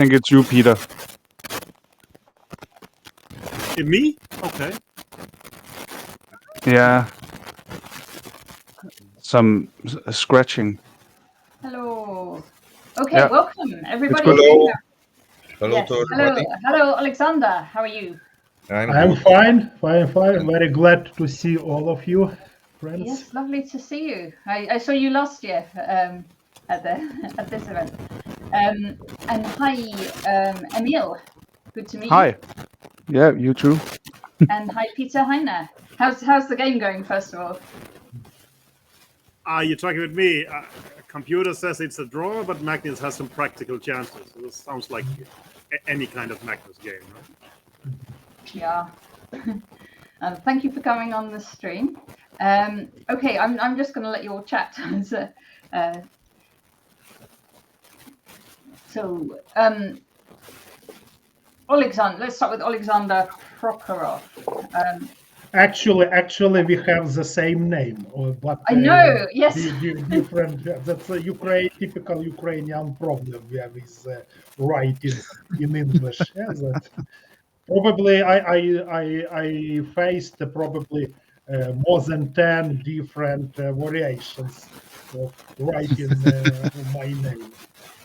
think it's you, Peter. Me? Okay. Yeah. Some scratching. Hello. Okay, Yeah. welcome everybody. Hello. Hello Yes. to everybody. Hello, Oleksandr. How are you? I'm I'm good. fine. Very glad to see all of you, friends. Yes, lovely to see you. I saw you last year at this event. And hi, Emil. Good to meet you. Hi. Yeah, you too. And hi, Peter Heine. How's the game going? First of all. You're talking with me. Computer says it's a draw, but Magnus has some practical chances. It sounds like any kind of Magnus game, right? Yeah. Thank you for coming on the stream. Okay, I'm just going to let you all chat. Oleksandr, let's start with Oleksandr Prokhorov. Actually, we have the same name, but I know. Yes. Different. That's a typical Ukrainian problem with writing in English. Yeah, probably I faced probably more than 10 different variations of writing my name.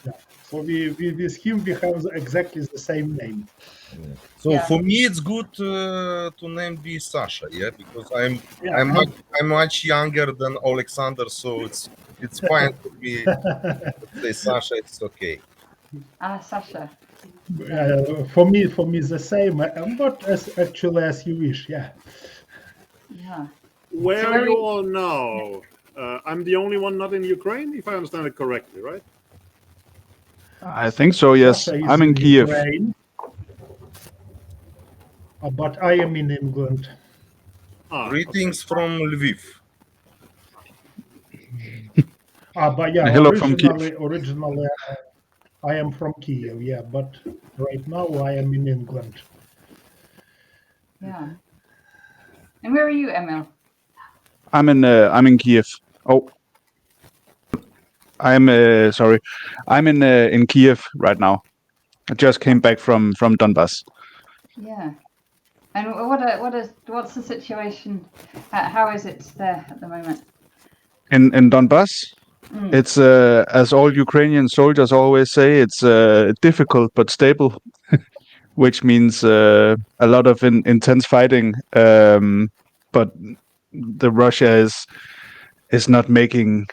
Yeah. So with him we have exactly the same name. Yeah. So for me, it's good to name be Sasha, yeah, because I'm much younger than Oleksandr, so it's fine for me to say Sasha. It's okay. Sasha. For me the same, but as you wish. Yeah. Yeah. Where are you all now? I'm the only one not in Ukraine, if I understand it correctly, right? I think so, yes. I'm in Kiev. Ukraine, but I am in England. Greetings from Lviv. But yeah, Hello from Kiev. originally I am from Kiev, yeah, but right now I am in England. Yeah. And where are you, Emil? I'm in Kiev. Oh, I'm sorry. I'm in Kiev right now. I just came back from Donbas. Yeah. And what's the situation? How is it there at the moment? In Donbas, it's as all Ukrainian soldiers always say, it's difficult but stable, which means a lot of intense fighting. But the Russia is not making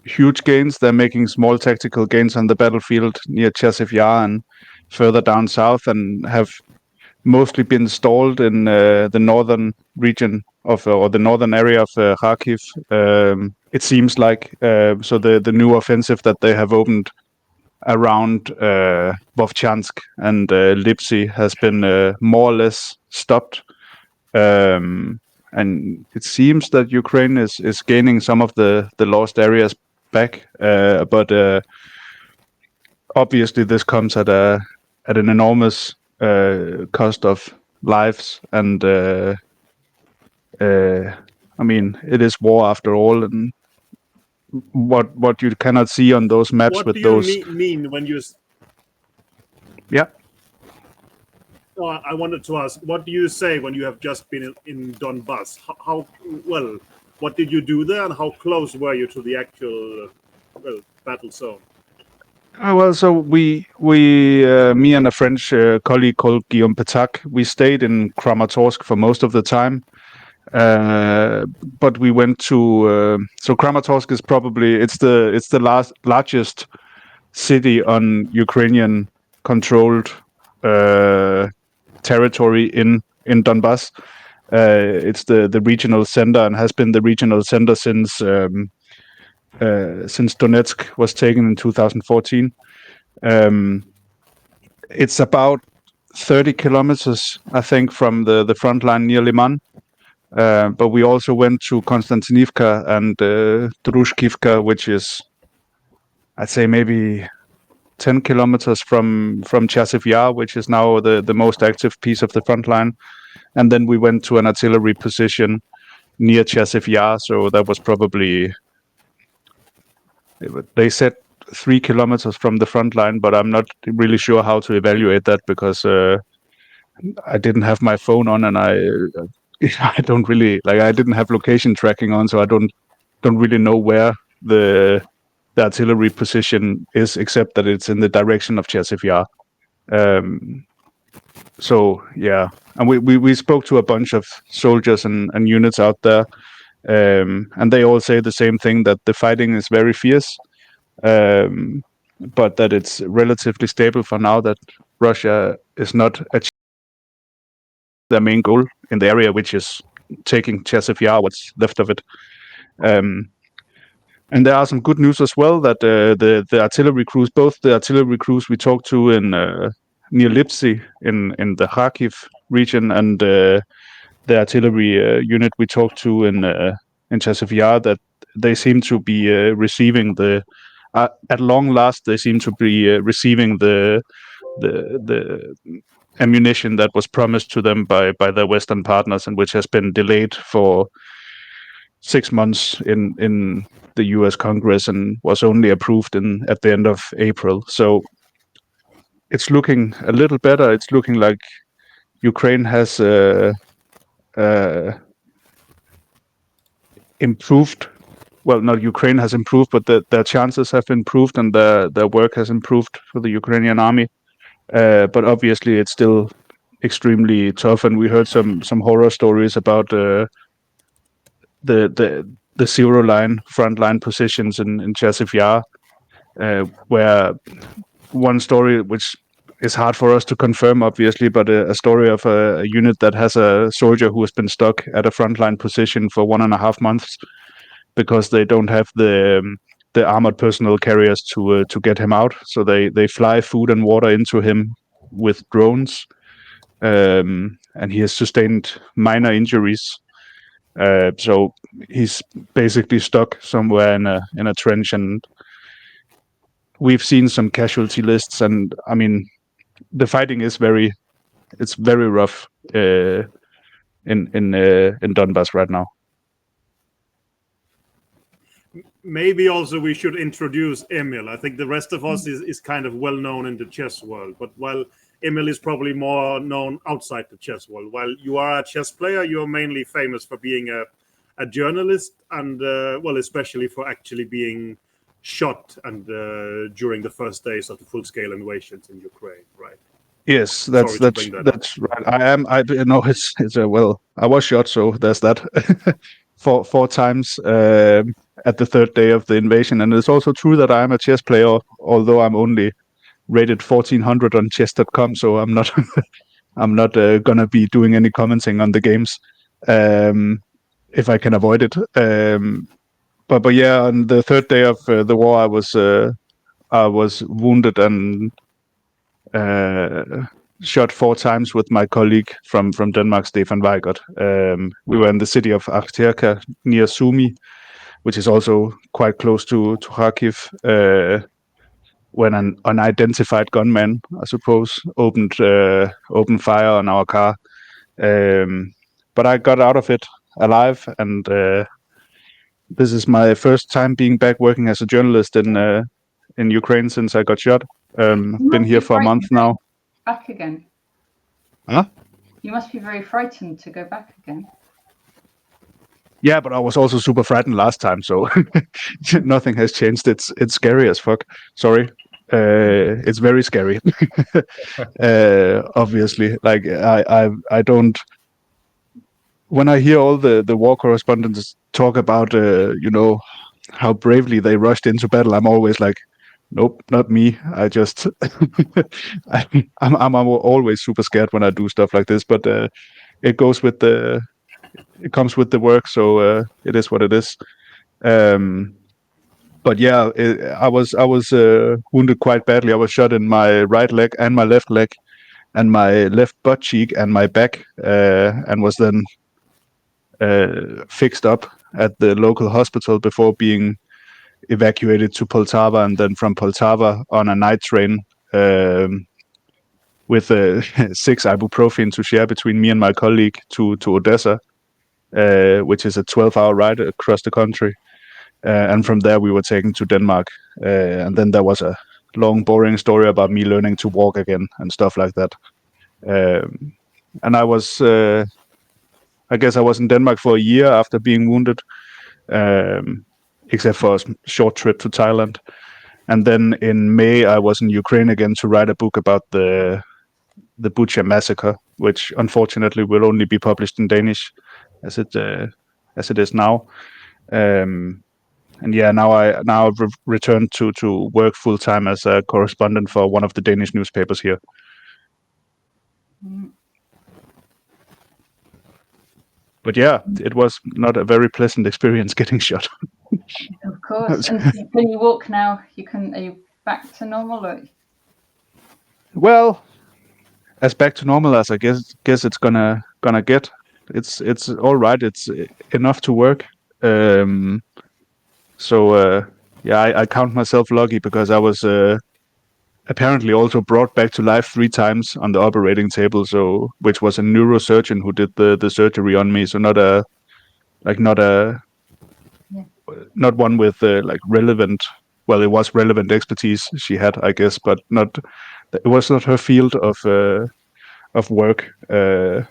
huge gains. They're making small tactical gains on the battlefield near Chasiv Yar and further down south, and have mostly been stalled in the northern region of or the northern area of Kharkiv. It seems like so the new offensive that they have opened around Vovchansk and Lipsy has been more or less stopped. And it seems that Ukraine is gaining some of the lost areas back, but obviously this comes at an enormous cost of lives, and I mean, it is war after all, and what you cannot see on those maps what with do those. You mean when you? Yeah. I wanted to ask, what do you say when you have just been in Donbas? How well? What did you do there, and how close were you to the actual battle zone? Well, so we me and a French colleague called Guillaume Petac, we stayed in Kramatorsk for most of the time. But we went to so Kramatorsk is probably it's the largest city on Ukrainian controlled territory in Donbas. It's the regional center and has been the regional center since Donetsk was taken in 2014. It's about 30 kilometers, I think, from the front line near Liman. But we also went to Konstantinivka and Drushkivka, which is, I'd say, maybe 10 kilometers from Chasiv Yar, which is now the most active piece of the front line. And then we went to an artillery position near Chasiv Yar. So that was probably, they said 3 kilometers from the front line, but I'm not really sure how to evaluate that because I didn't have my phone on, and I don't really I didn't have location tracking on, so I don't really know where the artillery position is, except that it's in the direction of Chasiv Yar. So yeah, and we spoke to a bunch of soldiers and units out there, and they all say the same thing, that the fighting is very fierce, but that it's relatively stable for now, that Russia is not achieving their main goal in the area, which is taking Chasiv Yar, what's left of it. And there are some good news as well, that the artillery crews, both the artillery crews we talked to in near Lipsy in the Kharkiv region, and the artillery unit we talked to in Chasiv Yar, that they seem to be receiving at long last, they seem to be receiving the ammunition that was promised to them by their Western partners, and which has been delayed for 6 months in the U.S. Congress and was only approved at the end of April. So it's looking a little better. It's looking like Ukraine has improved. Well, not Ukraine has improved, but their chances have improved, and their work has improved for the Ukrainian army. But obviously, it's still extremely tough, and we heard some horror stories about the zero line front line positions in Chasiv Yar, where one story, which is hard for us to confirm, obviously, but a story of a unit that has a soldier who has been stuck at a frontline position for 1.5 months because they don't have the armored personnel carriers to get him out. So they fly food and water into him with drones, and he has sustained minor injuries. So he's basically stuck somewhere in a trench, and we've seen some casualty lists, and I mean, the fighting is very rough in Donbass right now. Maybe also we should introduce Emil. I think the rest of us is kind of well known in the chess world, but while Emil is probably more known outside the chess world. While you are a chess player, you're mainly famous for being a journalist, and well, especially for actually being shot and during the first days of the full-scale invasions in Ukraine, right? Yes, that's right. I know it's well, I was shot, so there's that. four times at the third day of the invasion, and it's also true that I am a chess player, although I'm only rated 1400 on chess.com, so I'm not gonna be doing any commenting on the games if I can avoid it. But yeah, on the third day of the war, I was wounded and shot 4 times with my colleague from Denmark, Stefan Weigert. We were in the city of Akhterka near Sumy, which is also quite close to Kharkiv, when an unidentified gunman, I suppose, opened fire on our car. But I got out of it alive, and this is my first time being back working as a journalist in Ukraine since I got shot. Been here for a month now. Back again. Huh? You must be very frightened to go back again. Yeah, but I was also super frightened last time, so nothing has changed. It's scary as fuck. Sorry. It's very scary. Obviously, like I don't. When I hear all the war correspondents talk about how bravely they rushed into battle, I'm always like, nope, not me. I just I'm always super scared when I do stuff like this, but it comes with the work, so it is what it is. But yeah, I was wounded quite badly. I was shot in my right leg and my left leg and my left butt cheek and my back, and was then fixed up at the local hospital before being evacuated to Poltava, and then from Poltava on a night train with 6 ibuprofen to share between me and my colleague to Odessa, which is a 12-hour ride across the country. and from there we were taken to Denmark, and then there was a long, boring story about me learning to walk again and stuff like that. And I was, I guess I was in Denmark for a year after being wounded, except for a short trip to Thailand. And then in May, I was in Ukraine again to write a book about the Bucha massacre, which unfortunately will only be published in Danish, as it is now. And yeah, now I've returned to work full time as a correspondent for one of the Danish newspapers here. But yeah, it was not a very pleasant experience getting shot. Of course. And can you walk now? Are you back to normal? Or? Well, as back to normal as I guess it's gonna get. It's all right. It's enough to work. Yeah, I count myself lucky because I was apparently also brought back to life 3 times on the operating table. So, which was a neurosurgeon who did the surgery on me. So not one with like relevant. Well, it was relevant expertise she had, I guess, but not. It was not her field of work. The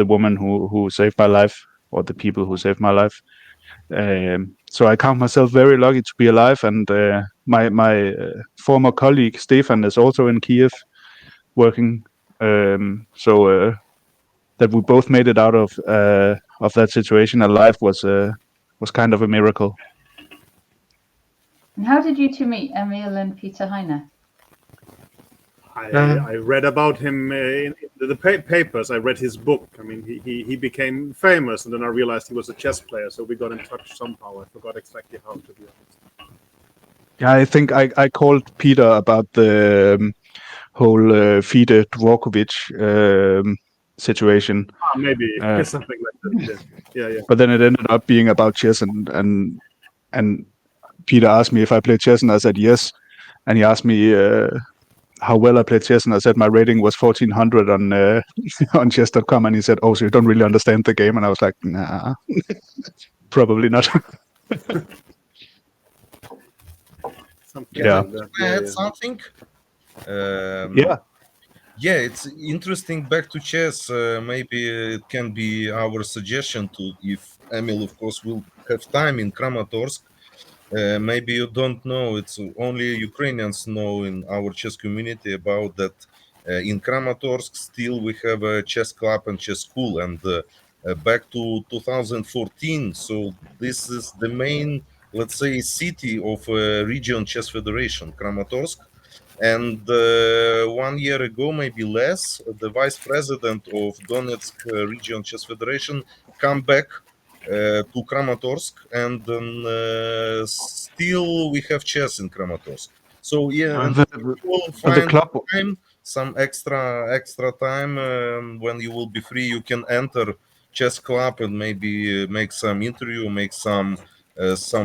woman who saved my life, or the people who saved my life. So I count myself very lucky to be alive, and my former colleague Stefan is also in Kiev working. So that we both made it out of that situation alive was kind of a miracle. And how did you two meet, Emil and Peter Heine? I read about him in the papers. I read his book. I mean, he became famous, and then I realized he was a chess player. So we got in touch somehow. I forgot exactly how, to be honest. Yeah, I think I called Peter about the whole Fide Dvorkovich situation. Maybe something like that. Yeah. But then it ended up being about chess, and Peter asked me if I played chess, and I said yes. And he asked me how well I played chess, and I said my rating was 1400 on chess.com, and he said, "Oh, so you don't really understand the game?" And I was like, "Nah, probably not." Yeah. Add something? Yeah, it's interesting. Back to chess. Maybe it can be our suggestion to, if Emil, of course, will have time in Kramatorsk. Maybe you don't know, it's only Ukrainians know in our chess community about that. In Kramatorsk still we have a chess club and chess school, and back to 2014, so this is the main, let's say, city of region chess federation, Kramatorsk. And 1 year ago, maybe less, the vice president of Donetsk region chess federation come back to Kramatorsk, and then still we have chess in Kramatorsk. So yeah, and you will find time, some extra time when you will be free. You can enter chess club and maybe make some interview, make some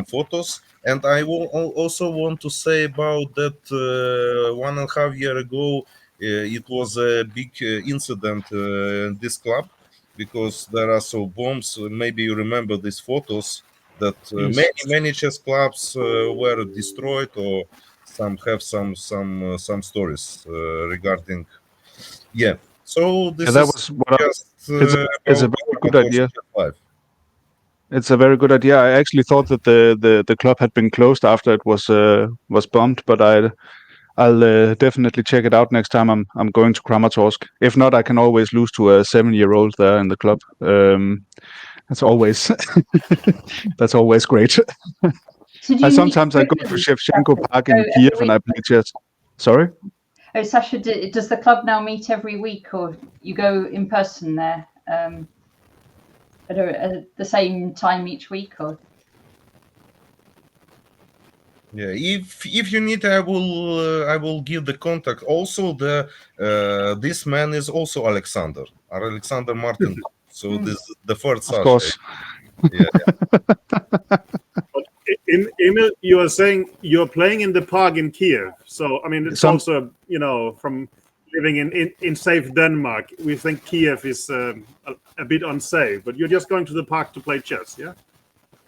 photos. And I will also want to say about that 1.5 years ago, it was a big incident in this club, because there are so bombs. Maybe you remember these photos that many chess clubs were destroyed, or some have some stories regarding. Yeah. So this was what it's a very good idea. It's a very good idea. I actually thought that the club had been closed after it was bombed, but I'll definitely check it out next time I'm going to Kramatorsk. If not, I can always lose to a 7-year-old there in the club. That's always that's always great. So sometimes I go to Shevchenko Park in Kiev and I play chess. Sorry? Oh, Sasha, does the club now meet every week, or you go in person there at the same time each week, or? Yeah, if you need, I will give the contact. Also, this man is also Oleksandr Martin. So this is the first. Of course. Yeah. But Emil, you are saying you're playing in the park in Kiev. So I mean, it's also, you know, from living in safe Denmark, we think Kiev is a bit unsafe. But you're just going to the park to play chess,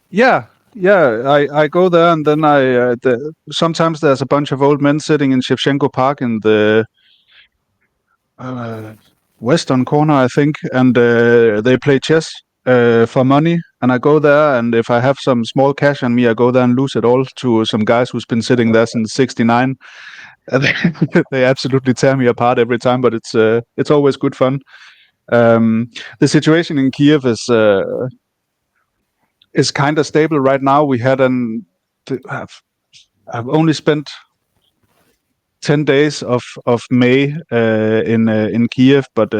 yeah? I go there, and then sometimes there's a bunch of old men sitting in Shevchenko Park in the western corner, I think, and they play chess for money. And I go there, and if I have some small cash on me, I go there and lose it all to some guys who's been sitting there since '69. And they absolutely tear me apart every time, but it's always good fun. The situation in Kiev is kind of stable right now. We had I've only spent 10 days of May in Kiev, but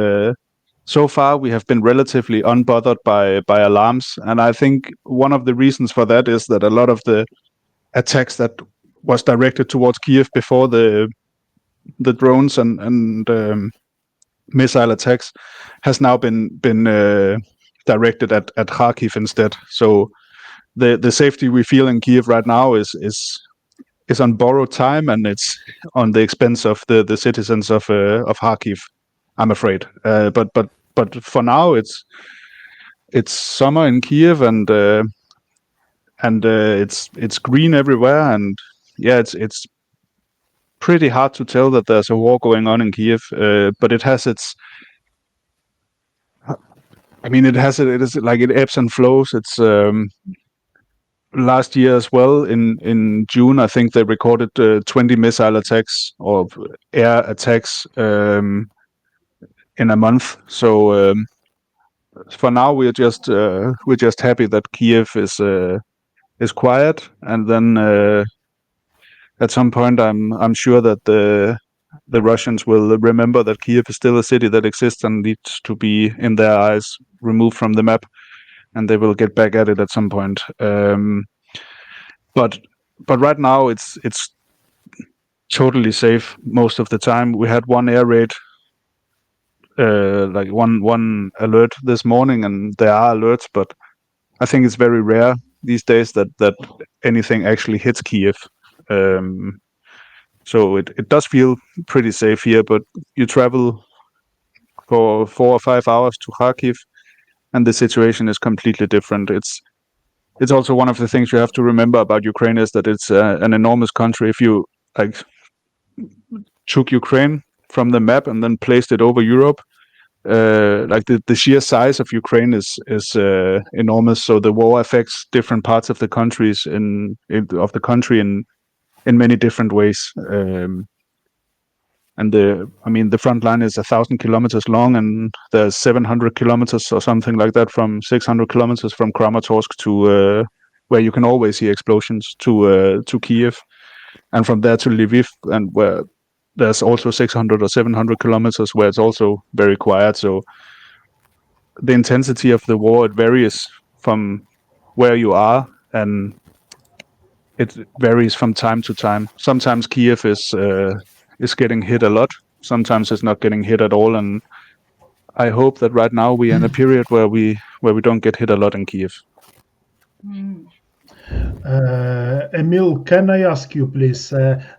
so far we have been relatively unbothered by alarms, and I think one of the reasons for that is that a lot of the attacks that was directed towards Kiev before the drones and missile attacks has now been directed at Kharkiv instead. So the safety we feel in Kiev right now is on borrowed time, and it's on the expense of the citizens of Kharkiv, I'm afraid. But for now it's summer in Kiev, and it's green everywhere, and yeah, it's pretty hard to tell that there's a war going on in Kiev, but it has its. I mean, it is like it ebbs and flows. It's last year as well in June, I think they recorded 20 missile attacks or air attacks in a month. So for now, we're just happy that Kiev is quiet, and then at some point, I'm sure that the Russians will remember that Kiev is still a city that exists and needs to be, in their eyes, removed from the map, and they will get back at it at some point. But right now it's totally safe most of the time. We had one air raid, like one alert this morning, and there are alerts, but I think it's very rare these days that anything actually hits Kiev. So it does feel pretty safe here, but you travel for 4 or 5 hours to Kharkiv, and the situation is completely different. It's also one of the things you have to remember about Ukraine is that it's an enormous country. If you like took Ukraine from the map and then placed it over Europe, like the sheer size of Ukraine is enormous. So the war affects different parts of the countries in many different ways. And the front line is 1,000 kilometers long, and there's 700 kilometers or something like that, from 600 kilometers from Kramatorsk to where you can always hear explosions to Kiev, and from there to Lviv, and where there's also 600 or 700 kilometers where it's also very quiet. So the intensity of the war, it varies from where you are, and it varies from time to time. Sometimes Kiev is getting hit a lot. Sometimes it's not getting hit at all, and I hope that right now we're in a period where we don't get hit a lot in Kiev. Emil, can I ask you, please,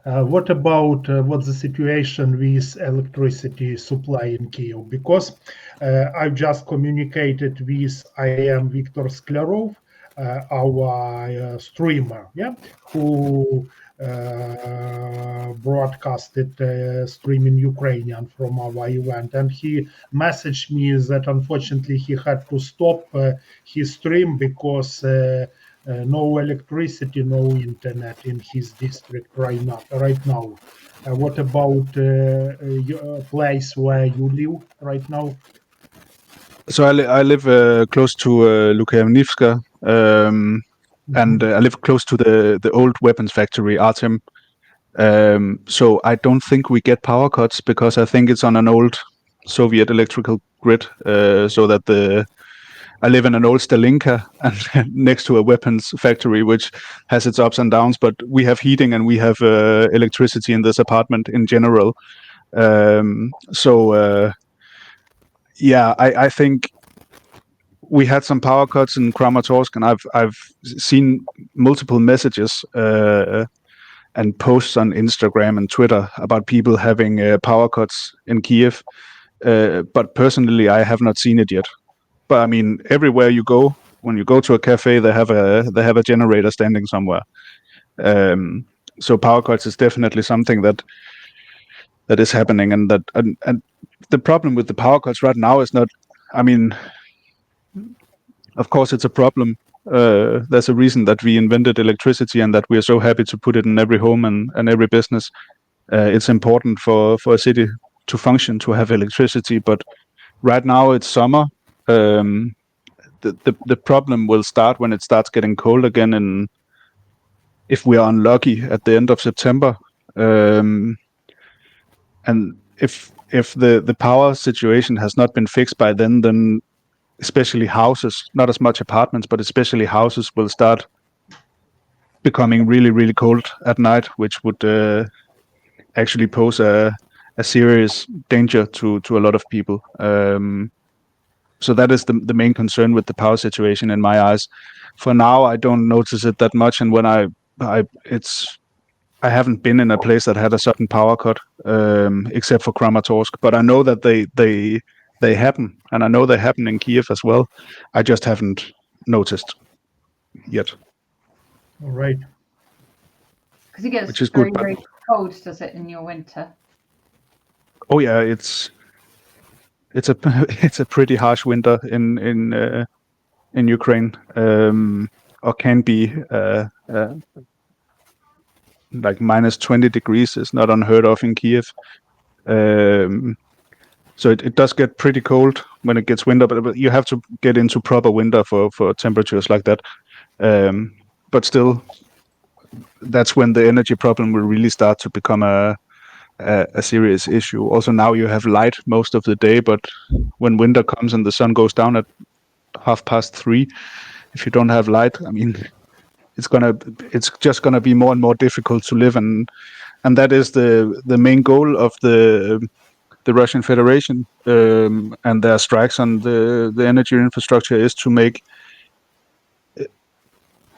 what about what's the situation with electricity supply in Kiev? Because I've just communicated with IM Viktor Sklerov, our streamer, who broadcasted stream in Ukrainian from our event, and he messaged me that unfortunately he had to stop his stream because no electricity, no internet in his district right now. What about your place where you live right now? So I live close to Lukyanivska, and I live close to the old weapons factory, Artem. So I don't think we get power cuts because I think it's on an old Soviet electrical grid, so that I live in an old Stalinka and next to a weapons factory, which has its ups and downs, but we have heating and we have electricity in this apartment in general. I think we had some power cuts in Kramatorsk, and I've seen multiple messages and posts on Instagram and Twitter about people having power cuts in Kiev. But personally, I have not seen it yet. But I mean, everywhere you go, when you go to a cafe, they have a generator standing somewhere. So power cuts is definitely something that is happening, and the problem with the power cuts right now is not. I mean, of course, it's a problem. There's a reason that we invented electricity and that we are so happy to put it in every home and every business. It's important for a city to function, to have electricity. But right now it's summer. The problem will start when it starts getting cold again, and if we are unlucky at the end of September. And if the power situation has not been fixed by then especially houses, not as much apartments, but especially houses will start becoming really, really cold at night, which would actually pose a serious danger to a lot of people. So that is the main concern with the power situation in my eyes. For now, I don't notice it that much, and when I haven't been in a place that had a sudden power cut, except for Kramatorsk. But I know that they happen, and I know they happen in Kiev as well. I just haven't noticed yet. All right. Because it gets Which is very, good, but- very cold, does it, in your winter? Oh yeah, it's a pretty harsh winter in Ukraine, or can be. Like minus 20 degrees is not unheard of in Kiev. So it does get pretty cold when it gets winter, but you have to get into proper winter for temperatures like that. But still, that's when the energy problem will really start to become a serious issue. Also, now you have light most of the day, but when winter comes and the sun goes down at 3:30, if you don't have light, I mean, it's just gonna be more and more difficult to live, and that is the main goal of the Russian Federation and their strikes on the energy infrastructure is to make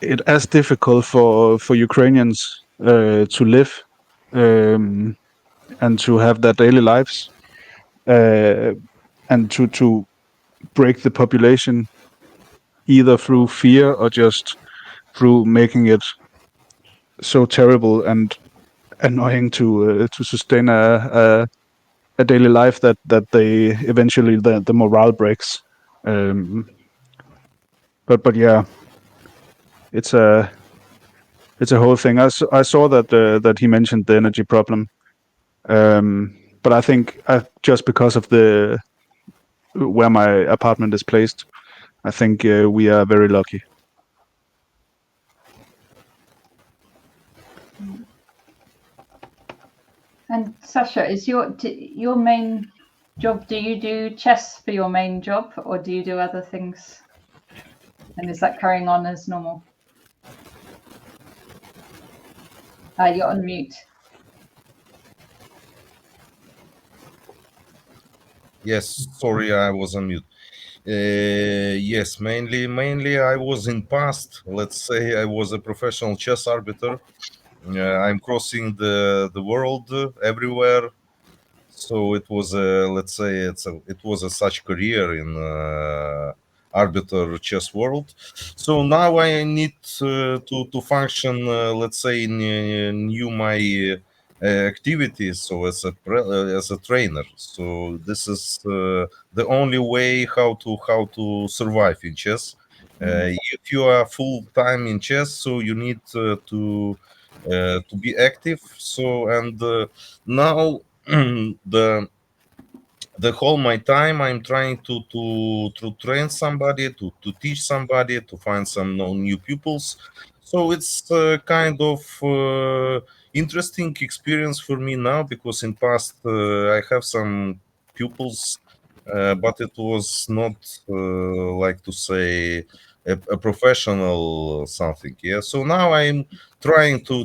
it as difficult for Ukrainians to live and to have their daily lives, and to break the population either through fear or just through making it so terrible and annoying to sustain a daily life that they eventually the morale breaks. But yeah, it's a whole thing. I saw that he mentioned the energy problem, but I think just because of where my apartment is placed, I think we are very lucky. And Sasha, is your main job? Do you do chess for your main job, or do you do other things? And is that carrying on as normal? You're on mute. Yes, sorry, I was on mute. Yes, mainly I was in past. Let's say I was a professional chess arbiter. I'm crossing the world everywhere. So it was let's say it was a such career in arbiter chess world. So now I need to function, let's say, in new my activities. So as a trainer. So this is the only way how to survive in chess. If you are full time in chess, so you need to be active. So and now the whole my time I'm trying to train somebody, to teach somebody, to find some new pupils. So it's kind of interesting experience for me now, because in past I have some pupils, but it was not like to say a professional something. Yeah. So now I'm trying to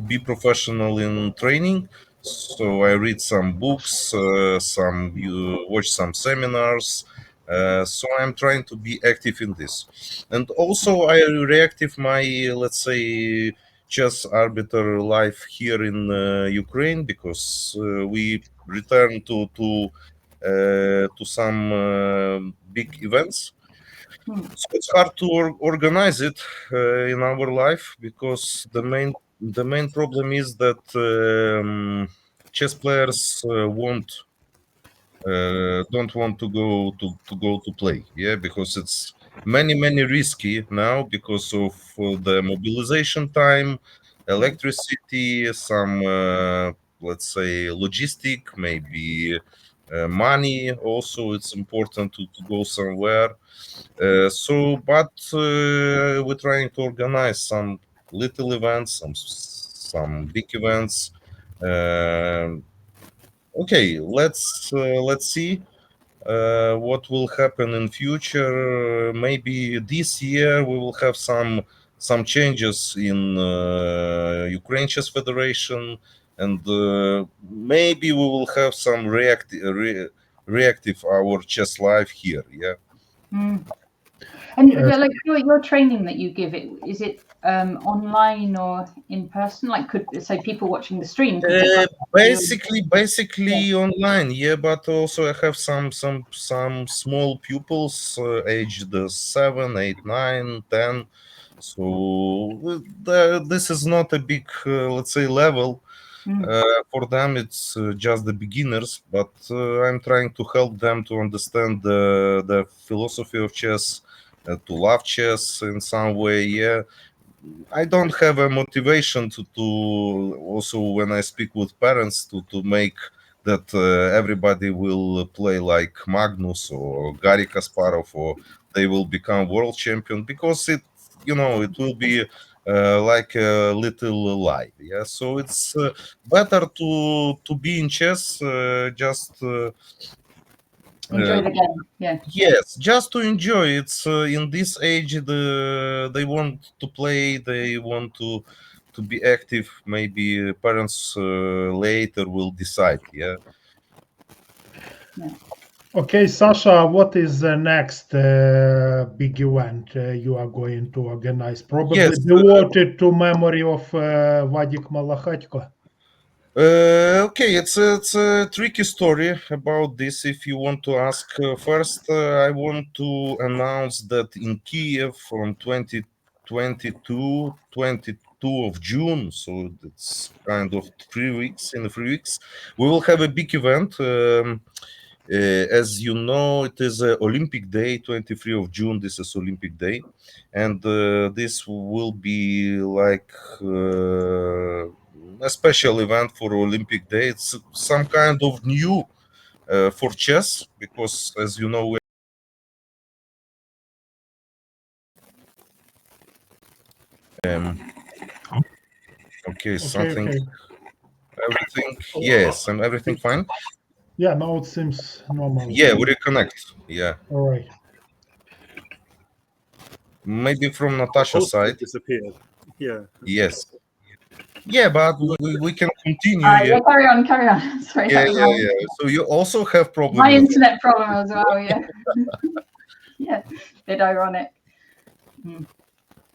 be professional in training. So I read some books, watch some seminars. So I'm trying to be active in this, and also I reactive my, let's say, chess arbiter life here in Ukraine, because we return to some big events. So it's hard to organize it in our life, because the main problem is that chess players don't want to go to play, because it's many risky now because of the mobilization time, electricity, some let's say logistic, maybe money also. It's important to go somewhere. But we're trying to organize some little events, some big events. Okay, let's see what will happen in future. Maybe this year we will have some changes in Ukraine Chess Federation, and maybe we will have some reactive our chess live here. Yeah. And like your training that you give, is it online or in person? Like, could say people watching the stream? Basically online, but also I have some small pupils aged 7, 8, 9, 10. So this is not a big, let's say, level. For them, it's just the beginners, but I'm trying to help them to understand the philosophy of chess, to love chess in some way. Yeah, I don't have a motivation to also, when I speak with parents, to make that everybody will play like Magnus or Garry Kasparov, or they will become world champion, because it will be like a little lie. Yeah, so it's better to be in chess, just enjoy the game. Yeah. Yes, just to enjoy. It's in this age, they want to play, they want to be active. Maybe parents later will decide. Yeah. Okay, Sasha, what is the next big event you are going to organize? Probably devoted to memory of Vadik Malakhatko. Okay, it's a tricky story about this. If you want to ask first, I want to announce that in Kiev from 22 of June, so it's kind of 3 weeks. In 3 weeks, we will have a big event. As you know, it is Olympic Day, 23 of June. This is Olympic Day, and this will be like a special event for Olympic Day. It's some kind of new for chess, because, as you know, okay, something, everything, yes, and everything fine. Yeah, now it seems normal. Yeah, we reconnect. Yeah. All right. Maybe from Natasha's side. Disappeared. Yeah. Yes. Yeah, but we can continue. Yeah, carry on. Sorry. Yeah. So you also have problems. My internet problem as well. Yeah. Yeah, bit ironic.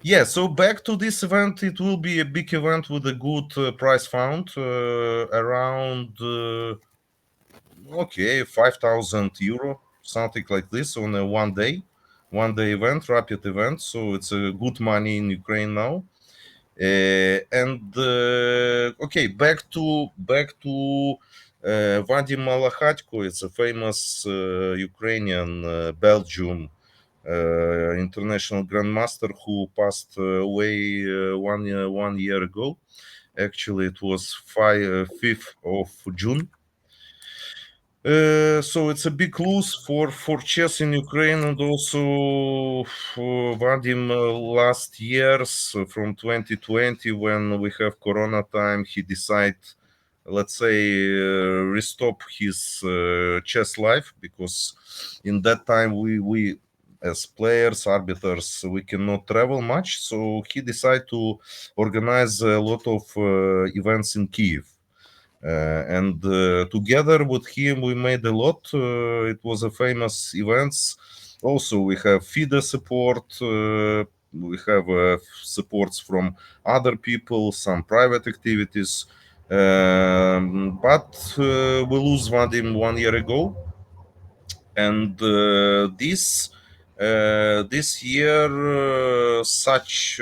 Yeah, so back to this event. It will be a big event with a good prize fund, around 5,000 euro, something like this, on a one day event, rapid event. So it's a good money in Ukraine now. Okay, back to Vadim Malakhatko. It's a famous Ukrainian Belgium international grandmaster who passed away 1 year ago. Actually, it was 5th of June. So it's a big loss for chess in Ukraine, and also for Vadim last years, from 2020, when we have Corona time, he decided, let's say, restop his chess life, because in that time we as players, arbiters, we cannot travel much. So he decided to organize a lot of events in Kiev. And together with him, we made a lot. It was a famous events. Also, we have FIDE support. We have supports from other people, some private activities. But we lose Vadim 1 year ago, and this This year, such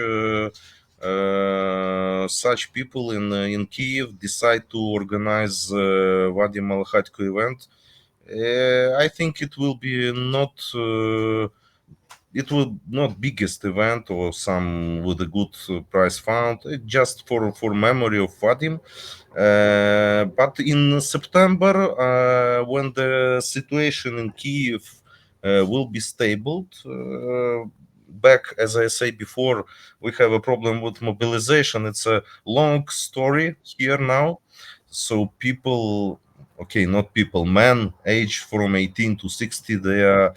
people in Kiev decide to organize Vadim Malakhatko event. I think it will be not. It will not biggest event or some with a good prize fund, just for memory of Vadim. But in September, when the situation in Kiev will be stable, back, as I say before, we have a problem with mobilization. It's a long story here now. So people, okay, not people, men age from 18 to 60, they are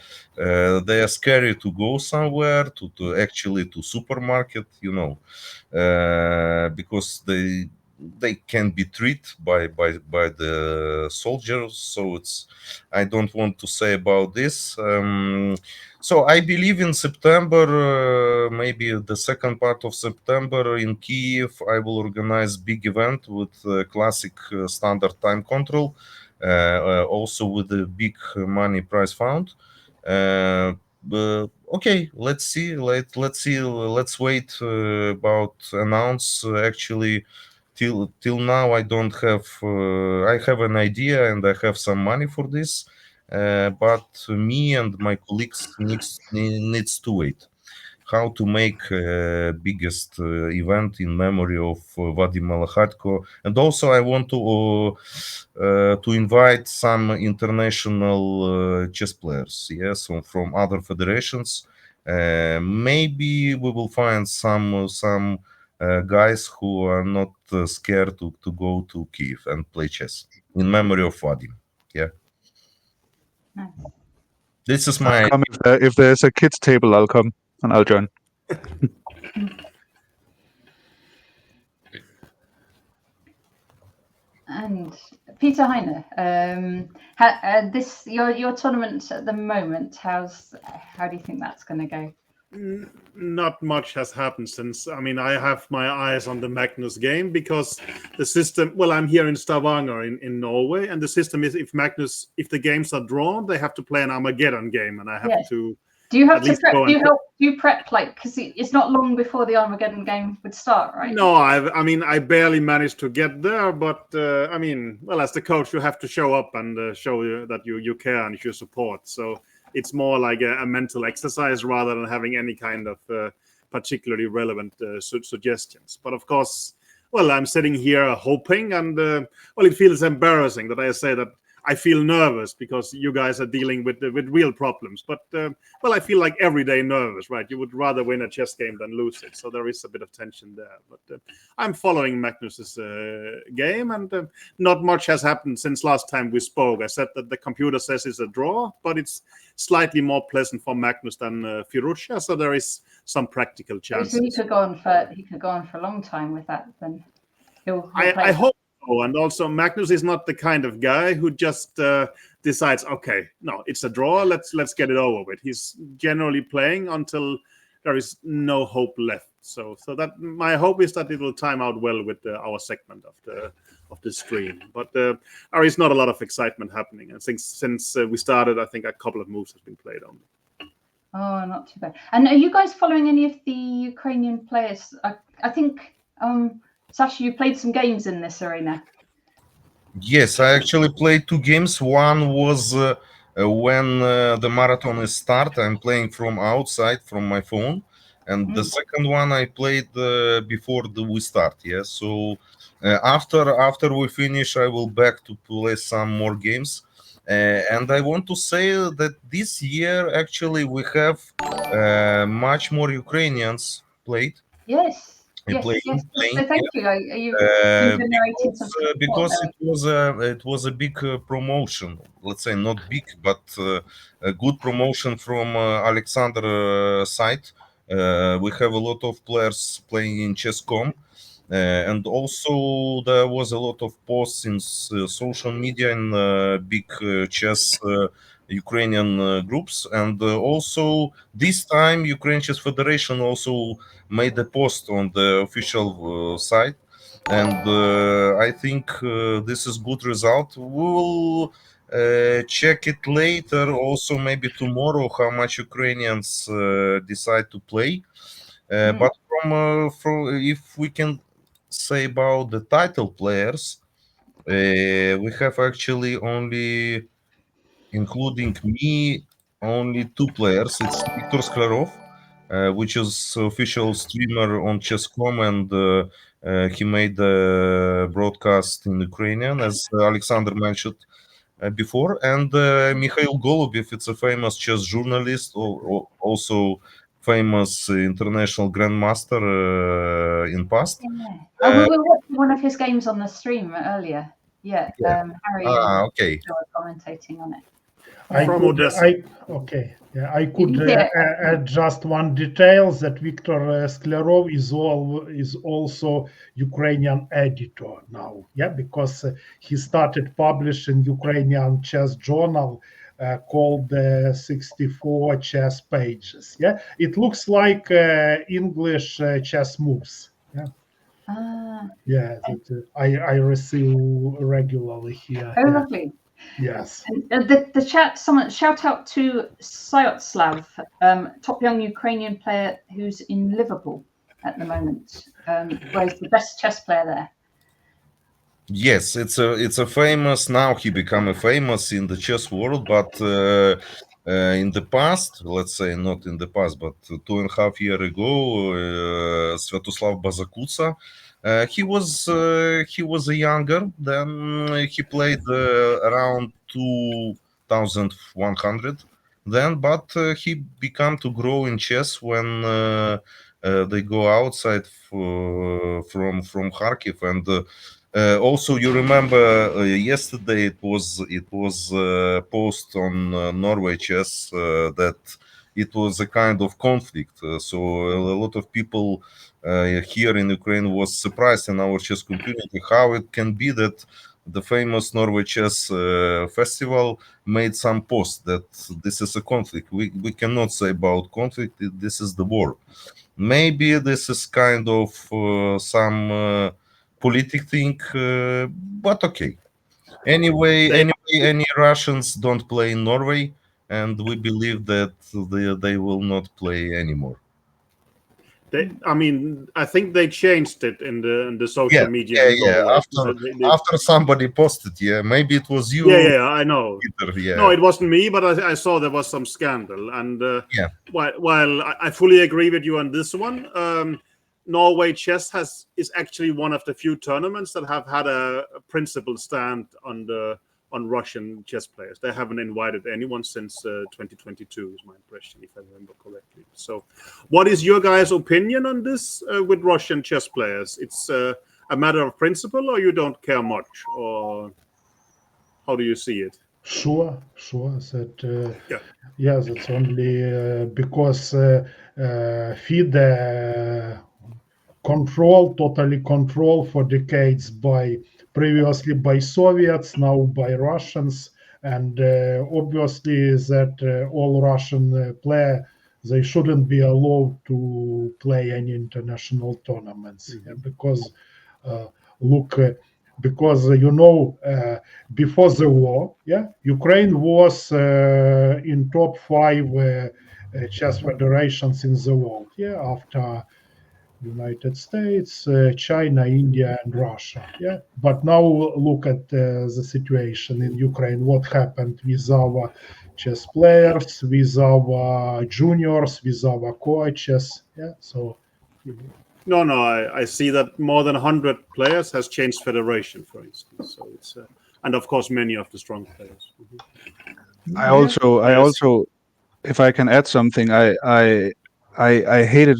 scary to go somewhere to actually to supermarket, because they can be treated by the soldiers. So I don't want to say about this. So I believe in September, maybe the second part of September in Kiev, I will organize big event with classic standard time control, also with a big money prize fund. Okay, let's see. Let's see. Let's wait about announce. Actually, till now, I don't have. I have an idea and I have some money for this. But me and my colleagues needs to wait how to make biggest event in memory of Vadim Malakhatko. And also I want to invite some international chess players, yes, from other federations. Maybe we will find some guys who are not scared to go to Kiev and play chess in memory of Vadim. Yeah. Nice. This is I'll my. come if there's a kids table. I'll come and I'll join. And Peter Heine, this your tournament at the moment. How do you think that's going to go? Not much has happened since. I mean, I have my eyes on the Magnus game because the system. Well, I'm here in Stavanger in Norway, and the system is if the games are drawn, they have to play an Armageddon game, and I have to. Do you have to prep? Do you prep like because it's not long before the Armageddon game would start, right? No, I barely managed to get there, but I mean, well, as the coach, you have to show up and show that you care and you support. So it's more like a mental exercise rather than having any kind of particularly relevant suggestions. But of course, well, I'm sitting here hoping, and well, it feels embarrassing that I say that. I feel nervous because you guys are dealing with real problems. But, well, I feel like every day nervous, right? You would rather win a chess game than lose it. So there is a bit of tension there. But I'm following Magnus's game, and not much has happened since last time we spoke. I said that the computer says it's a draw, but it's slightly more pleasant for Magnus than Firuccia. So there is some practical chances. So he could go on for a long time with that. Then I hope. And also, Magnus is not the kind of guy who just decides, okay, no, it's a draw. Let's get it over with. He's generally playing until there is no hope left. So that my hope is that it will time out well with our segment of the stream. But there is not a lot of excitement happening. I think since we started, I think a couple of moves have been played on. Oh, not too bad. And are you guys following any of the Ukrainian players? I think. Sasha, you played some games in this arena. Yes, I actually played 2 games. One was when the marathon is start. I'm playing from outside from my phone, and the second one I played before we start. Yeah, so after we finish, I will back to play some more games. And I want to say that this year actually we have much more Ukrainians played. Yes. Yes. So thank you. Because it was a big promotion. Let's say not big, but a good promotion from Oleksandr side. We have a lot of players playing in chess.com, and also there was a lot of posts in social media in big chess Ukrainian groups, and also this time Ukrainian Chess Federation also made a post on the official site and I think this is good result. We will check it later, also maybe tomorrow, how much Ukrainians decide to play. But from if we can say about the title players, we have actually only, including me, only 2 players. It's Viktor Sklarov, which is official streamer on Chess.com, and he made the broadcast in Ukrainian, as Oleksandr mentioned before, and Mikhail Golubyev. It's a famous chess journalist, also famous international grandmaster in past. Yeah. Oh, we were watching one of his games on the stream earlier. Yeah, Yeah. Harry and Okay. Joe were commentating on it. I could add just one detail, that Viktor Sklarov is also Ukrainian editor now, because he started publishing Ukrainian chess journal called 64 Chess Pages. It looks like English chess moves. I receive regularly here. Oh, lovely. Yes. And the chat, someone shout out to Syotslav, top young Ukrainian player who's in Liverpool at the moment. Where he's the best chess player there. Yes, it's a famous, now he become a famous in the chess world, but in the past, let's say not in the past, but 2.5 years ago, Sviatoslav Bazakutsa, he was a younger. Then he played around 2,100. Then, but he began to grow in chess when they go outside from Kharkiv, and also you remember yesterday it was post on Norway Chess that it was a kind of conflict. So a lot of people here in Ukraine was surprised in our chess community how it can be that the famous Norway Chess Festival made some post that this is a conflict. We cannot say about conflict. This is the war. Maybe this is kind of some politic thing, but okay. Anyway, any Russians don't play in Norway, and we believe that they will not play anymore. I think they changed it in the social media. After somebody posted, maybe it was you. Yeah, I know. Peter, no, it wasn't me, but I saw there was some scandal, and while I fully agree with you on this one, Norway Chess is actually one of the few tournaments that have had a principled stand on Russian chess players. They haven't invited anyone since 2022, is my impression, if I remember correctly. So, what is your guys' opinion on this with Russian chess players? It's a matter of principle, or you don't care much, or how do you see it? Sure. That's only because FIDE totally control for decades previously by Soviets, now by Russians, and obviously that all Russian players, they shouldn't be allowed to play any international tournaments. Because because before the war, Ukraine was in top 5 chess federations in the world. After United States, China, India, and Russia. But now look at the situation in Ukraine. What happened with our chess players, with our juniors, with our coaches? So. No, I see that more than 100 players has changed federation, for instance. So it's and of course many of the strong players. I also, if I can add something, I hate it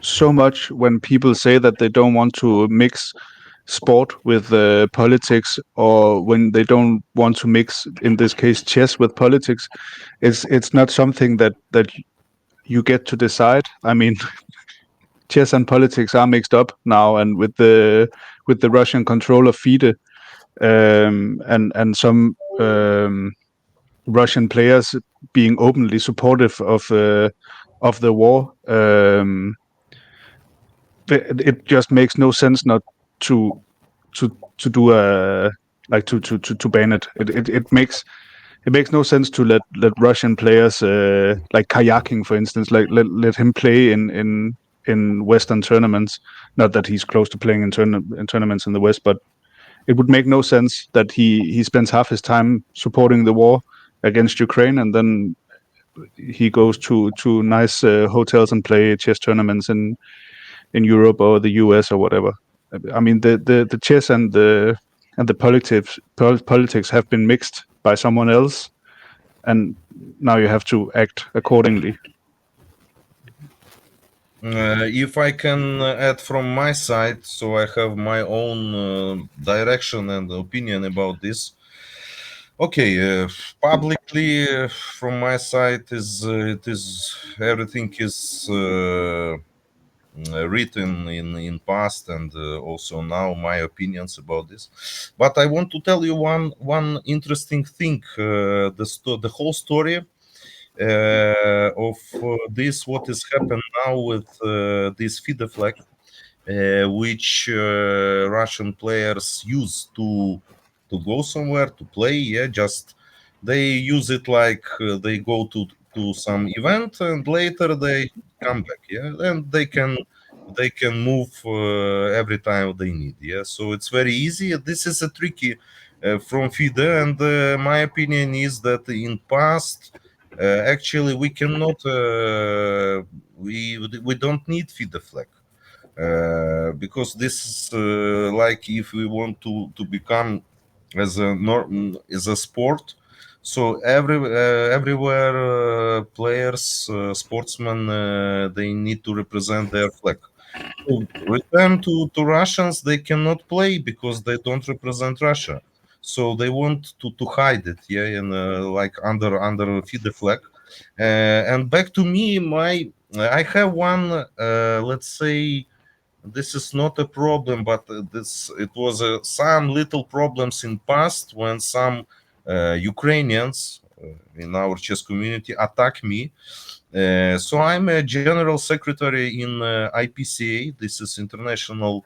so much when people say that they don't want to mix sport with politics, or when they don't want to mix, in this case, chess with politics. It's not something that you get to decide. I mean, chess and politics are mixed up now, and with the Russian control of FIDE, and some Russian players being openly supportive of the war, it just makes no sense not to do a like to ban it. It makes no sense to let Russian players like kayaking, for instance, like let him play in Western tournaments. Not that he's close to playing in tournaments in the West, but it would make no sense that he spends half his time supporting the war against Ukraine, and then he goes to nice hotels and play chess tournaments in Europe or the US or whatever. I mean, the chess and the politics have been mixed by someone else, and now you have to act accordingly. If I can add from my side, so I have my own direction and opinion about this. Okay, publicly from my side is it is everything is written in past and also now my opinions about this. But I want to tell you one interesting thing. The whole story of this, what is happened now with this FIDE flag, which Russian players use to go somewhere to play. Yeah, just they use it like they go to some event and later they come back. Yeah, and they can move every time they need. Yeah, so it's very easy. This is a tricky from FIDE, and my opinion is that in past. Actually, we cannot. We don't need FIDE flag. Because this is like if we want to become as a sport, so everywhere players, sportsmen, they need to represent their flag. So return to Russians, they cannot play because they don't represent Russia, so they want to hide it, yeah, in like under FIDE flag. And back to me, I have one, let's say, this is not a problem, but it was some little problems in past when some Ukrainians in our chess community attack me. So I'm a general secretary in IPCA. This is International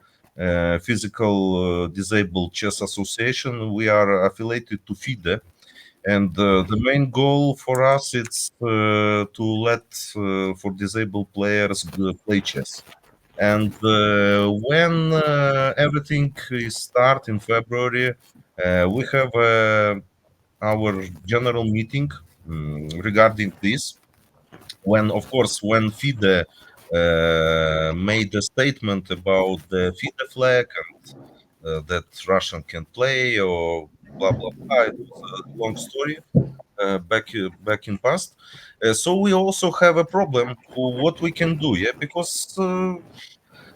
Physical Disabled Chess Association. We are affiliated to FIDE. And the main goal for us is to let for disabled players play chess. And when everything is start in February, we have our general meeting regarding this. When, of course, when FIDE made a statement about the FIDE flag and that Russian can play or blah blah blah, it was a long story back in past. So we also have a problem. What we can do, yeah, because.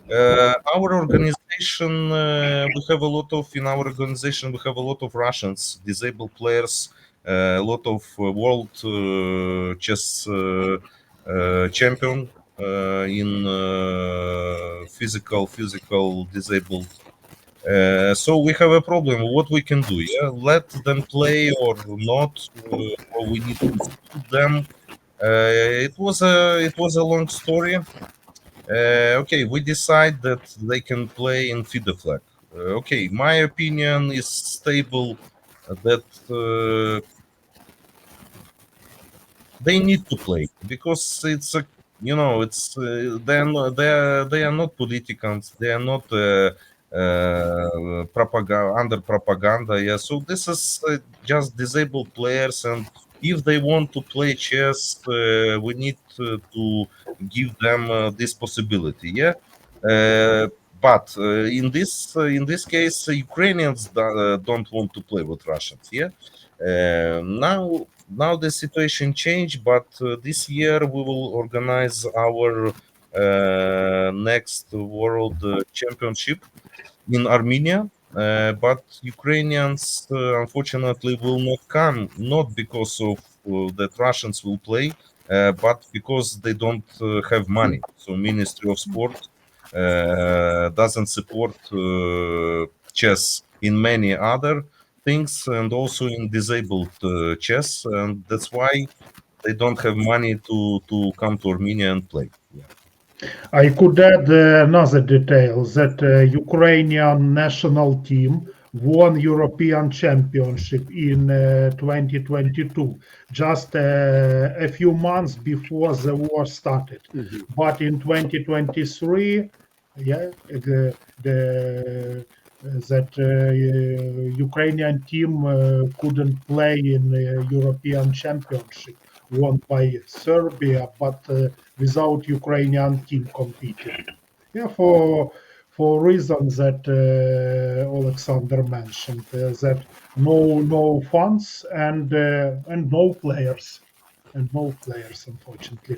Our organization, we have a lot of, in our organization, we have a lot of Russians, disabled players, a lot of world chess champion in physical disabled. So we have a problem. What we can do? Yeah, let them play or not, or we need to exclude them. It was a long story. Okay, we decide that they can play in FIDE flag. Okay, my opinion is stable that they need to play because it's a it's they are not politicians, they are not under propaganda. Yeah, so this is just disabled players, and if they want to play chess, we need to give them this possibility. Yeah, but in this case, Ukrainians don't want to play with Russians. Yeah, now the situation changed, but this year we will organize our next World Championship in Armenia. But Ukrainians, unfortunately, will not come, not because of that Russians will play, but because they don't have money. So Ministry of Sport doesn't support chess in many other things, and also in disabled chess, and that's why they don't have money to come to Armenia and play. Yeah. I could add another detail that Ukrainian national team won European Championship in 2022, just a few months before the war started. But in 2023, yeah, that Ukrainian team couldn't play in the European Championship won by Serbia, but without Ukrainian team competing. Yeah, for reasons that Oleksandr mentioned, that no funds and no players, unfortunately.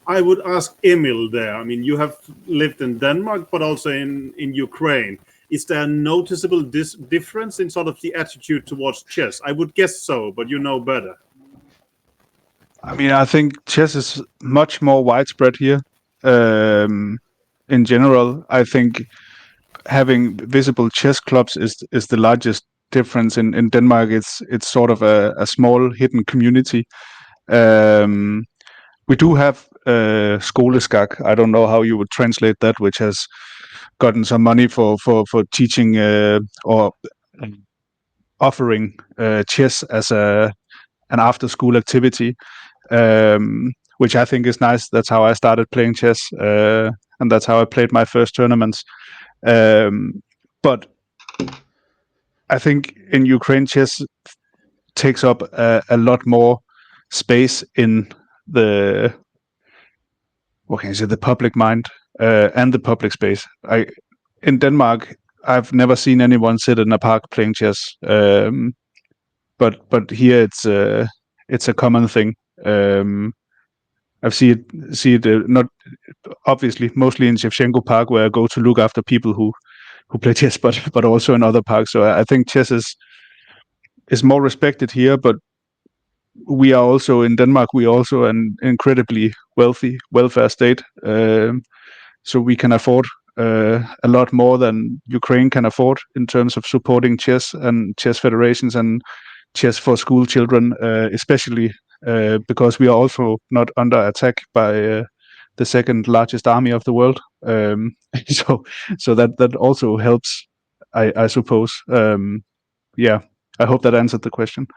I would ask Emil there. I mean, you have lived in Denmark, but also in Ukraine. Is there a noticeable difference in sort of the attitude towards chess? I would guess so, but you know better. I mean, I think chess is much more widespread here. In general, I think having visible chess clubs is the largest difference. In Denmark, it's sort of a small hidden community. We do have skoleskak. I don't know how you would translate that, which has gotten some money for teaching or offering chess as an after-school activity, which I think is nice. That's how I started playing chess, and that's how I played my first tournaments. But I think in Ukraine, chess takes up a lot more space in the the public mind and the public space. In Denmark, I've never seen anyone sit in a park playing chess, but here it's a common thing. I've seen it not obviously mostly in Shevchenko Park, where I go to look after people who play chess, but also in other parks. So I think chess is more respected here, but we are also in Denmark. We are also an incredibly wealthy welfare state, so we can afford a lot more than Ukraine can afford in terms of supporting chess and chess federations and chess for school children, especially because we are also not under attack by the second largest army of the world. So that also helps, I suppose. Yeah, I hope that answered the question.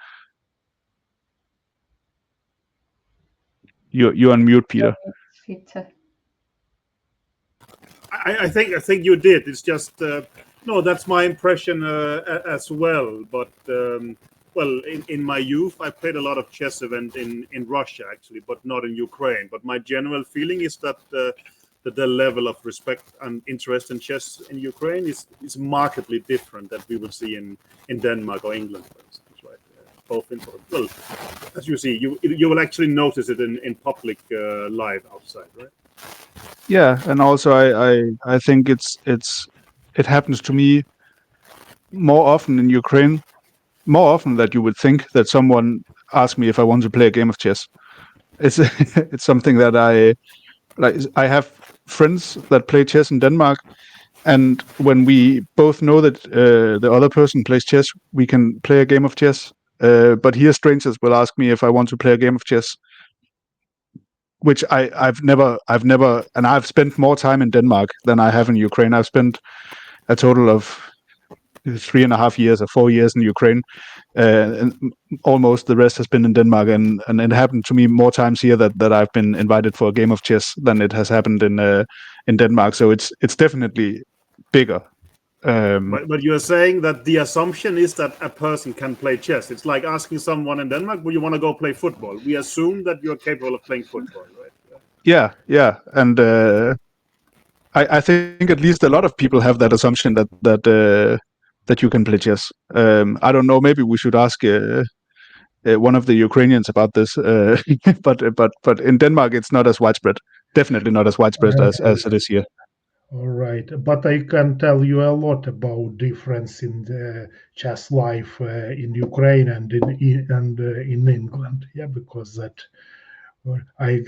You're on mute, Peter. I think you did. It's just no. That's my impression as well. But well, in my youth, I played a lot of chess event in Russia actually, but not in Ukraine. But my general feeling is that the level of respect and interest in chess in Ukraine is markedly different that we would see in Denmark or England, for instance, right? Both in well, as you see, you will actually notice it in public life outside, right? Yeah, and also I think it happens to me more often in Ukraine, more often that you would think, that someone asks me if I want to play a game of chess. It's it's something that I like. I have friends that play chess in Denmark, and when we both know that the other person plays chess, we can play a game of chess. But here, strangers will ask me if I want to play a game of chess, which I've never, and I've spent more time in Denmark than I have in Ukraine. I've spent a total of 3.5 years or 4 years in Ukraine, and almost the rest has been in Denmark. And it happened to me more times here that I've been invited for a game of chess than it has happened in Denmark. So it's definitely bigger. But you're saying that the assumption is that a person can play chess. It's like asking someone in Denmark, "Will you want to go play football?" We assume that you're capable of playing football, right? Yeah, and I think at least a lot of people have that assumption that you can play chess. I don't know. Maybe we should ask one of the Ukrainians about this. But in Denmark, it's not as widespread. Definitely not as widespread as it is here. All right, but I can tell you a lot about difference in the chess life in Ukraine and in England. Yeah, because that I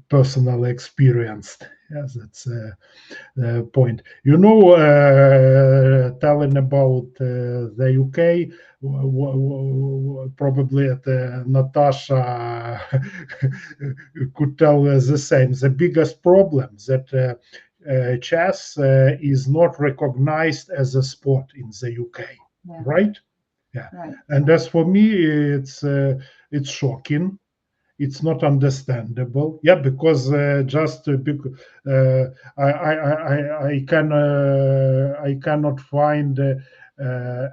personally experienced. Yes, that's the point. Telling about the UK, probably Natasha could tell the same. The biggest problem that chess is not recognized as a sport in the UK, right? Yeah. Right. And as for me, it's shocking. It's not understandable. Yeah, because I cannot find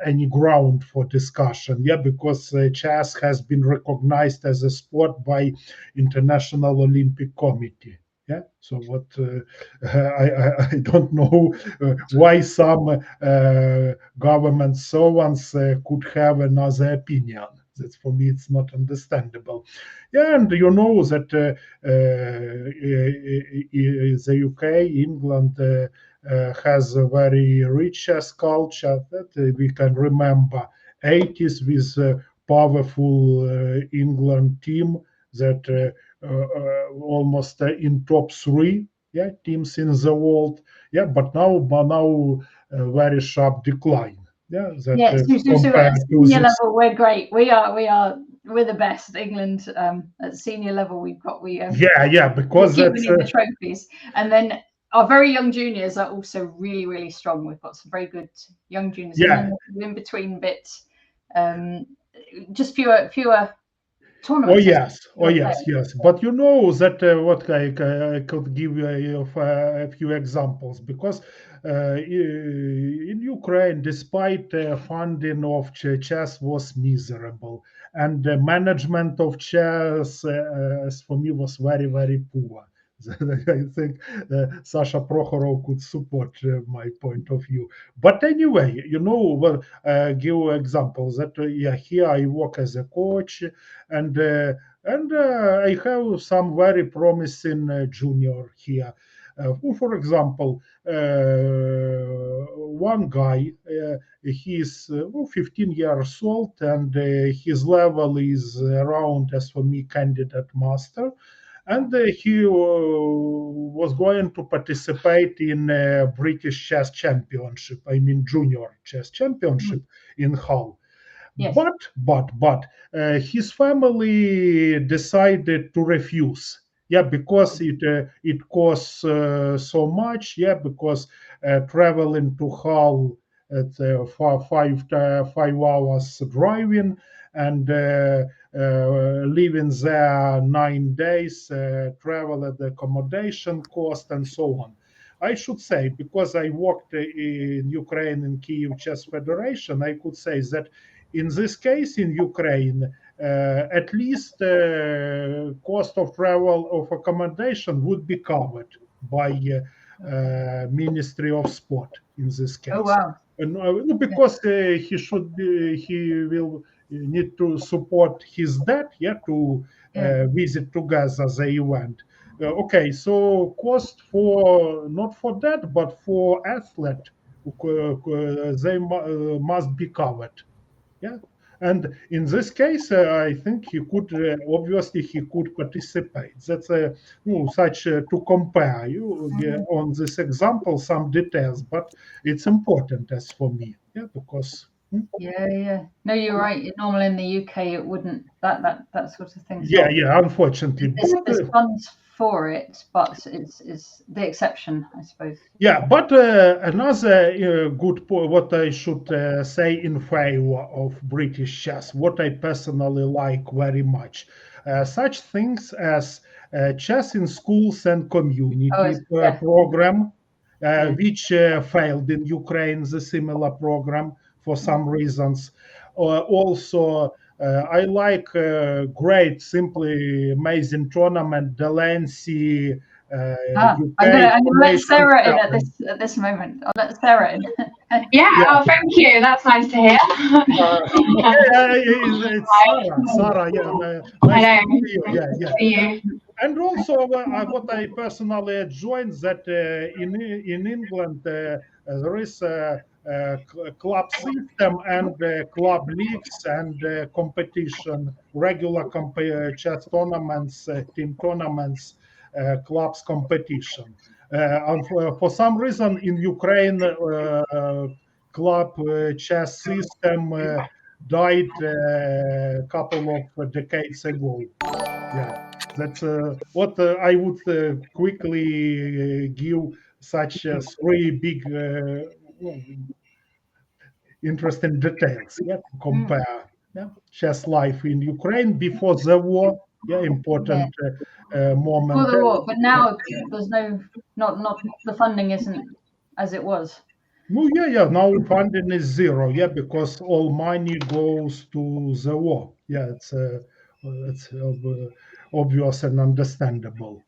any ground for discussion. Yeah, because chess has been recognized as a sport by International Olympic Committee. Yeah, so what I don't know why some government servants could have another opinion. That's for me, it's not understandable. Yeah, and that the UK, England has a very rich culture that we can remember 80s with a powerful England team that almost in top three teams in the world. Yeah, but now very sharp decline. Yeah, that Yeah, so compared at to senior this. level, we're great. We're the best. England at senior level, Because keep that's winning the trophies, and then our very young juniors are also really, really strong. We've got some very good young juniors, and then the in between bits, just fewer tournaments. Oh yes. But that what I could give you a few examples, because in Ukraine, despite funding of chess was miserable, and the management of chess, for me, was very, very poor. I think Sasha Prokhorov could support my point of view. But anyway, give examples that here I work as a coach, and I have some very promising junior here. For example, one guy, he's 15 years old, and his level is around, as for me, candidate master. And he was going to participate in British Chess Championship, I mean Junior Chess Championship in Hull. Yes. But his family decided to refuse. Yeah, because it costs so much. Yeah, because traveling to Hull at 5 hours driving, and living there 9 days, travel at the accommodation cost, and so on. I should say, because I worked in Ukraine in Kyiv Chess Federation, I could say that in this case, in Ukraine, at least cost of travel of accommodation would be covered by Ministry of Sport in this case. Oh wow! And because he will need to support his dad, to visit together the event. Okay, so cost for not for that, but for athlete, they must be covered. Yeah, and in this case, I think he could obviously he could participate. That's such to compare you on this example some details, but it's important as for me. Yeah, because. Yeah. No, you're right. Normally in the UK, it wouldn't that sort of thing. Yeah, unfortunately, there's funds for it, but it's the exception, I suppose. Yeah, but another good point, what I should say in favor of British chess, what I personally like very much, such things as chess in schools and community program, which failed in Ukraine, the similar program for some reasons. Also, I like great, simply amazing tournament, Delancey. I'm gonna let Sarah in at this moment. I'll let Sarah in. Yeah. Oh, thank you. That's nice to hear. It's Sarah. Nice to meet you. Yeah. And also, what I personally joined that in England there is club system and club leagues and competition, regular chess tournaments, team tournaments, clubs competition. And for some reason in Ukraine, club chess system died a couple of decades ago. Yeah, that's what I would quickly give such three big interesting details. Yeah, to compare. Yeah, chess life in Ukraine before the war. Yeah, important moment. Before the war, but now there's not the funding isn't as it was. Oh, yeah. Now funding is zero. Yeah, because all money goes to the war. Yeah, it's obvious and understandable.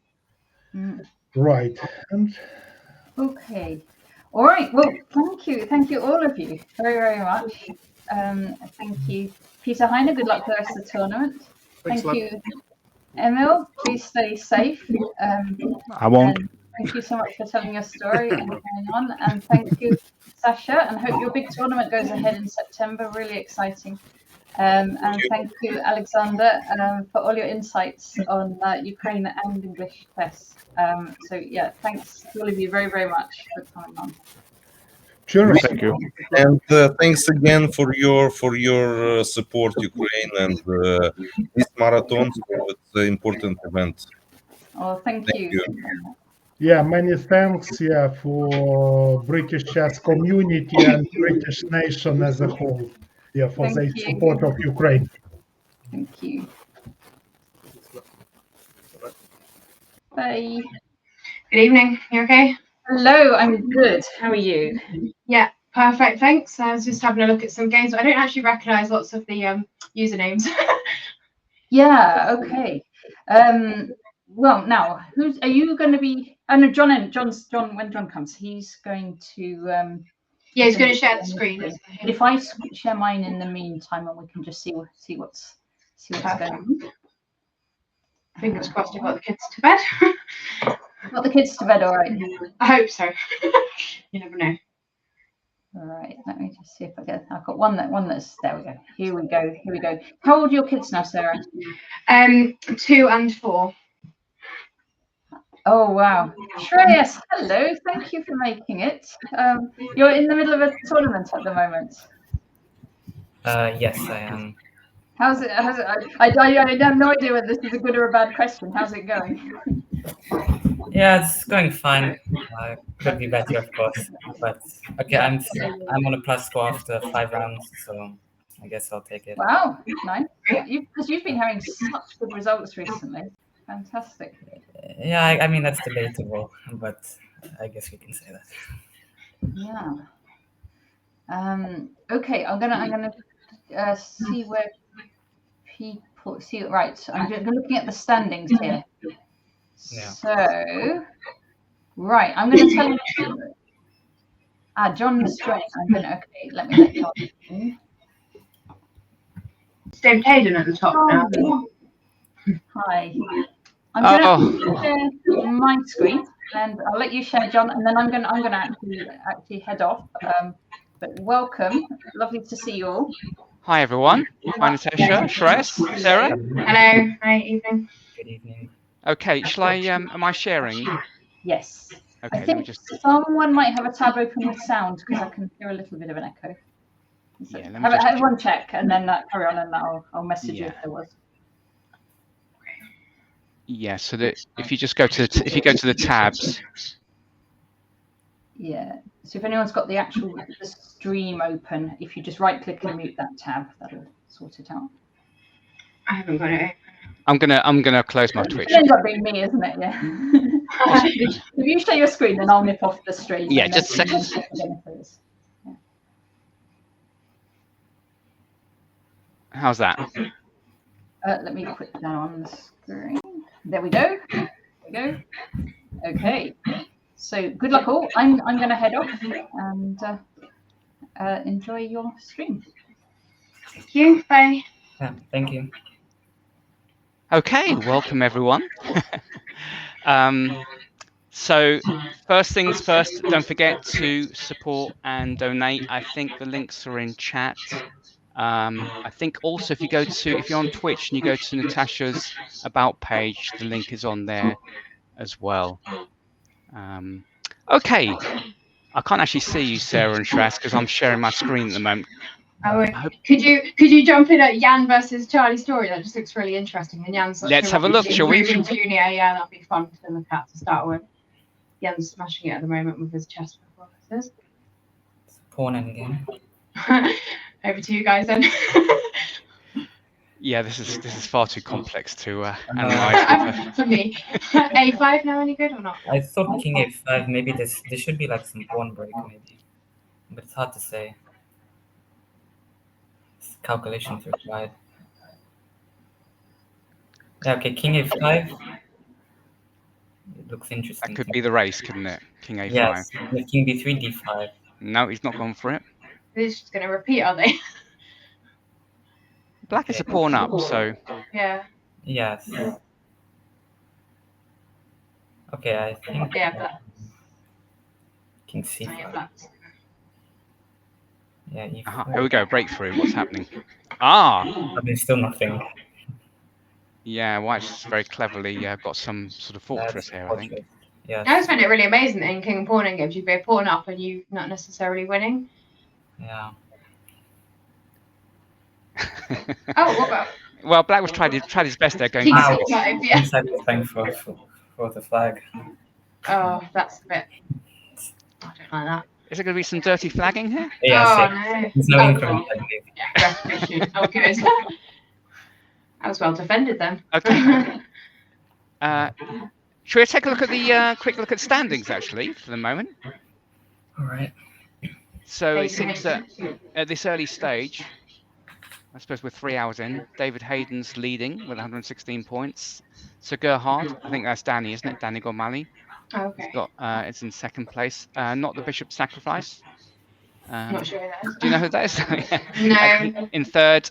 Right. And okay. All right. Well, thank you all of you very much. Thank you, Peter Heine. Good luck for the rest of the tournament. Thank you, Emil. Please stay safe. I won't. Thank you so much for telling your story and going on. And thank you, Sasha. And hope your big tournament goes ahead in September. Really exciting. And thank you, Oleksandr, for all your insights on Ukraine and English chess. So yeah, thanks to all of you very much for coming on. Sure, thank you. And thanks again for your support, Ukraine, and this marathon. So it's an important event. Oh, thank you. Yeah, many thanks. Yeah, for British chess community and British nation as a whole. Yeah, for the support of Ukraine. Thank you. Bye. Good evening. You okay? Hello, I'm good. How are you? Yeah, perfect. Thanks. I was just having a look at some games, but I don't actually recognise lots of the usernames. Yeah. Okay. Well, now, are you going to be? Oh no, John. When John comes, he's going to. Yeah, he's going to share the screen. But if I share mine in the meantime, and we can just see what's going on. Fingers crossed, you've got the kids to bed. Got the kids to bed, all right. I hope so. You never know. All right, let me just see if I get. I've got one that's there. We go. Here we go. How old are your kids now, Sarah? 2 and 4. Oh wow, Shreyas, hello. Thank you for making it. You're in the middle of a tournament at the moment. Yes, I am. How's it? I have no idea whether this is a good or a bad question. How's it going? Yeah, it's going fine. Could be better, of course. But okay, I'm on a plus score after 5 rounds, so I guess I'll take it. Wow, nice. Because you've been having such good results recently. Fantastic. Yeah, I mean that's debatable, but I guess we can say that. Yeah. Okay, I'm gonna see where people see it. Right, I'm just looking at the standings here. Yeah. So, right, I'm going to tell you. John's joining. Okay, let me let John in. It's David Hayden at the top now. Hi. I'm going to share my screen, and I'll let you share, John, and then I'm going to actually head off. But welcome, lovely to see you all. Hi everyone. Hi Natasha, Shreyas, Sarah. Hello. Hi. Evening. Good evening. Okay, shall I? Am I sharing? Yes. Okay, I think someone might have a tab open with sound because I can hear a little bit of an echo. So yeah, let me have one check and then carry on, and I'll message you if there was. Yeah, so that if you just go to the tabs. Yeah. So if anyone's got the stream open, if you just right click and mute that tab, that'll sort it out. I haven't got it. I'm gonna close my Twitch. It ends up being me, isn't it? Yeah. If you share your screen, then I'll nip off the stream. Yeah, just a second. Yeah. How's that? Let me put that on the screen. There we go. There we go. Okay. So good luck all. I'm going to head off and enjoy your stream. Thank you. Bye. Yeah, thank you. Okay, welcome everyone. So first things first, don't forget to support and donate. I think the links are in chat. I think also if you're on Twitch and you go to Natasha's about page, the link is on there as well. Okay, I can't actually see you, Sarah and Shreyas, because I'm sharing my screen at the moment. Oh, could you jump in at Jan versus Charlie story? That just looks really interesting. And Jan's Let's have a look, shall we? Junior, yeah, that'd be fun to look at to start with. Jan's smashing it at the moment with his chess performances. Pawn endgame. Over to you guys then. Yeah, this is far too complex to analyze. For me, A5 now any good or not? I thought King A5. Maybe there should be like some pawn break, maybe, but it's hard to say. Calculations required. Yeah, okay, King A5. It looks interesting. That could be the race, couldn't it? King A5. Yes, King B3, D5. No, he's not gone for it. They're just going to repeat, are they? Black is a pawn up, so... Yeah. Yes. Okay, I think... Yeah, Black. King C5. Yeah, E4. Here we go, breakthrough. What's happening? Ah! I mean, still nothing. Yeah, White's very cleverly got some sort of fortress here, I think. Yeah. I just find it really amazing that in King and Pawn games you go pawn up and you not necessarily winning. Yeah. Oh, what about? Well, Black was tried his best there going. Yeah. Inside was playing for the flag. Oh, that's a bit. I don't like that. Is there going to be some dirty flagging here? Yeah. No. There's no increment. Yeah, oh, good. That was well defended then. Okay. Should we take a look at the quick look at standings actually for the moment? All right. So it seems that at this early stage, I suppose we're 3 hours in, David Hayden's leading with 116 points. So Gerhard, I think that's Danny, isn't it? Danny Gormally. Oh, okay. It's in second place. Not the Bishop's Sacrifice. Not sure who that is. Do you know who that is? No. In third,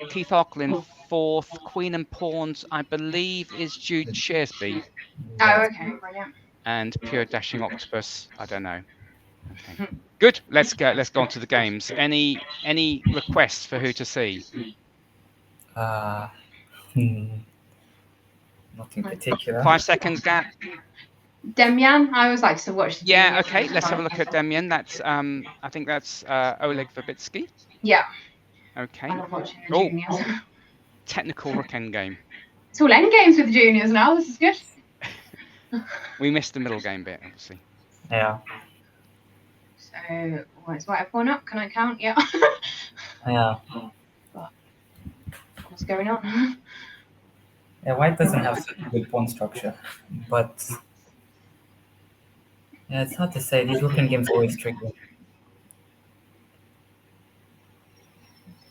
Keith Ockle in fourth. Queen and Pawns, I believe, is Jude Shearsby. Oh, okay, brilliant. And Pure Dashing Octopus, I don't know. Okay. Good. Let's go on to the games. Any requests for who to see? Nothing particular. 5 seconds gap. Demyan, I always like to watch. Yeah. Okay. Let's have a look at Demyan. That's I think that's Oleg Verbitsky. Yeah. Okay. I love watching the juniors. Technical rook endgame. It's all end games with the juniors now. This is good. We missed the middle game bit, obviously. Yeah. So, it's White a pawn up. Can I count? Yeah. Yeah. What's going on? Yeah, White doesn't have such a good pawn structure, but yeah, it's hard to say. These rook games are always tricky.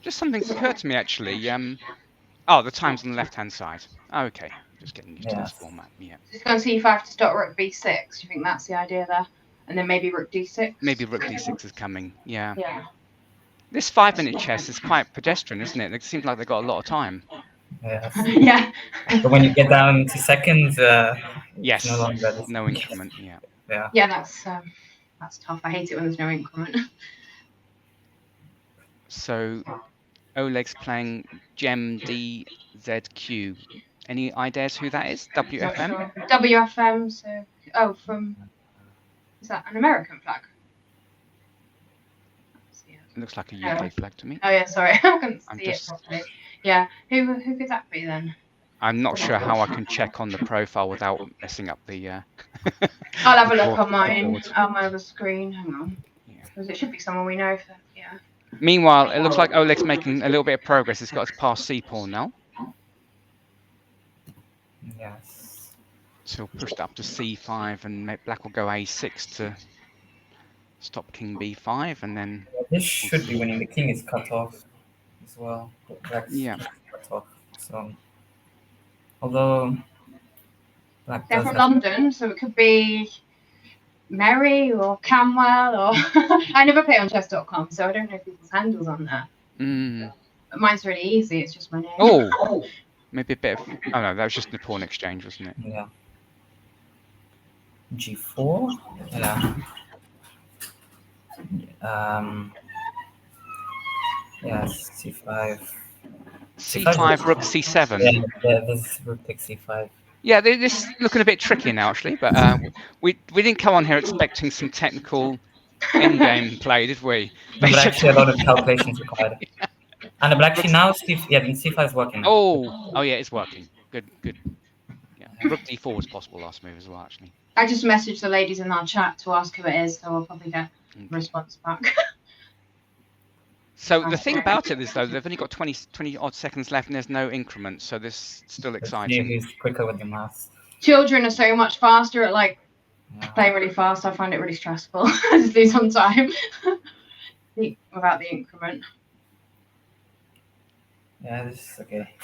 Just something's occurred to me actually. The time's on the left-hand side. Oh, okay. Just getting used to this format. Yeah. Just going to c5 to stop rook b6. Do you think that's the idea there? And then maybe rook d6? Maybe rook d6 is coming. Yeah. Yeah. This 5-minute chess is quite pedestrian, isn't it? It seems like they've got a lot of time. Yeah. Yeah. But when you get down to seconds, yes, no longer no increment. Yeah. Yeah. Yeah, that's tough. I hate it when there's no increment. So, Oleg's playing Gem DZQ. Any ideas who that is? WFM? WFM. So, from. Is that an American flag? It looks like a UK flag to me. Oh yeah, sorry, I couldn't see it properly. Yeah, who could that be then? I'm not sure how I can check on the profile without messing up the. I'll have a look on mine on my other screen. Hang on, because it should be someone we know. Yeah. Meanwhile, it looks like Oleg's making a little bit of progress. He's got his past C pawn now. Yes. So he'll push it up to C5, and Black will go A6 to stop King B5, and then. This should be winning. The king is cut off as well. But Black's cut off. So, although Black they're from London, so it could be Mary or Camwell or I never play on chess.com, so I don't know people's handles on there. But mine's really easy. It's just my name. Oh, maybe a bit of. Oh no, that was just the pawn exchange, wasn't it? Yeah. G4. Yeah. Yeah, C5. C5, rook C7. Yeah, this rook takes C5. Yeah, this is looking a bit tricky now, actually. But we didn't come on here expecting some technical endgame play, did we? But actually, a lot of calculations required. And actually now, C5 is working now. Oh yeah, it's working. Good. Yeah, rook D4 was possible last move as well, actually. I just messaged the ladies in our chat to ask who it is, so I'll probably get a response back. So the thing about it is, though, they've only got 20 odd seconds left, and there's no increment, so this is still exciting. Yeah, he's quicker with the mouse. Children are so much faster at like playing really fast. I find it really stressful. I just lose some time without the increment. Yeah, this is okay.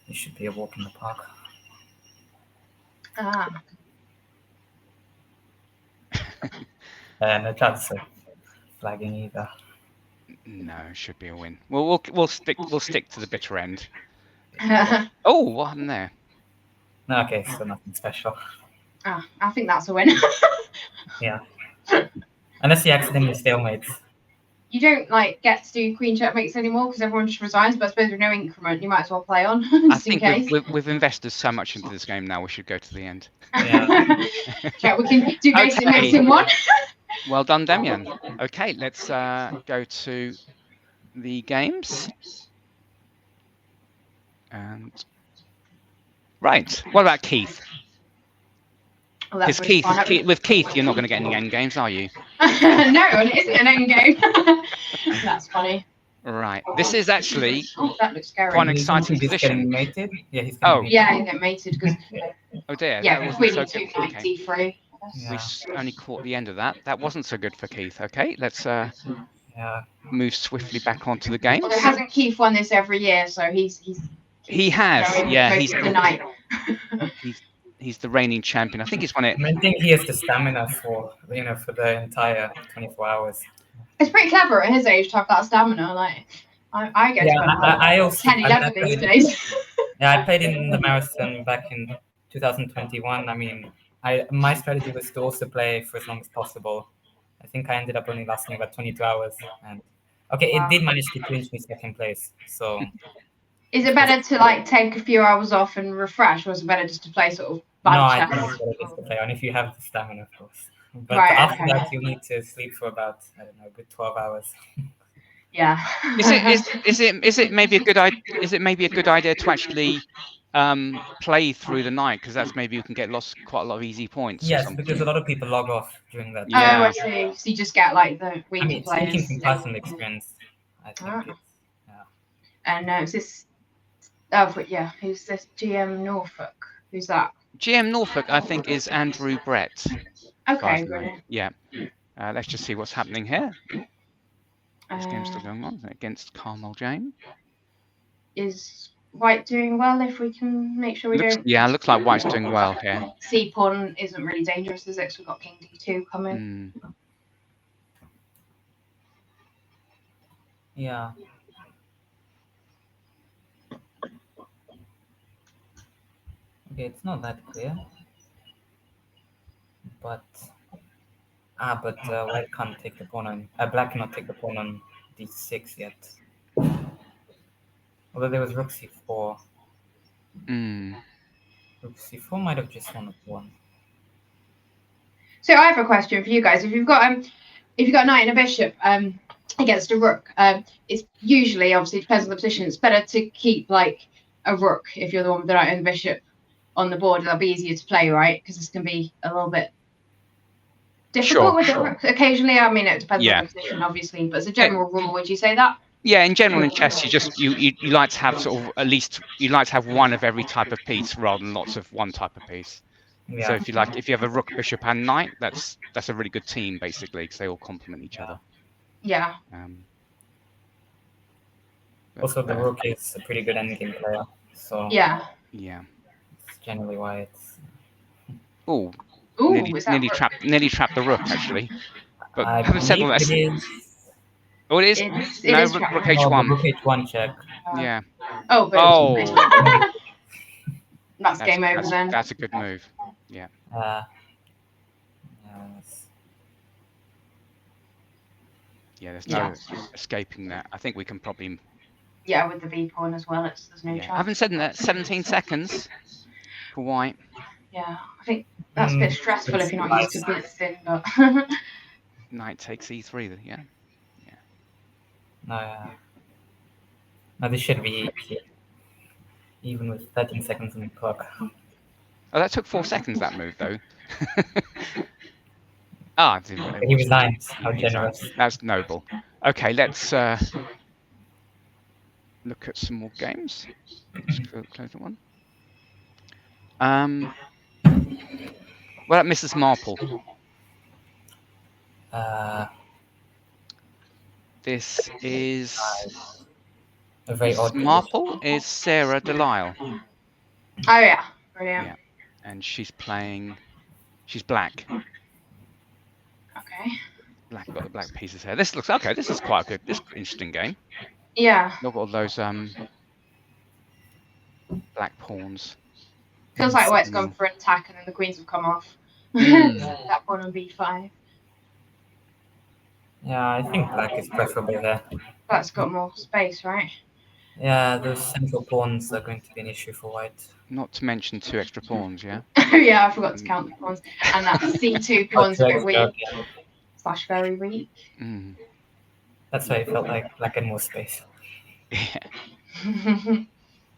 This should be a walk in the park. No chance of flagging either. No, it should be a win. Well, we'll stick to the bitter end. Oh, what happened there? No, okay, so nothing special. I think that's a win. Yeah. Unless he accidentally stalemates. You don't like get to do queen checkmates anymore because everyone just resigns. But I suppose with no increment, you might as well play on. I think we've invested so much into this game now. We should go to the end. Yeah. Yeah, we can do basic mates in one. Well done, Damian. Okay, let's go to the games. And right, what about Keith? Because with Keith, you're not going to get any end games, are you? No, it isn't an end game. That's funny. Right, this is actually that looks scary. quite an exciting position. Mated? Yeah, he's yeah, he get mated because. Oh dear. Yeah, queen E2, knight D3. We only caught the end of that. That wasn't so good for Keith. Okay, let's move swiftly back onto the game. Although hasn't Keith won this every year, so he has. Yeah, he's the knight. He's the reigning champion. I think he's won it. I think he has the stamina for the entire 24 hours. It's pretty clever at his age to have that stamina. Like I get I also 10, 11 these days. Yeah, I played in the marathon back in 2021. I mean, my strategy was to also play for as long as possible. I think I ended up only lasting about 22 hours. And it did manage to clinch me second place. So, is it better to like take a few hours off and refresh, or is it better just to play sort of bad I chess? think it's better just to play on if you have the stamina, of course. But after that, you need to sleep for about a good 12 hours. Yeah. Is it maybe a good idea? Is it maybe a good idea to actually play through the night, because that's maybe you can get quite a lot of easy points. Yes, because a lot of people log off during that. Yeah. Oh, I see. So you just get like the weaker players. Speaking from personal experience, I think it's And is this? Oh, but yeah. Who's this? GM Norfolk. Who's that? GM Norfolk, I think, is Andrew Brett. Okay, brilliant. Yeah. Let's just see what's happening here. This game's still going on against Carmel Jane. Is White doing well? If we can make sure we don't. Yeah, it looks like White's doing well here. C pawn isn't really dangerous, is it? 'Cause we've got King D2 coming. Yeah. Okay, it's not that clear. But White can't take the pawn on. Black cannot take the pawn on D6 yet. Although there was Rook C4. Rook C4 might have just won a pawn. So I have a question for you guys. If you've got a knight and a bishop against a rook, it's usually, obviously it depends on the position, it's better to keep like a rook if you're the one with the knight and the bishop on the board. That'll be easier to play, right? Because this can be a little bit difficult with the rook occasionally. I mean, it depends on the position, obviously, but as a general rule, would you say that? Yeah, in general in chess, you like to have sort of you like to have one of every type of piece rather than lots of one type of piece. Yeah. So if you have a rook, bishop, and knight, that's a really good team basically, because they all complement each other. Yeah. Also, the rook is a pretty good endgame player, so yeah. It's generally why it's. Nearly trapped the rook actually. But having said all that, it is. Rook H1. Rook H1 check. Yeah. That's game over then. That's a good move. Yeah. Yeah, there's no escaping that. I think we can probably. Yeah, with the V pawn as well, there's no chance. Having said that, 17 seconds for white. Yeah, I think that's a bit stressful if you're not used to blitzing, but. Knight takes E3, yeah. No, this should be easy, even with 13 seconds on the clock. Oh, that took 4 seconds, that move, though. He resigns. How generous. That's noble. Okay, let's look at some more games. Just close the one. Well, Mrs. Marple. This is a very odd. Marple is Sarah Delisle. Oh yeah, brilliant. Yeah, and she's playing. She's black. Okay. Black got the black pieces here. This looks okay. This is quite a good. This is an interesting game. Yeah. Look at all those black pawns. Feels like white's gone for an attack and then the queens have come off. That pawn on b5. Yeah, I think black is preferable there. Black's got more space, right? Yeah, those central pawns are going to be an issue for white. Not to mention 2 extra pawns, yeah? Yeah, I forgot to count the pawns. And that c2 pawn's a bit weak. / very weak. That's why it felt like black had more space. Yeah.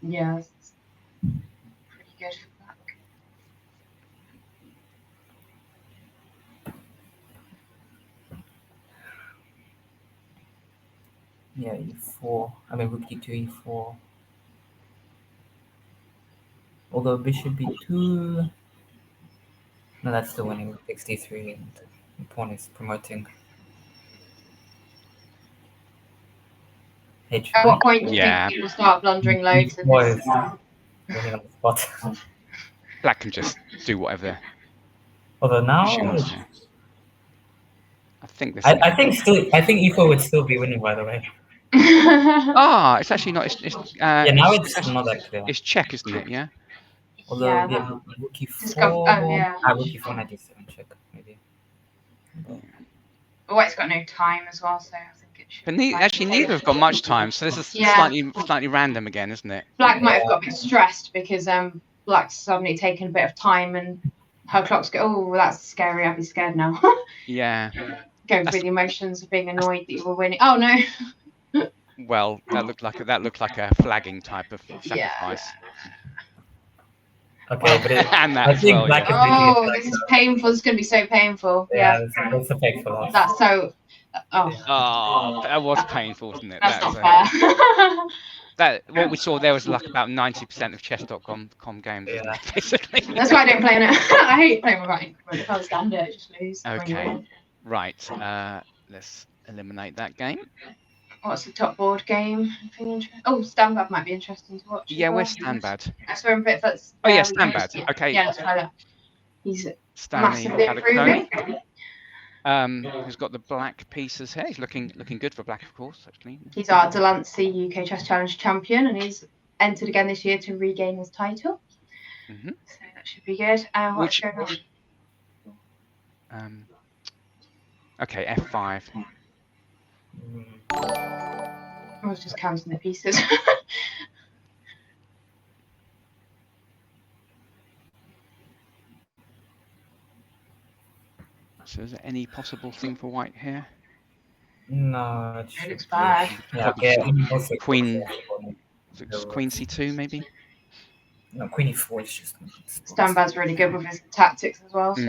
Yeah, it's pretty good for black. Yeah, e4. I mean, rook d2, e4. Although bishop b2. No, that's still winning. Rook takes d3, and the pawn is promoting. H5. At what point do you think people start blundering loads? And winning on the spot. Black can just do whatever. Although now, she wants to. I think this. I think e4 would still be winning, by the way. It's actually not. Yeah, now it's not that clear. It's check, isn't it? Yeah. Although, rook e4. Rook e4, knight d7 check, maybe. White's got no time as well, so I think it should. But neither have got much time, so this is slightly random again, isn't it? Black might have got a bit stressed because Black's suddenly taken a bit of time and her clock's go. Oh, that's scary. I'd be scared now. Yeah. Going through the emotions of being annoyed that you were winning. Oh no. Well, that looked like a flagging type of sacrifice. Okay, but I think black is really this is painful. It's going to be so painful. Yeah, it's a painful loss. That's so. That was painful, wasn't it? That's not fair. What we saw there was like about 90% of chess.com games, basically. That's why I don't play on it. I hate playing with writing. If I stand it, just lose. Okay, right. Let's eliminate that game. What's the top board game? Stanbad might be interesting to watch. Yeah, where's Stanbad? I saw him that's. Oh yeah, Stanbad. Okay. Yeah, let's try that. He's Stanley massively improving. Who's got the black pieces here? He's looking good for black, of course. Actually, he's our Delancey UK Chess Challenge champion, and he's entered again this year to regain his title. So that should be good. What's going on? Okay, F5. I was just counting the pieces. So is there any possible thing for white here? No, it looks bad. Queen C2 maybe? No, Queen E4 is just. Stanbad's really good with his tactics as well. So.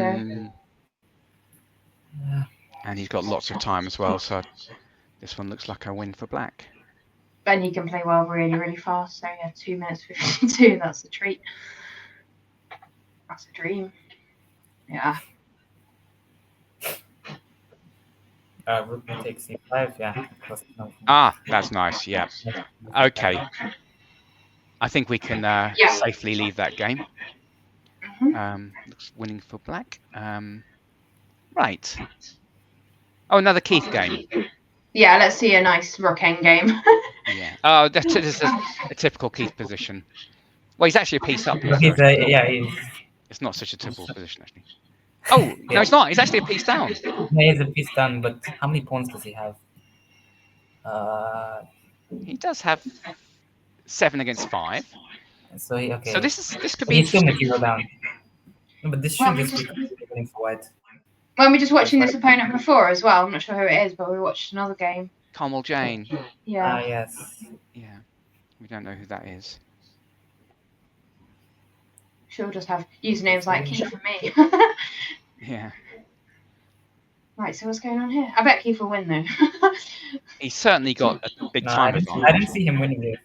And he's got lots of time as well, so this one looks like a win for black. And he can play well really, really fast. So yeah, 2 minutes 52. That's a treat. That's a dream. Yeah. Rook takes c5, yeah. That's nice, yeah. Okay. I think we can safely leave that game. Looks winning for black. Right. Oh, another Keith game. Yeah, let's see a nice rook endgame. Yeah. Oh, this is a typical Keith position. Well, he's actually a piece up. It's not such a typical position, actually. Oh, no, it's not. It's actually a piece down. He has a piece done, but how many pawns does he have? He does have 7 against 5. So okay. So this could be He's still interesting. material down. No, but this should just be winning for white. When we're just watching this opponent before as well, I'm not sure who it is, but we watched another game. Carmel Jane. Yeah. Yes. Yeah. We don't know who that is. She'll just have usernames like Keith and me. Yeah. Right, so what's going on here? I bet Keith will win though. He's certainly got a big No, time I advantage. didn't see him winning this.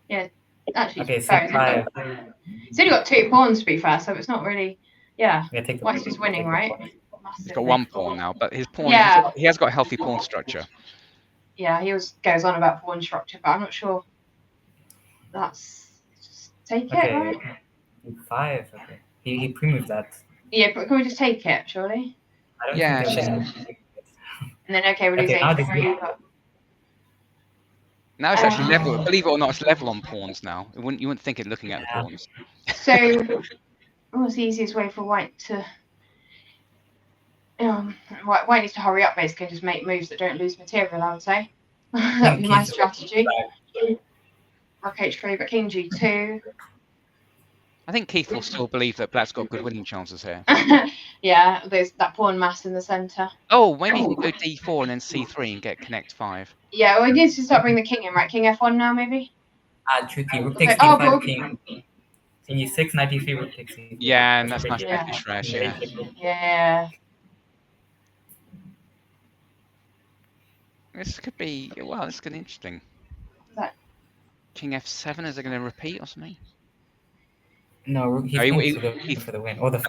Yeah, actually, Okay, fair, 6-5. he's only got 2 pawns to be fair, so it's not really. Yeah, Yeah, take the White's just winning, right? He's got 1 pawn now, but his pawn. Yeah. He has got a healthy pawn structure. Yeah, he goes on about pawn structure, but I'm not sure. That's just take it, Okay. right? 5. Okay. He pre-moved that. Yeah, but can we just take it, surely? I don't Yeah, think just- they And then okay, we'll lose Okay, now h3. But Now it's actually level. Believe it or not, it's level on pawns now. You wouldn't think it looking at the Yeah. pawns. so, what's the easiest way for White to? White needs to hurry up, basically, just make moves that don't lose material. I would say that'd be my strategy. Rook h3, but king g2. I think Keith will still believe that Black's got good winning chances here. Yeah, there's that pawn mass in the centre. Oh, maybe he can go d4 and then c3 and get connect 5. Yeah, well, he needs to start bringing the king in, right? King f1 now, maybe. Tricky. Rook takes Oh, d5, but- king e6, knight e3, rook takes e4. Yeah, and that's a nice big- Yeah. pick for Shreyas, yeah. Yeah. This could be, well, this could be interesting. That- King f7, is it going to repeat or something? No, rook No, he- he's for the win. Or the.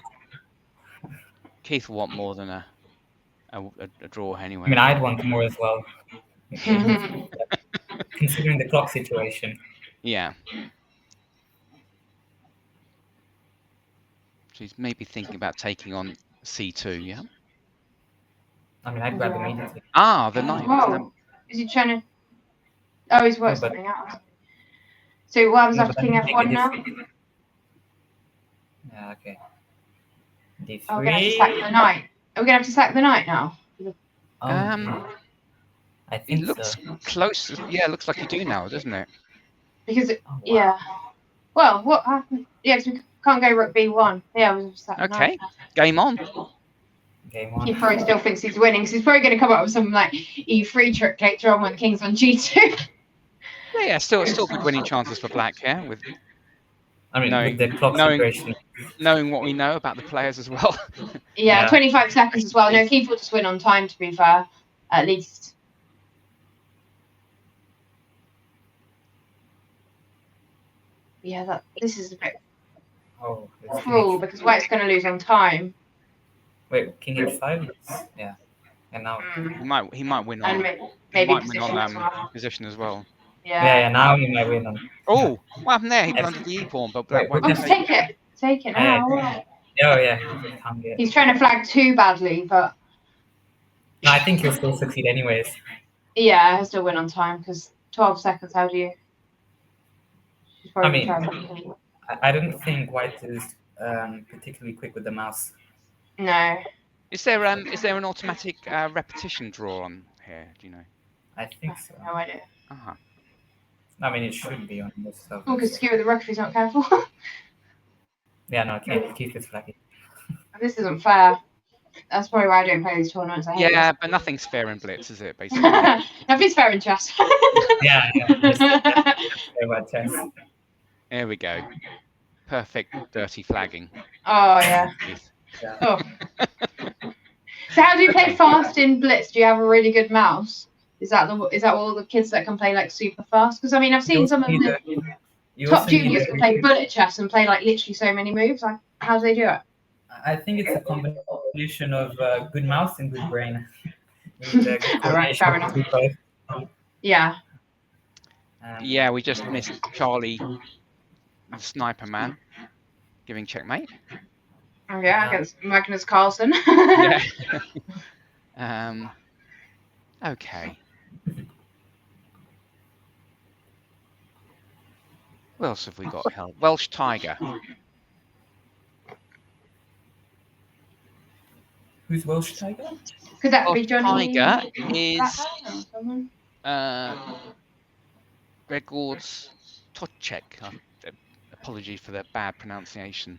Keith will want more than a draw anyway. I mean, I'd want more as well. Considering the clock situation. Yeah. So he's maybe thinking about taking on c2, yeah? I mean, I'd grab immediately. Ah, the knight. Whoa. Is he trying to? Oh, he's worked No, but- something out. So what happens No, after but king I think f1 it now? is- Yeah, okay. D3. Oh, we're gonna have to sack the knight. Are we gonna have to sack the knight now? I It think looks so. close. Yeah, it looks like you do now, doesn't it? Because Oh, wow. yeah. Well, what happened? Yeah, 'cause we can't go rook b1. Yeah, we'll just sack the Okay. knight. Game on. Game He on. probably still thinks he's winning, because he's probably going to come up with some like e3 trick later on when the king's on g2. Yeah, still good winning chances for Black, yeah, with I mean, knowing- with the clock knowing- situation. knowing what we know about the players as well. Yeah, Yeah. 25 seconds as well. No, Keith will just win on time, to be fair, at least. Yeah, this is a bit Oh, it's cruel, because White's going to lose on time. Wait, king h5? Yeah. And now. He might win And on maybe might win position as on well. position as well. Yeah, now he might win on. Oh, what happened there? He Yes. planted the e pawn, but Black Wait, won't Oh, what's take. take it. Take it Yeah, now. Oh, yeah. Can't get- He's trying to flag too badly, but No, I think he'll still succeed anyways. yeah, he'll still win on time, because 12 seconds, how do you? She's probably I mean- trying. I don't think white is particularly quick with the mouse. No. Is there an automatic repetition draw on here? Do you know? I think so. No idea. Uh-huh. I mean, it should be on most of Oh, because skew with the rook if he's not careful. Yeah, no, keep this flagging. This isn't fair. That's probably why I don't play these tournaments. I hate Yeah, but nothing's fair in Blitz, is it? Basically. this. Nothing's fair in chess. Yeah, that's very bad chance. There we go. Perfect dirty flagging. Oh yeah. Yeah. Oh. So how do you play fast in Blitz? Do you have a really good mouse? Is that all the kids that can play like super fast? Because I mean, I've seen some of the top juniors can play bullet chess and play like literally so many moves. Like, how do they do it? I think it's a combination of good mouse and good brain. With, good Alright, fair coordination between both. Yeah. Yeah, we just missed Charlie, the sniper man, giving checkmate. Oh yeah, against Magnus Carlsen. Yeah. Okay. What else have we got? Hell, Welsh Tiger. Who's Welsh Tiger? Could that be Welsh Johnny? Tiger is Blackman or someone? Gregor's Toczek. Apology for the bad pronunciation.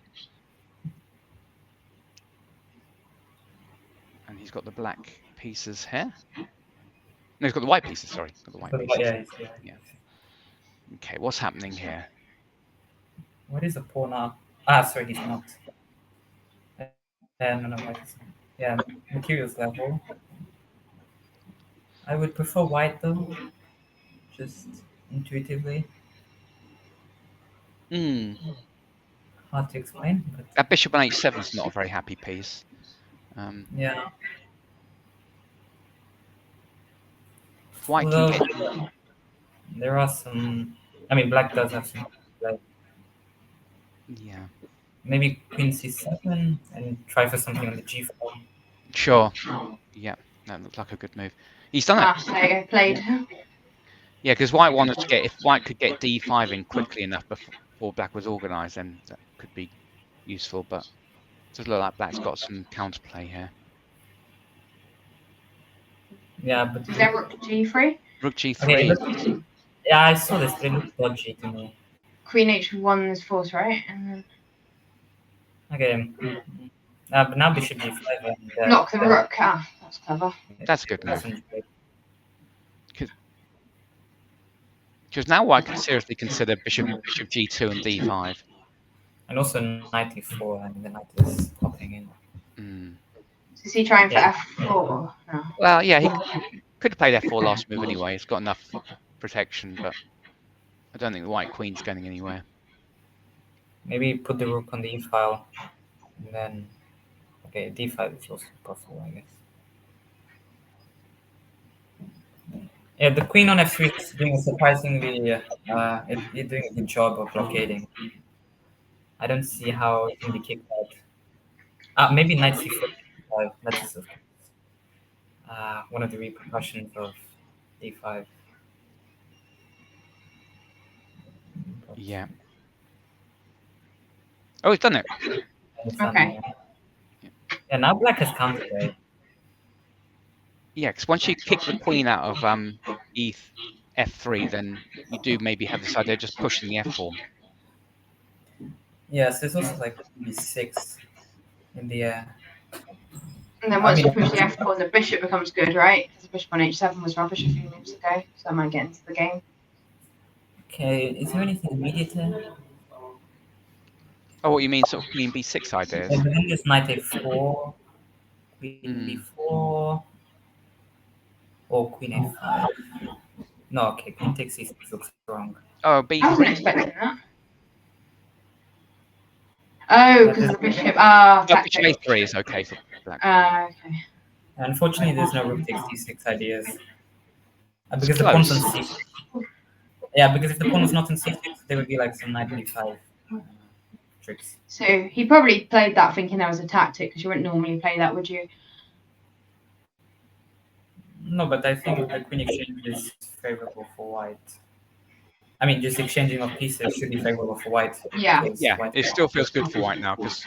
And he's got the black pieces here. No, he's got the white pieces. Sorry, he's got the white pieces. Yeah. Okay, what's happening here? What is a pawn now? Ah, sorry, he's not. No, yeah, materials level. I would prefer white though, just intuitively. Hard to explain. But... That bishop on h7 is not a very happy piece. Yeah. White Although, can get... There are some. I mean, black does have some. Like, yeah. Maybe queen c7 and try for something on the g4. Sure. Yeah, that looks like a good move. He's done it. Ah, there you go, played. Yeah, because white wanted to get, if white could get d5 in quickly enough before black was organised, then that could be useful. But it does look like black's got some counterplay here. Yeah, but is that rook g3? Rook g3. Okay, yeah, I saw this, but it looked dodgy to me. Queen h1 is forced, right? And then... Okay. But now bishop g5. And, knock the rook. Ah, that's clever. That's a good move. Because now white can seriously consider bishop g2 and d5. And also knight e4, and the knight is popping in. Is he trying for f4? No. Well, yeah, he could have played f4 last move anyway. It's got enough protection, but I don't think the white queen's going anywhere. Maybe put the rook on the e-file, and then... Okay, d5 is also possible, I guess. Yeah, the queen on f3 is doing a surprisingly... it's doing a good job of blockading. I don't see how it can be kicked out. Maybe knight c4. That's one of the repercussions of d5. Yeah. Oh, he's done it. Okay. Yeah, now black has countered, right? Yeah, because once you kick the queen out of f3, then you do maybe have this idea of just pushing the f4. Yes, there's also like b6 in the air. And then once you push the f4, the bishop becomes good, right? Because the bishop on h7 was rubbish a few moves ago, so I might get into the game. Okay, is there anything immediate here? Oh, what you mean, sort of queen b6 ideas? Yeah, then there's knight a4, queen b4, or queen a5. No, okay, queen takes c6 looks wrong. Oh, b3. I wasn't expecting that. Oh, because the bishop. Ah, bishop a3 is okay for black. Okay. Unfortunately, there's no rook takes d6 ideas. Because the pawn's on c6. Yeah, because if the pawn was not on c6, there would be like some knight b5 tricks. So he probably played that thinking that was a tactic, because you wouldn't normally play that, would you? No, but I think the queen exchange is favorable for white. I mean, just exchanging of pieces should be favorable for white. Yeah. Yeah, it still feels good for white now, because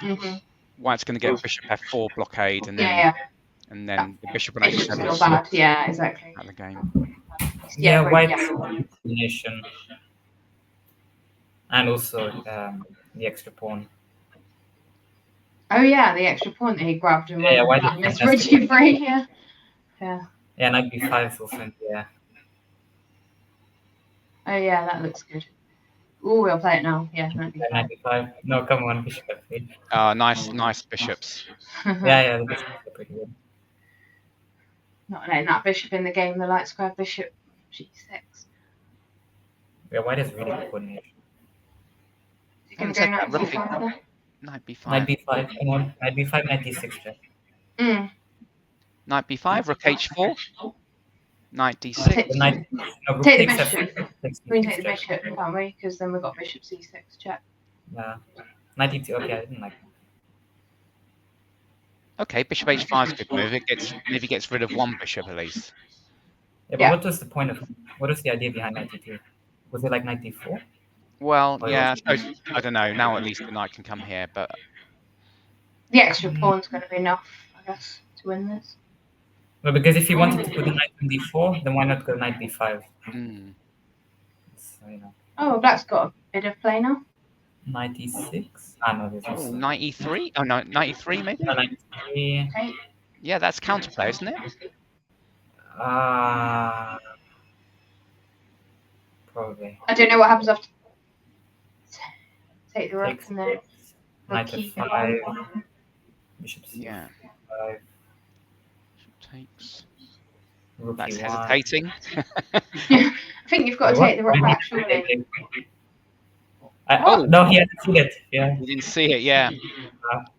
white's going to get bishop f4 blockade, and then and then the bishop on h7 is bad. Yeah, exactly. out of the game. Yeah, white's combination, and also the extra pawn. Oh yeah, the extra pawn that he grabbed. Yeah, white. It's Richie free. Yeah. Yeah. Yeah, knight b5 is also in the air. Oh yeah, that looks good. Oh, we'll play it now. Yeah, knight b5. No, come on, bishop f3. Nice bishops. Yeah, the bishops are pretty good. Not letting that bishop in the game. The light square bishop g6. Yeah, white is really good coordination. You can go knight b5. Knight b5. Knight b5. Come on, knight b5, knight d6 check. Knight b5, rook h4. Knight d6. Take the bishop. We can take the bishop, can't we? Because then we've got bishop c6 check. Yeah. Knight d2. Okay, I didn't like that. Okay, bishop h5 is a good move. Maybe gets rid of one bishop at least. Yeah, but what was the point of? What was the idea behind knight d2? Was it like knight d4? Well, yeah, I suppose, I don't know. Now at least the knight can come here, but The extra pawn's going to be enough, I guess, to win this. Well, because if you wanted to put the knight on d4, then why not go knight d5? So, you know. Oh, Black's got a bit of play now. Knight e6? Ah, no, there's also... knight e3? Oh, no, knight e3 maybe? Knight e3. Okay. Yeah, that's counterplay, isn't it? Probably. I don't know what happens after. Take the rook and then Knight f5. Bishop c5. Yeah. Takes. Rook That's e1. hesitating. I think you've got to take the rook back, surely. No, he hadn't seen it. Yeah. You didn't see it, yeah.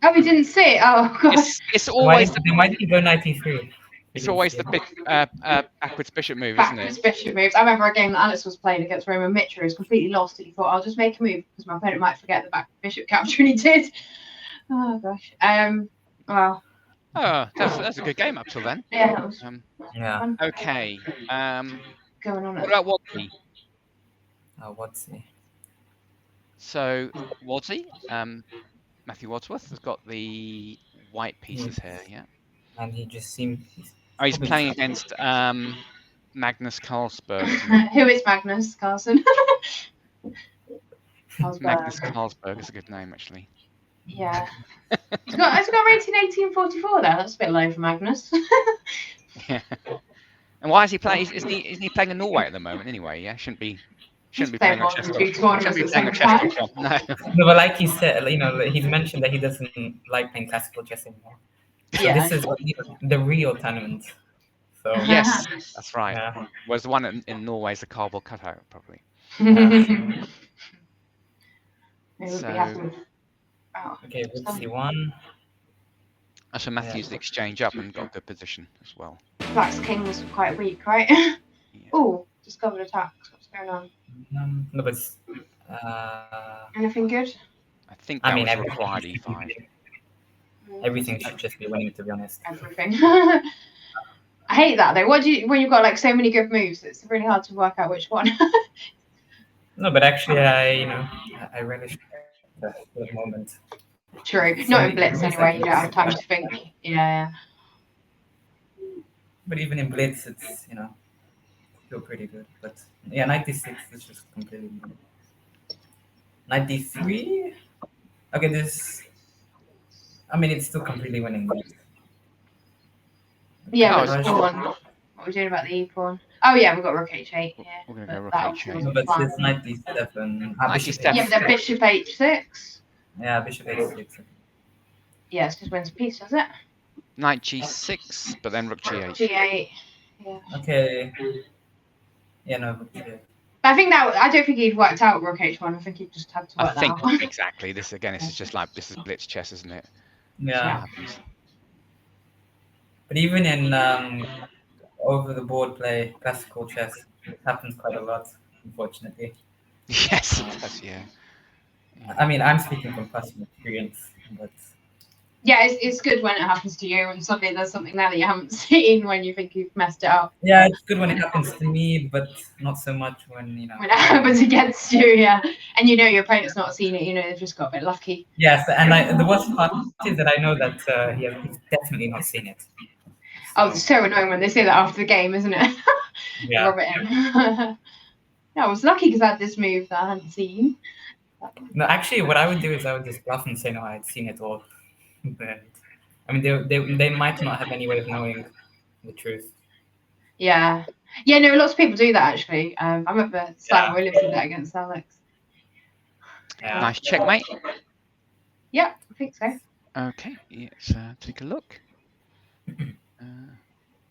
Oh, we didn't see it. Oh, God. It's always why did he go knight e3? It's always the big backwards bishop move, isn't Backwards it? bishop moves. I remember a game that Alex was playing against Roman Mitra. He was completely lost, and he thought, "I'll just make a move because my opponent might forget the back bishop capture," and he did. Oh gosh. Wow. Oh, that's a good game up till then. Yeah, that was Yeah. Okay. going on. What about Wadley? What's he? So Wadley, Matthew Wadsworth has got the white pieces here, yeah. And he just seemed... He's playing against Magnus Carlsberg. Who is Magnus Carlsen? Magnus Carlsberg is a good name, actually. Yeah. He's got rated 1844 there. That's a bit low for Magnus. Yeah. And why is he playing? Isn't he playing in Norway at the moment? Anyway, yeah. Shouldn't be playing on chess. Shouldn't be playing on chess. No. No, but like he said, you know, he's mentioned that he doesn't like playing classical chess anymore. So Yeah. this is the real tournament. So Yes, that's right. Yeah. Whereas the one in Norway is a cardboard cutout, probably. Okay, rook c1. So Matthew's the exchange up and got a good position as well. Black's king was quite weak, right? Yeah. Oh, discovered attacks. What's going on? No, but Anything good? I think that was everything required should e5. be- Everything should just be winning, to be honest. Everything. I hate that though. When you've got like so many good moves, it's really hard to work out which one. No, but actually, I relish the moment. True. Not in Blitz anyway. You don't have time to think. Yeah. But even in Blitz, it's still pretty good. But yeah, 96 is just completely good. 93. Okay, it's still completely winning. Yeah. Oh, Which pawn? What are we doing about the e pawn? Oh yeah, we've got rook h8. Yeah. We're gonna go rook That h8. option No, was but fine. it's 97. Bishop Yeah, but then bishop h6. Yeah, bishop h6. Yeah, it's just wins a piece, does it? Knight g6, but then rook g8. G8. Yeah. Okay. Yeah, no, rook g8. But I think I don't think he'd worked out rook h1. I think he just had to I work think that out. exactly. This is just like this is Blitz chess, isn't it? Yeah. But even in over the board play, classical chess, it happens quite a lot, unfortunately. Yes, it does. Yeah. I'm speaking from personal experience, but Yeah, it's good when it happens to you and suddenly there's something there that you haven't seen when you think you've messed it up. yeah, it's good when it happens to me, but not so much when When it happens against you, yeah. And your opponent's not seen it, they've just got a bit lucky. Yes, and the worst part is that I know that he's definitely not seen it. Oh, it's so annoying when they say that after the game, isn't it? Yeah. Rub it in. I was lucky because I had this move that I hadn't seen. No, actually, what I would do is I would just bluff and say no, I had seen it all. But, they might not have any way of knowing the truth. Yeah. Yeah, no, lots of people do that actually. I remember Simon Williams did that against Alex. Yeah. Nice checkmate. Yeah, I think so. Okay, let's take a look.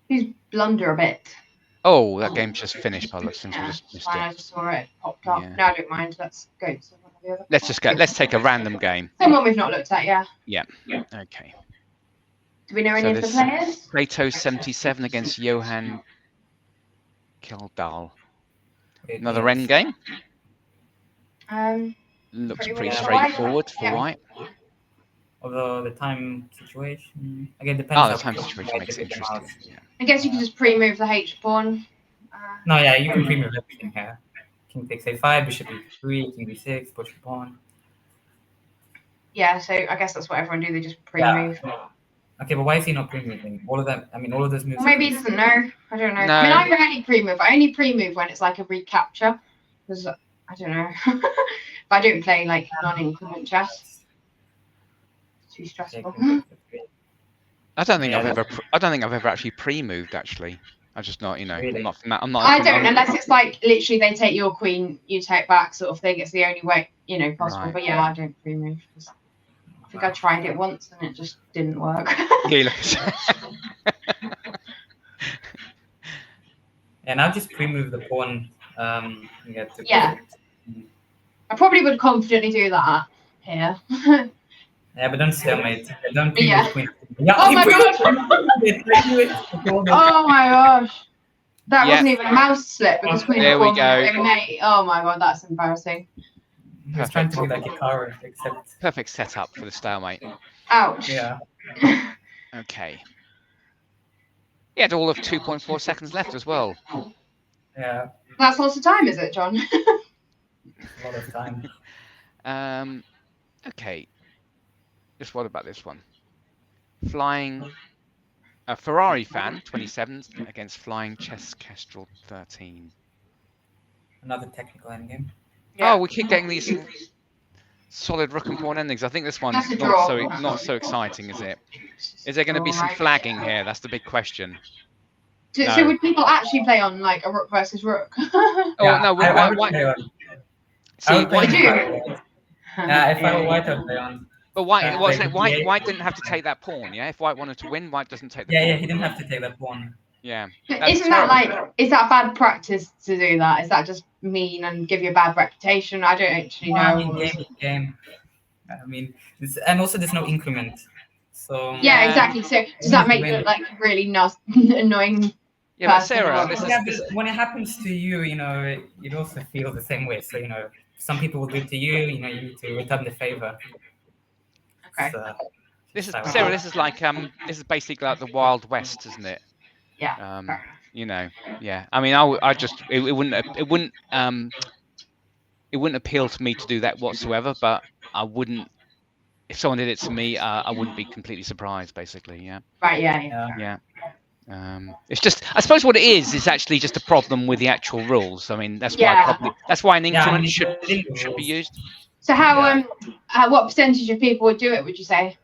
He's blunder a bit. Oh, that game's just finished by the looks of things. We just missed I it. just saw it popped up. Yeah. No, I don't mind. Let's go to one or the other. Let's take a random game. Someone we've not looked at, yeah. Yeah. Okay. Do we know any of the there's players? Plato 77 against Johan Kildal. Another end game. Looks pretty winning for straightforward for Yeah. white. Although the time situation, again, depends. The time situation makes it interesting. Yeah. I guess you could just pre-move the H pawn. No, yeah, you can pre-move everything here. king takes a5, bishop e3, king b6, push the pawn. Yeah, so I guess that's what everyone do. They just pre-move. Yeah. Okay, but why is he not pre-moving? All of that. I mean, all of those moves. Well, maybe he doesn't know. I don't know. No. I mean, I rarely pre-move. I only pre-move when it's like a recapture. Because I don't know. But I don't play like non-increment chess. It's too stressful. I don't think I've ever actually pre-moved. Actually, I'm just not. You know, Really? I'm not. I don't, unless it's like literally they take your queen, you take back, sort of thing. It's the only way, you know, possible. Right. But yeah, I don't pre-move. I think I tried it once and it just didn't work. Yeah, And I'll just pre-move the pawn. Yeah. I probably would confidently do that here. Yeah, but don't stalemate. Don't pre-move Yeah. queen. Yeah, Oh he my pre-moved god! it. Oh my gosh. That Yeah. wasn't even a mouse slip because queen There we pawn go. was mate. Oh my god, that's embarrassing. He was trying to be like a coward, except perfect setup for the stalemate. Ouch. yeah. Okay. He had all of 2.4 seconds left as well. Yeah, That's lots of time, is it, John? a lot of time. Okay. Just what about this one? Flying. A Ferrari fan, 27, against Flying Chess Kestrel, 13. Another technical endgame. Oh, we keep getting these solid rook and pawn endings. I think this one's That's a draw. not so exciting, is it? Is there going to be some flagging here? That's the big question. So, No. so would people actually play on like a rook versus rook? Oh Yeah, no! I would Why? play on. See, I would play why? do? If I were white, I'd play on. But why? Yeah, What's like, it? White yeah. didn't have to take that pawn. Yeah, if White wanted to win, White doesn't take the Yeah, pawn. yeah, he didn't have to take that pawn. Yeah. Isn't that like, is that bad practice to do that? Is that just mean and give you a bad reputation? I don't actually know. I mean, game. I mean, and also there's no increment. So Yeah, exactly. So does that make you look like really annoying? Yeah, but person Sarah, or- this Yeah, is but when it happens to you, you know, you'd also feel the same way. So, you know, some people will do it to you, you know, you need to return the favor. Okay. So, this is so- Sarah. This is like this is basically like the Wild West, isn't it? Yeah. You know, yeah. I mean, it wouldn't appeal to me to do that whatsoever. But I wouldn't. If someone did it to me, I wouldn't be completely surprised. Basically, yeah. Right. Yeah. Yeah. It's just, I suppose, what it is actually just a problem with the actual rules. I mean, that's Yeah. why an Yeah, I increment mean, should it's in the be rules. used. So what percentage of people would do it? Would you say?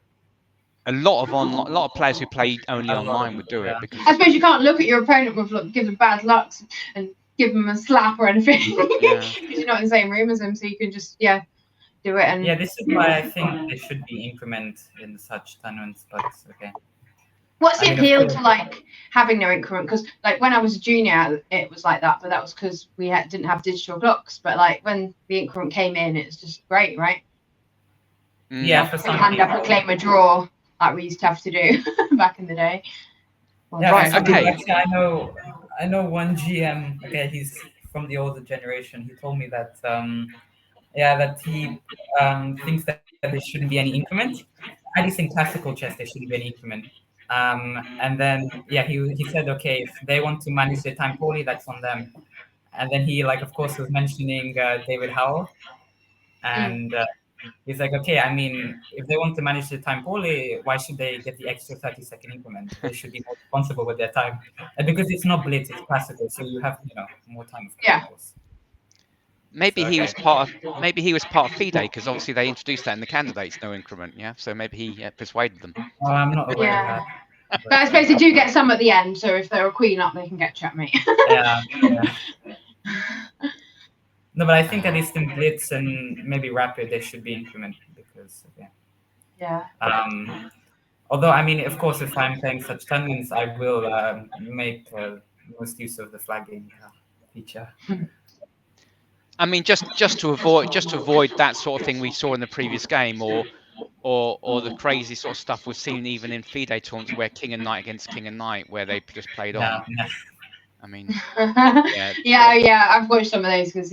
A lot of players who play only online would do it because I suppose you can't look at your opponent with give them bad luck and give them a slap or anything because you're not in the same room as them. So you can just do it and Yeah, this is why I think there should be increment in such tournaments, but okay. What's the I mean, of appeal course. to like having no increment? Because like when I was a junior, it was like that, but that was because we didn't have digital clocks. But like when the increment came in, it's just great, right? Yeah, for Put some your hand up people. and claim a draw, like we used to have to do back in the day. Well, Yeah, Right, for some people, okay. actually, I know one GM. Okay, he's from the older generation. He told me that that he thinks that there shouldn't be any increment. At least in classical chess, there shouldn't be any increment. And then he said, okay, if they want to manage their time poorly, that's on them. And then he of course was mentioning David Howell, and he's like, okay, I mean, if they want to manage their time poorly, why should they get the extra 30-second increment? They should be more responsible with their time, and because it's not Blitz, it's classical, so you have more time. Yeah. maybe So, he okay. was part of FIDE because obviously they introduced that in the candidates, no increment. Yeah, so maybe he persuaded them. Well, I'm not aware Yeah. of that. But I suppose they do get some at the end. So if they're a queen up, they can get checkmate. Yeah. No, but I think at least in Blitz and maybe Rapid, there should be increment because Yeah. although I mean, of course, if I'm playing such tournaments, I will make most use of the flagging feature. I mean, just to avoid that sort of thing we saw in the previous game, or the crazy sort of stuff we've seen even in FIDE tournaments where king and knight against king and knight, where they just played on. Yeah. I mean, yeah. I've watched some of those because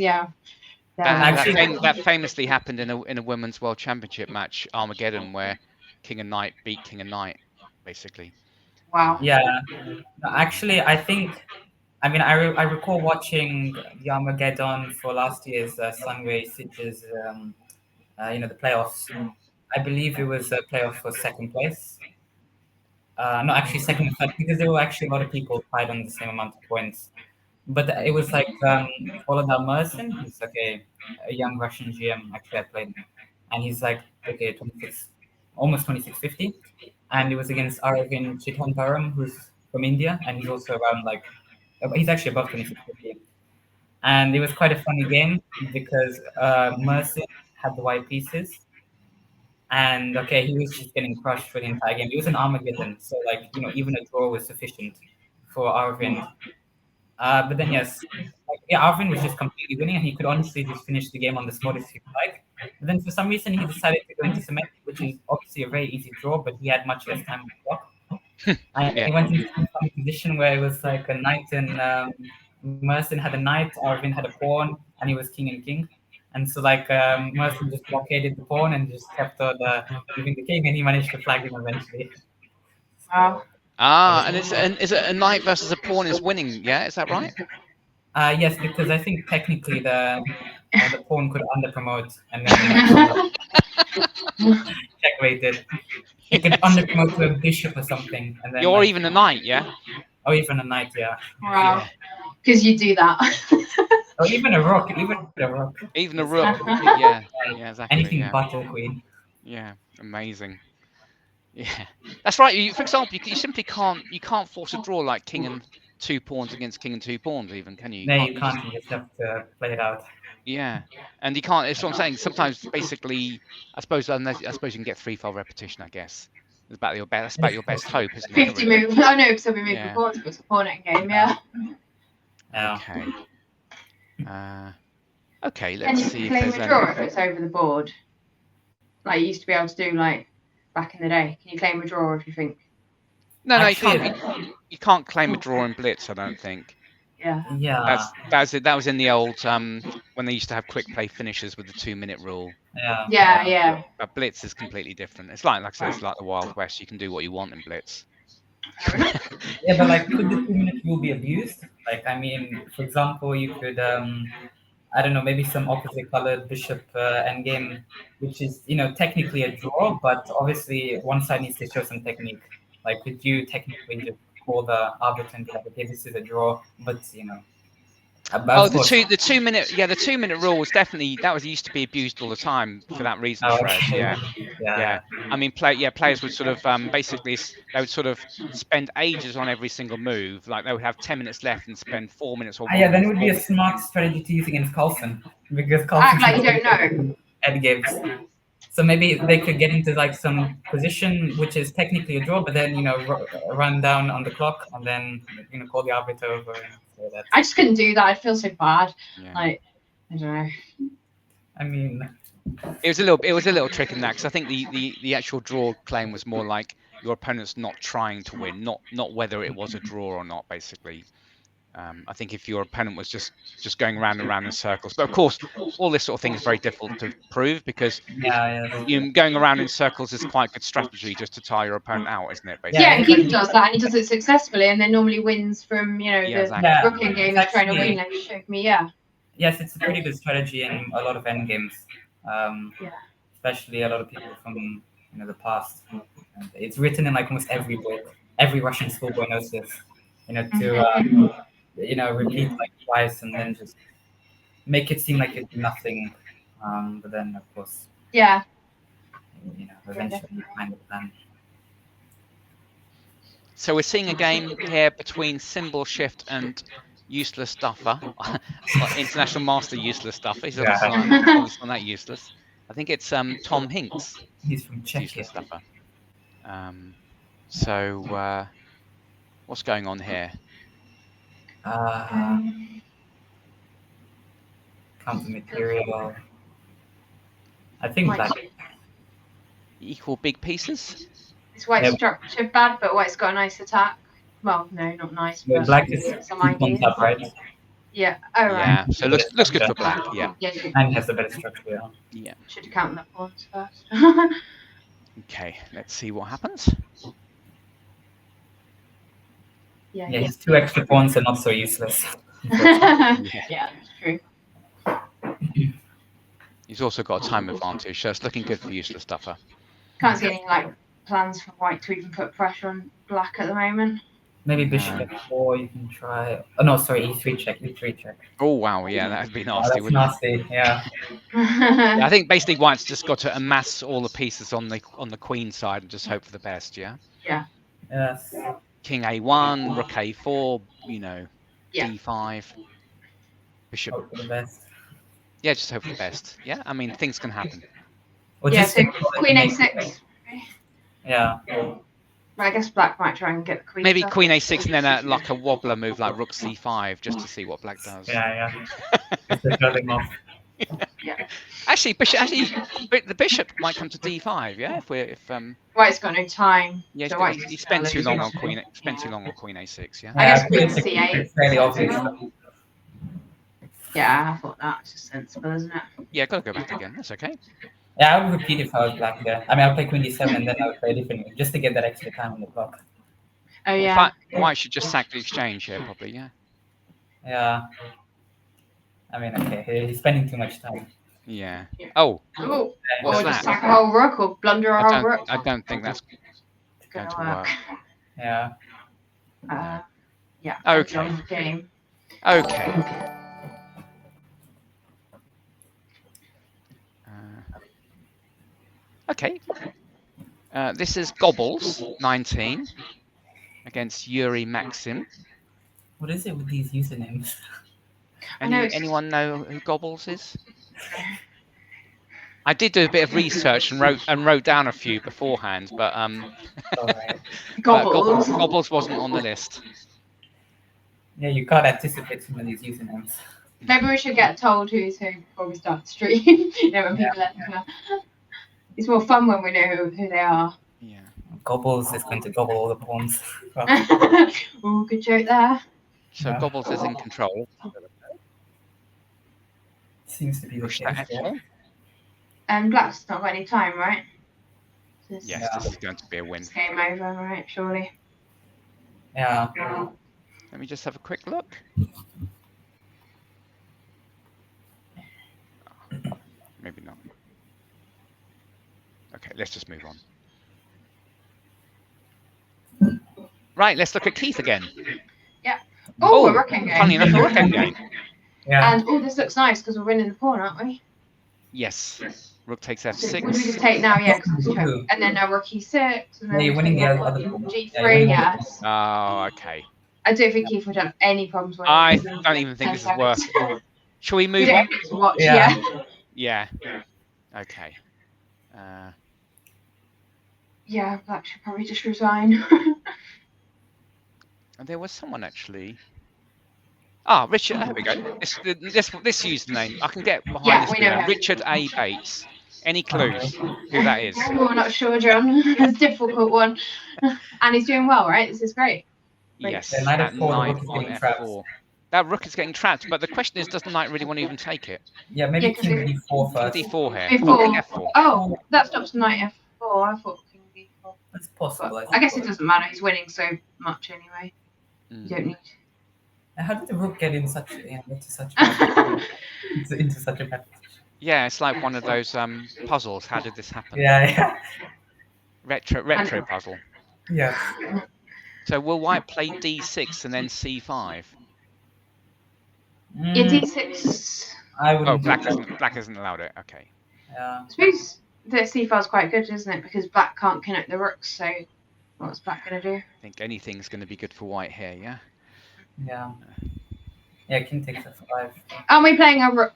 that famously happened in a women's world championship match, Armageddon, where king and knight beat king and knight, basically. Wow. Yeah. No, actually, I think I mean, I recall watching the Armageddon for last year's Sunway Sitges, the playoffs. I believe it was a playoff for second place. No, actually second and third, because there were actually a lot of people tied on the same amount of points. But it was like Oleksandr Mersin, who's like a young Russian GM. Actually, I played him, and he's like 26, almost 2650, and it was against Arvind Chithambaram, who's from India, and he's also around he's actually above 2650. And it was quite a funny game because Mersin had the white pieces, and he was just getting crushed for the entire game. It was an Armageddon, so even a draw was sufficient for Arvind. But then Arvind was just completely winning, and he could honestly just finish the game on the spot if he like. But then for some reason he decided to go into cement, which is obviously a very easy draw, but he had much less time on the clock. And he went into some position where it was like a knight, and Mersin had a knight, Arvind had a pawn, and he was king and king. And so Mersin just blockaded the pawn and just kept on giving the king, and he managed to flag him eventually. Wow. And is it a knight versus a pawn is winning? Yeah, is that right? Yes, because I think technically the pawn could under promote and then checkmate. He could under promote to a bishop or something, and then you're even a knight, yeah. Oh, even a knight, yeah. Wow. Because you do that. Or even a rook, Even a rook, yeah, exactly. Anything but a queen. Yeah, amazing. Yeah, that's right. For example, you simply can't force a draw like king and 2 pawns against king and 2 pawns, even, can you? No, you can't. You just have to play it out. Yeah, and you can't. It's what I'm saying. Sometimes, basically, I suppose you can get 3-fold repetition. I guess it's about your best. That's about your best hope, isn't it? 50 moves. I know, because we moved the pawns, but it's a pawn game. Yeah. Okay. Okay. Let's see. Can you claim a draw if it's over the board? Like you used to be able to do back in the day. Can you claim a draw if you think? No, you can't. You can't claim a draw in Blitz. I don't think. Yeah. That was in the old when they used to have quick play finishes with the 2-minute rule. Yeah. But Blitz is completely different. It's like I said, it's like the Wild West. You can do what you want in Blitz. Yeah, but could the 2-minute rule be abused? I mean, for example, you could I don't know, maybe some opposite colored bishop endgame, which is technically a draw, but obviously one side needs to show some technique. Could you technically just call the arbiter and be like, okay, this is a draw, but the 2-minute rule was definitely used to be abused all the time for that reason, Shreyas. Yeah. I mean, players would sort of basically they would sort of spend ages on every single move. Like they would have 10 minutes left and spend 4 minutes or more. Then it would be a smart strategy to use against Carlsen, because Carlsen act like you don't know endgames. So maybe they could get into some position which is technically a draw, but then run down on the clock and then call the arbiter over. I just couldn't do that. I'd feel so bad. Yeah. I don't know. I mean, it was a little trick in that, because I think the actual draw claim was more like your opponent's not trying to win, not whether it was a draw or not, basically. I think if your opponent was just going round and round in circles, but of course, all this sort of thing is very difficult to prove, because going around in circles is quite a good strategy just to tire your opponent out, isn't it? Basically? Yeah, and Keith does that, and he does it successfully, and then normally wins from the Brooklyn game he's trying to win. Like you showed me, Yes, it's a pretty good strategy in a lot of endgames, especially a lot of people from the past. And it's written in almost every book. Every Russian schoolboy knows this. To repeat twice and then just make it seem like it's nothing, but then of course eventually you find the plan. So we're seeing a game here between Symbol Shift and Useless Stuffer, International Master Useless Stuffer. He's obviously not that useless. I think it's Tom Hinks. He's from Czechia. Useless Stuffer. So what's going on here? Counter material. I think that equal big pieces. It's white structure bad, but white's got a nice attack. Well, no, not nice. But black is some idea. Up, right? Yeah. Oh right. Yeah. So looks good for black. Yeah. And has a better structure. Yeah. Should have counted that once first. Okay. Let's see what happens. Yeah, his 2 extra pawns are not so useless. Yeah, that's true. He's also got a time advantage, so it's looking good for useless stuffer. Can't see any like plans for white to even put pressure on black at the moment. Maybe bishop f4, you can try. Oh no, sorry, e3 check, e3 check. Oh wow, yeah, that'd be nasty. That's nasty, yeah. I think basically white's just got to amass all the pieces on the queen side and just hope for the best, yeah. Yeah. Yes. King a1, rook a4, you know, Yeah. d5, bishop. Hope for the best. Yeah, just hope for the best. Yeah, I mean things can happen. Or Yeah, just so queen a6. Yeah. Well, I guess black might try and get the queen. Maybe stuff. queen a6 and then like a wobbler move like rook c5 just to see what black does. Yeah. Just to shut him off. Yeah. Actually, the bishop might come to d5. Yeah, if White's got no time. yeah, so he spent too long on queen. Spent too long on queen a6. Yeah. I guess queen queen c8. It's fairly obvious. Yeah, I thought that's just sensible, isn't it? Yeah, gotta go back again. That's okay. Yeah, I would repeat if I was black there. I mean, I'll play queen d7 and then I'll play differently, just to get that extra time on the clock. Oh yeah. White should just sack the exchange here, probably. Yeah. Yeah. I mean, okay, he's spending too much time. Yeah. Oh. Oh, What's or just that? sack a whole rook or blunder a whole rook. I don't think that's going to work. Yeah. Yeah. Okay. Game. Okay. Okay. This is Gobbles 19 against Yuri Maxim. What is it with these usernames? Anyone know who Gobbles is? I did do a bit of research and wrote down a few beforehand, but Alright. Gobbles. Gobbles wasn't on the list. Yeah, you can't anticipate some of these usernames. Maybe we should get told who's who before we start the stream. You know, when people let them know. It's more fun when we know who they are. Yeah. Gobbles is going to gobble all the pawns. Oh, good joke there. So Yeah. Gobbles is in control. Seems to be the Push case. that Yeah. F4. And black's not got any time, right? Yes, Yeah. this is going to be a win. It's game over, right? Surely. Yeah. Let me just have a quick look. Maybe not. Okay, let's just move on. Right, let's look at Keith again. Yeah. Oh, a rook endgame. Funny enough, a rook endgame. Yeah. And oh, this looks nice because we're winning the pawn, aren't we? Yes. Rook takes So would we just f6. take now? Yeah, 'cause it's Ooh. check. And then now rook e6. And then Yeah, you're winning the rook other pawn. G3, Yeah, you're winning the other yes. Oh, okay. I don't think Keith would have any problems with I it. don't even think this is 10 worth. seconds. Shall we We move on? don't get to watch, Yeah. yeah. Yeah. Okay. Yeah, black should probably just resign. And there was someone actually. Ah, Richard. There we go. This username. I can get behind Yeah, this we know now. him. Richard A. Bates. Any clues who that is? Oh, not sure, John. It's a difficult one. And he's doing well, right? This is great. Yes. Yeah, knight That F4, the knight rook is on getting trapped. F4. That rook is getting trapped, but the question is, does the knight really want to even take it? Yeah, maybe Yeah, 'cause king d4 first. King d4 here. Before. Oh, king f4. Oh, that stops knight f4. I thought king d4. It's possible. But I guess it doesn't matter. He's winning so much anyway. You don't need. How did the rook get in such into such a into such a bad position? Yeah, it's like one of those puzzles. How did this happen? Yeah. Retro puzzle. Yeah. So will white play d6 and then c5? Yeah, d6. I would. Oh, black isn't allowed it. Okay. Yeah. I suppose the c5 is quite good, isn't it? Because black can't connect the rooks. So what's black going to do? I think anything's going to be good for white here. Yeah. Yeah. Yeah. King takes f5. Aren't we playing a rook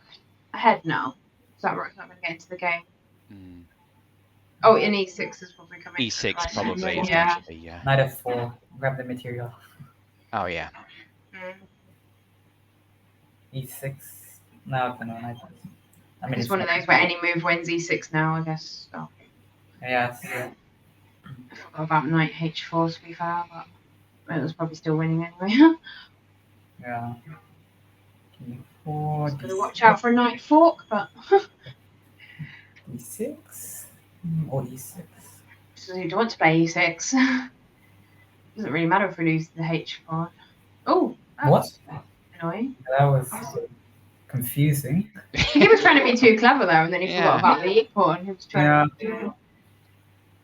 ahead now? So that rook's not going to get into the game. Mm. Oh, in e6 is probably coming. E6 probably is Yeah. going to be. Yeah. Knight f4. Grab the material. Oh yeah. Mm. E6. No, knight. I mean, It's one of those where any move wins e6 now, I guess. Oh, Yes. I forgot about knight h4 to be fair, but it was probably still winning anyway. Yeah. E4. Gotta watch out for a knight fork, but E6 or E6. so you don't want to play e6. Doesn't really matter if we lose the H pawn. Oh, What? annoying. That was confusing. He was trying to be too clever there, and then he forgot about the E pawn. He was trying to...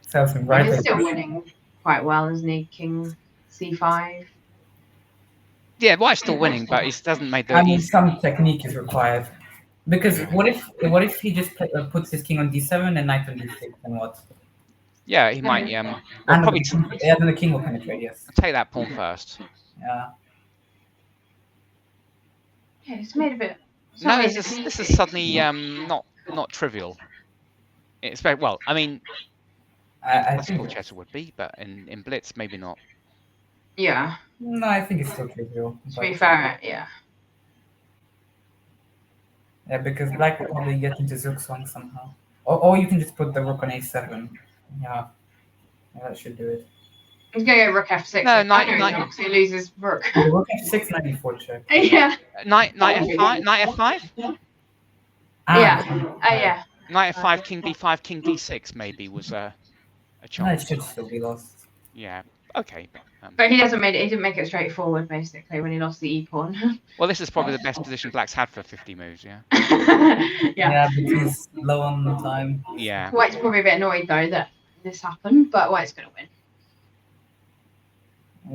So He's still winning quite well, isn't he? King C5. Yeah, White's still winning, but he doesn't make the. I mean, some technique is required. Because what if he just puts his king on d7 and knight on d6 and what? Yeah, he might. And probably. Then the king will penetrate. Yes. Take that pawn first. Yeah. Yeah, it's made a bit. No, this is suddenly not trivial. It's very well. I mean, I think chess would be, but in Blitz maybe not. Yeah. No, I think it's still trivial. To be fair, yeah. Yeah, because black will probably get into Zook swing somehow. Or you can just put the rook on a7. Yeah, that should do it. He's going to go rook f6. No, knight. Knight. He loses rook. Rook f6, knight e4 check. Yeah. Knight f5. Knight f5. Yeah. Yeah. Knight f5, king b5, king d6 maybe was a chance. No, it should still be lost. Yeah. Okay. But he didn't make it straightforward basically when he lost the e pawn. Well, this is probably the best position Black's had for 50 moves. Yeah. Yeah. But he's low on the time. Yeah. White's probably a bit annoyed though that this happened, but White's going to win.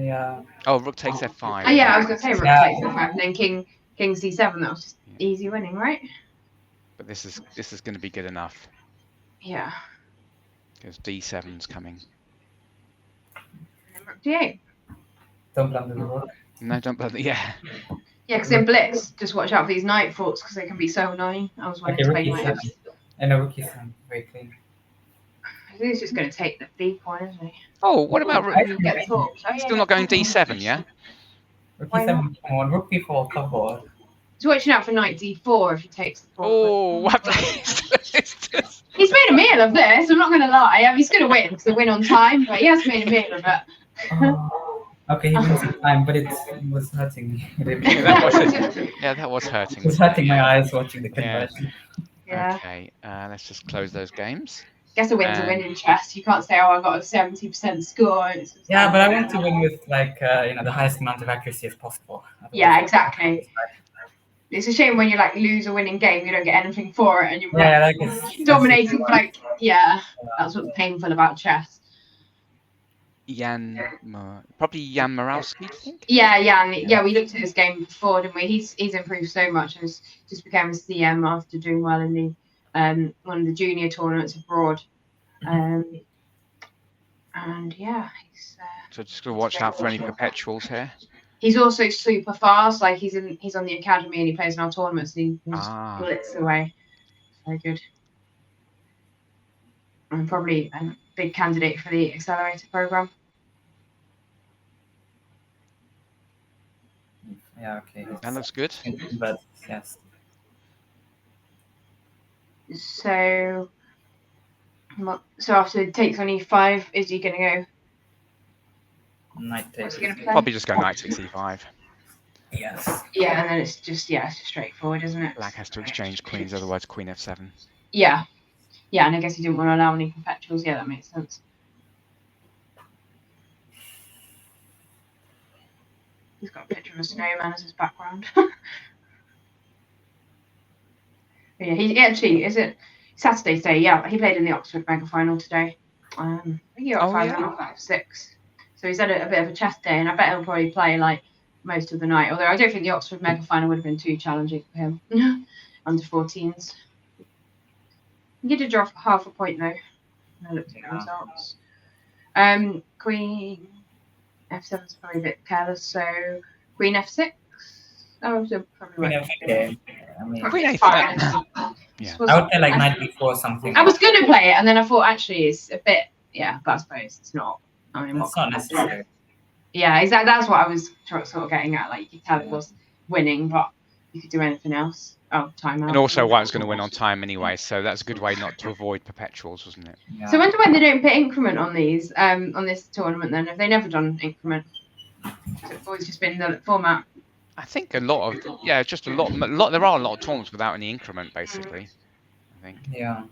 Yeah. Oh, rook takes f5. Oh yeah, I was going to say rook takes f5, and then king c7. That was just easy winning, right? But this is going to be good enough. Yeah. Because d7's coming. And rook d8. Don't blunder the rook. No, don't bother. Yeah. Yeah, because in Blitz, just watch out for these knight thoughts because they can be so annoying. I was wanting to play knight. And a rook e7, very clean. I think he's just going to take the b pawn, isn't he? Oh, what about rook? Still not going d7, yeah? Rook e7, come on, rook b4, cover. He's watching out for knight d4 if he takes the pawn. Oh, what? He's made a meal of this, I'm not going to lie. He's going to win because they win on time, but he has made a meal of it. Okay, he wins the time, but it was hurting me. that was hurting. It was hurting my eyes watching the conversion. Yeah. Okay, let's just close those games. Guess a win's a win in chess. You can't say, "Oh, I got a 70% score." Yeah, but I want to win with the highest amount of accuracy as possible. Yeah, exactly. It's a shame when you lose a winning game, you don't get anything for it, and you're dominating. That's what's painful about chess. Probably Jan Morawski, do you think? Yeah, Jan. Yeah, we looked at his game before, didn't we? He's improved so much and just became a CM after doing well in the one of the junior tournaments abroad. And yeah, he's. So just gonna watch out for any perpetuals here. He's also super fast. He's on the academy and he plays in our tournaments and he just blitz away. Very good. And probably a big candidate for the accelerator program. Yeah, okay. That looks good. But yes. So after it takes on e5, is he going to go? Knight takes. Probably just go knight takes e5. Yes. Yeah, and then it's just straightforward, isn't it? Black has to exchange queens, otherwise queen f7. Yeah. Yeah, and I guess he didn't want to allow any perpetuals. Yeah, that makes sense. He's got a picture of a snowman as his background. Yeah, he actually, is it Saturday's day? Yeah, he played in the Oxford Mega Final today. I think he got 5-6. So he's had a bit of a chess day, and I bet he'll probably play most of the night. Although I don't think the Oxford Mega Final would have been too challenging for him. Under 14s. He did drop half a point though. I looked at the results. Queen f7 is probably a bit careless, so Queen f6. Oh, so probably Queen a5. Yeah. I would play knight b4 or something. I was going to play it, and then I thought actually it's a bit, but I suppose it's not. I mean, it's not necessary. Yeah, exactly. That's what I was sort of getting at. You could tell it was winning, but you could do anything else. Oh, timeout. And also, White was going to win on time anyway, so that's a good way not to avoid perpetuals, wasn't it? Yeah. So I wonder when they don't put increment on these, on this tournament. Then have they never done increment? It's always just been the format. I think a lot of there are a lot of tournaments without any increment, basically. I think. Yeah.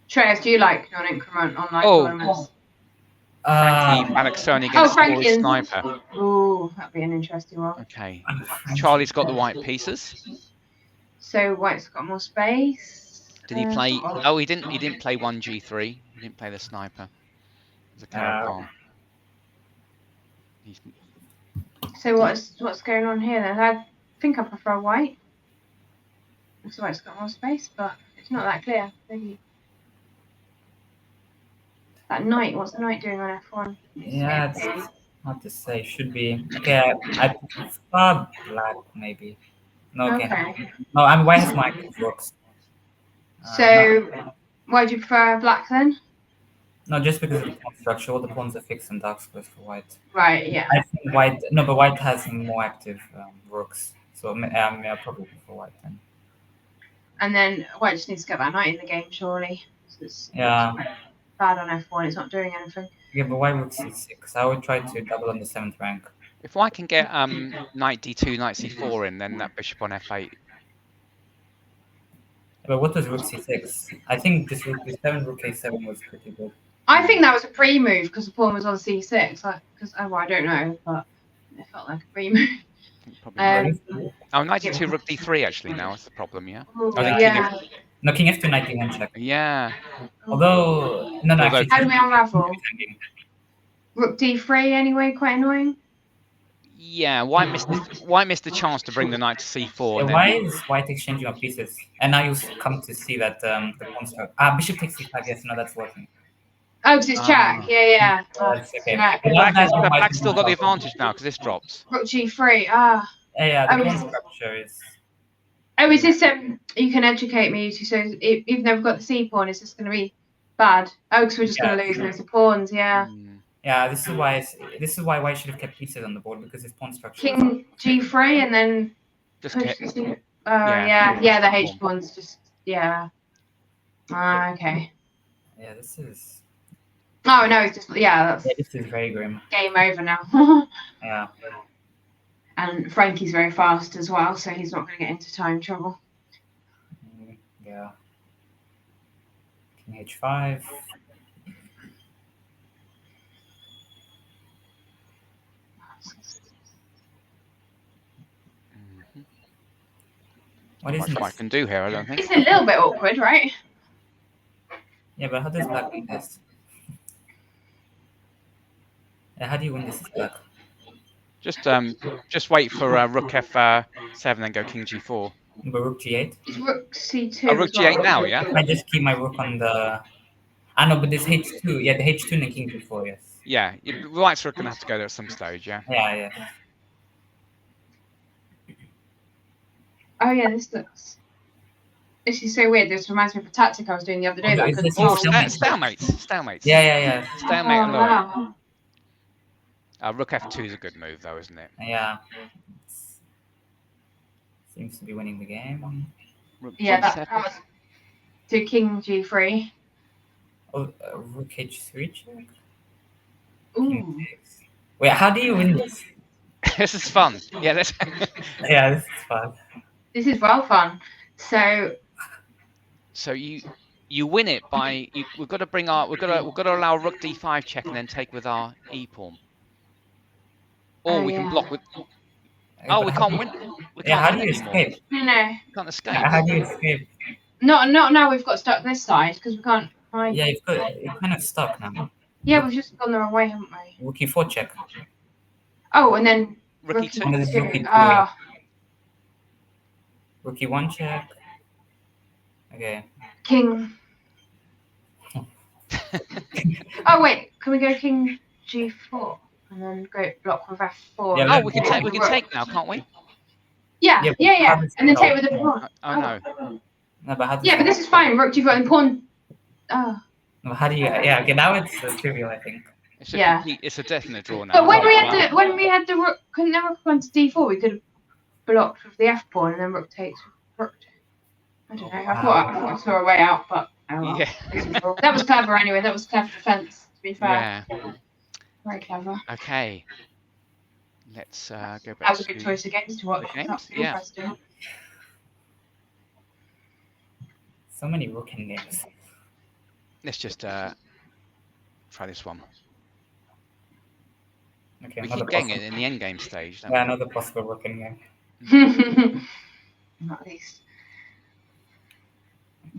Shreyas, do you like non-increment on tournaments? Frankie Malaxoni against Frankie Corey and- Sniper. Oh, that'd be an interesting one. Okay. Charlie's got the white pieces. So White's got more space. Did he play? Oh, he didn't. He didn't play 1G3. He didn't play the sniper. It was a carrot. He's... So what's going on here then? I think I prefer White. So White's got more space, but it's not that clear. Maybe that knight. What's the knight doing on F1? Yeah, it's hard to say. Should be. Okay, I prefer black maybe. No, okay. No, I'm White has my rooks. So why do you prefer black then? No, just because of the pawn structure, all the pawns are fixed and dark squares for White. Right, yeah. I think White, no, but White has more active rooks, so yeah, probably for White then. And then White just needs to get that knight in the game, surely. It's bad on F1, it's not doing anything. Yeah, but White rook c6. I would try to double on the 7th rank. If White can get knight d2, knight c4 in, then that bishop on f8. But what was rook c6? I think this rook b7, rook a7 was pretty good. I think that was a pre-move because the pawn was on c6. I don't know, but it felt like a pre-move. Knight d2, rook d3 actually now is the problem, yeah? Yeah. No, king f2, knight d1 check. Yeah. Although, no, actually, how do we unravel? Rook d3 anyway, quite annoying. Yeah, White missed the chance to bring the knight to c4. Yeah, why is White exchanging on pieces? And now you come to see that the pawn structure. Bishop takes c5. Yes, no, that's working. Oh, because it's check. Yeah. That's okay. Black's still got the advantage now because this drops. Rook g3. Yeah, the pawn structure is. Oh, is this you can educate me. So if you've never got the c pawn, is this going to be bad? Oh, because we're just going to lose loads of pawns. Yeah. Yeah, this is why White should have kept pieces on the board because his pawn structure. King g3 and then. Just yeah. The h pawns just okay. Yeah, this is. Oh no, it's just this is very grim. Game over now. Yeah. And Frankie's very fast as well, so he's not going to get into time trouble. Yeah. King h5. What is White can do here, I don't think. It's a little bit awkward, right? Yeah, but how does Black win this? Yeah, how do you win this Black? Just wait for rook f7, then go king g4. But rook g8? It's rook c2. Oh, rook g8 now, yeah? I just keep my rook on the... no, but this h2. Yeah, the h2 and king g4, yes. Yeah, White's rook going to have to go there at some stage, yeah? Yeah. Oh, yeah, this is so weird. This reminds me of a tactic I was doing the other day. Stalemates. Yeah. Stalemate alone. Wow. Rook f2 is a good move, though, isn't it? Yeah. Seems to be winning the game. Rook that was to king g3. Oh, rook h3 check? Ooh. Wait, how do you win this? This is fun. Yeah, yeah, this is fun. This is well fun. So you win it by we've got to allow rook d5 check and then take with our e pawn. Or we can block with. Oh, we can't win. How do you escape? No. Can't escape. How do you escape? Not now. We've got stuck this side because we can't. Yeah, you're kind of stuck now. Yeah, we've just gone the wrong way, haven't we? Rook e4 check. Oh, and then rook e2. Rook e1 check. Okay. King. Oh wait, can we go king g4 and then go block with f4? Yeah, we can take now, can't we? Yeah. And then take with the pawn. Oh no. No, but how but this is fine. Rook g4 and pawn. Oh. No, how do you? Yeah, okay, now it's trivial, I think. It's a definite draw now. But when we had the rook, couldn't the rook gone to d4? We could have blocked with the f pawn and then rook takes rook. I don't know. I thought I saw a way out, but yeah. That was clever anyway. That was clever defense. To be fair. Yeah. Very clever. Okay. Let's go back. That was a good choice against to watch. Yeah. So many rook in games. Let's just try this one. Okay, We another keep getting possible- it in the end game stage. Don't Yeah, we? another possible rook in game. Not least.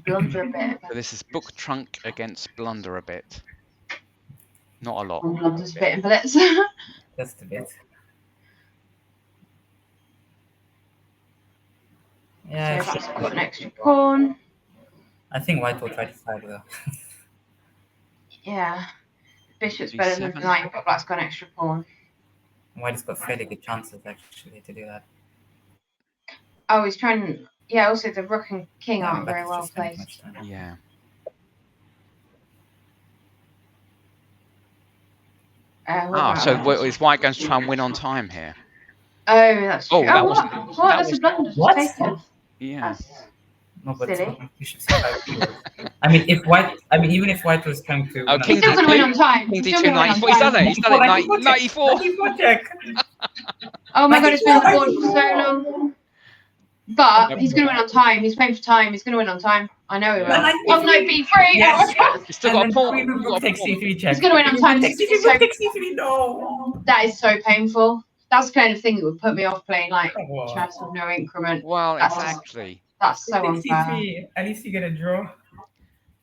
Blunder a bit. So this is book trunk against blunder a bit. Not a lot. Blunders a bit in Blitz. Just a bit. Yeah, So that's got an extra pawn. I think white will try to fight though. Yeah. Bishop's better than G7. knight, but black's got an extra pawn. White has got fairly good chances actually to do that. Oh, he's trying. Yeah, also the rook and king Yeah, aren't black very is well just spending placed. much time. Yeah. So is white going to try and win on time here? Oh, that's true. Oh, that was- what? that That's was- a blunder. What? Taken. Yeah. That's No, but Silly. bishop c5. I mean, even if white was trying to. Oh, no, king He's still going to win D2. on time. King He's still D2, going to win on 94. He's done time. it. He's done it. 94. 94 check. Oh my god, it's been on the board 94. for so long. But he's going to win on time. He's playing for time. He's going to win on time. I know he will. Yeah. Oh no, B3. Yes. He's still got a pawn. Queen rook takes c3 check. He's going to win on time. Takes c3, rook takes c3. No. That is so painful. That's the kind of thing that would put me off playing like Oh, chess with no increment. Well, That's- exactly. That's so takes unfair. c3. At least you get a draw.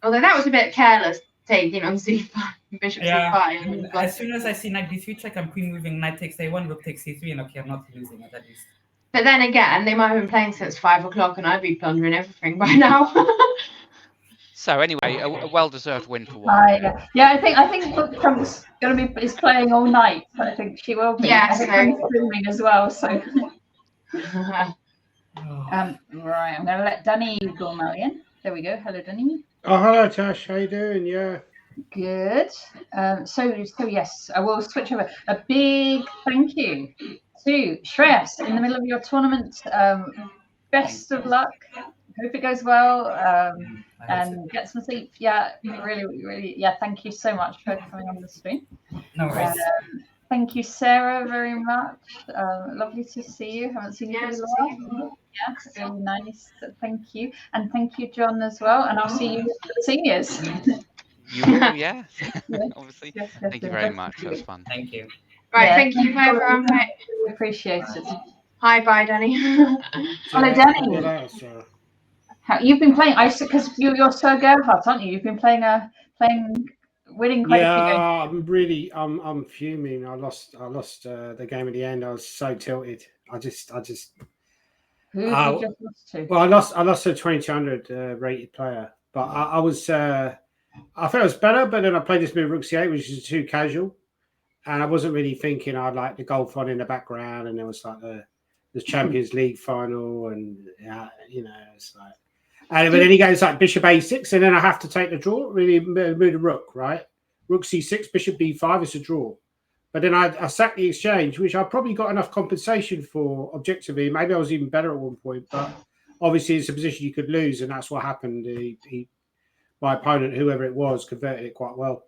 Although that was a bit careless taking on c5, bishop Yeah. c5. As soon as I see knight b3 check, I'm queen moving, knight takes a1, rook takes c3, and okay, I'm not losing it at least. But then again, they might have been playing since 5 o'clock, and I'd be plundering everything by now. So anyway, a well-deserved win for white. I think Book Trunk's is playing all night. I think she will be. Yeah, I think so- I'm streaming as well. So Oh. right, I'm gonna let Danny Gormally in. There we go. Hello, Danny. Oh, hello, Tash. How you doing? Yeah. Good. So yes, I will switch over. A big thank you to Shreyas in the middle of your tournament. Best of luck. Hope it goes well. And get some sleep. Yeah, really. Yeah, thank you so much for coming on the stream. No worries. Thank you, Sarah, very much. Lovely to see you. Haven't seen you for a while. Yes, really nice. Thank you. And thank you, John, as well. And I'll see you for the seniors. You will, yeah. Yes. Obviously. Yes, Thank you very much. That was fun. Thank you. Right, Yeah. thank you, bye everyone. Right. Really appreciate it. Hi, bye, Danny. Hello, Danny. You've been playing because you're Sir Gerhardt, aren't you? You've been playing winning quite a few games. I'm fuming. I lost the game at the end. I was so tilted. I just Who did you Oh. just lost to? well, I lost to a 2200 rated player, but I felt it was better. But then I played this move Rook C8, which is too casual, and I wasn't really thinking. I'd like the golf on in the background, and there was like the Champions League final, and it's like. But then he goes like Bishop A6, and then I have to take the draw. Really move the rook, right? Rook C6, Bishop B5. It's a draw. But then I sacked the exchange, which I probably got enough compensation for objectively. Maybe I was even better at one point, but obviously it's a position you could lose, and that's what happened. My opponent, whoever it was, converted it quite well.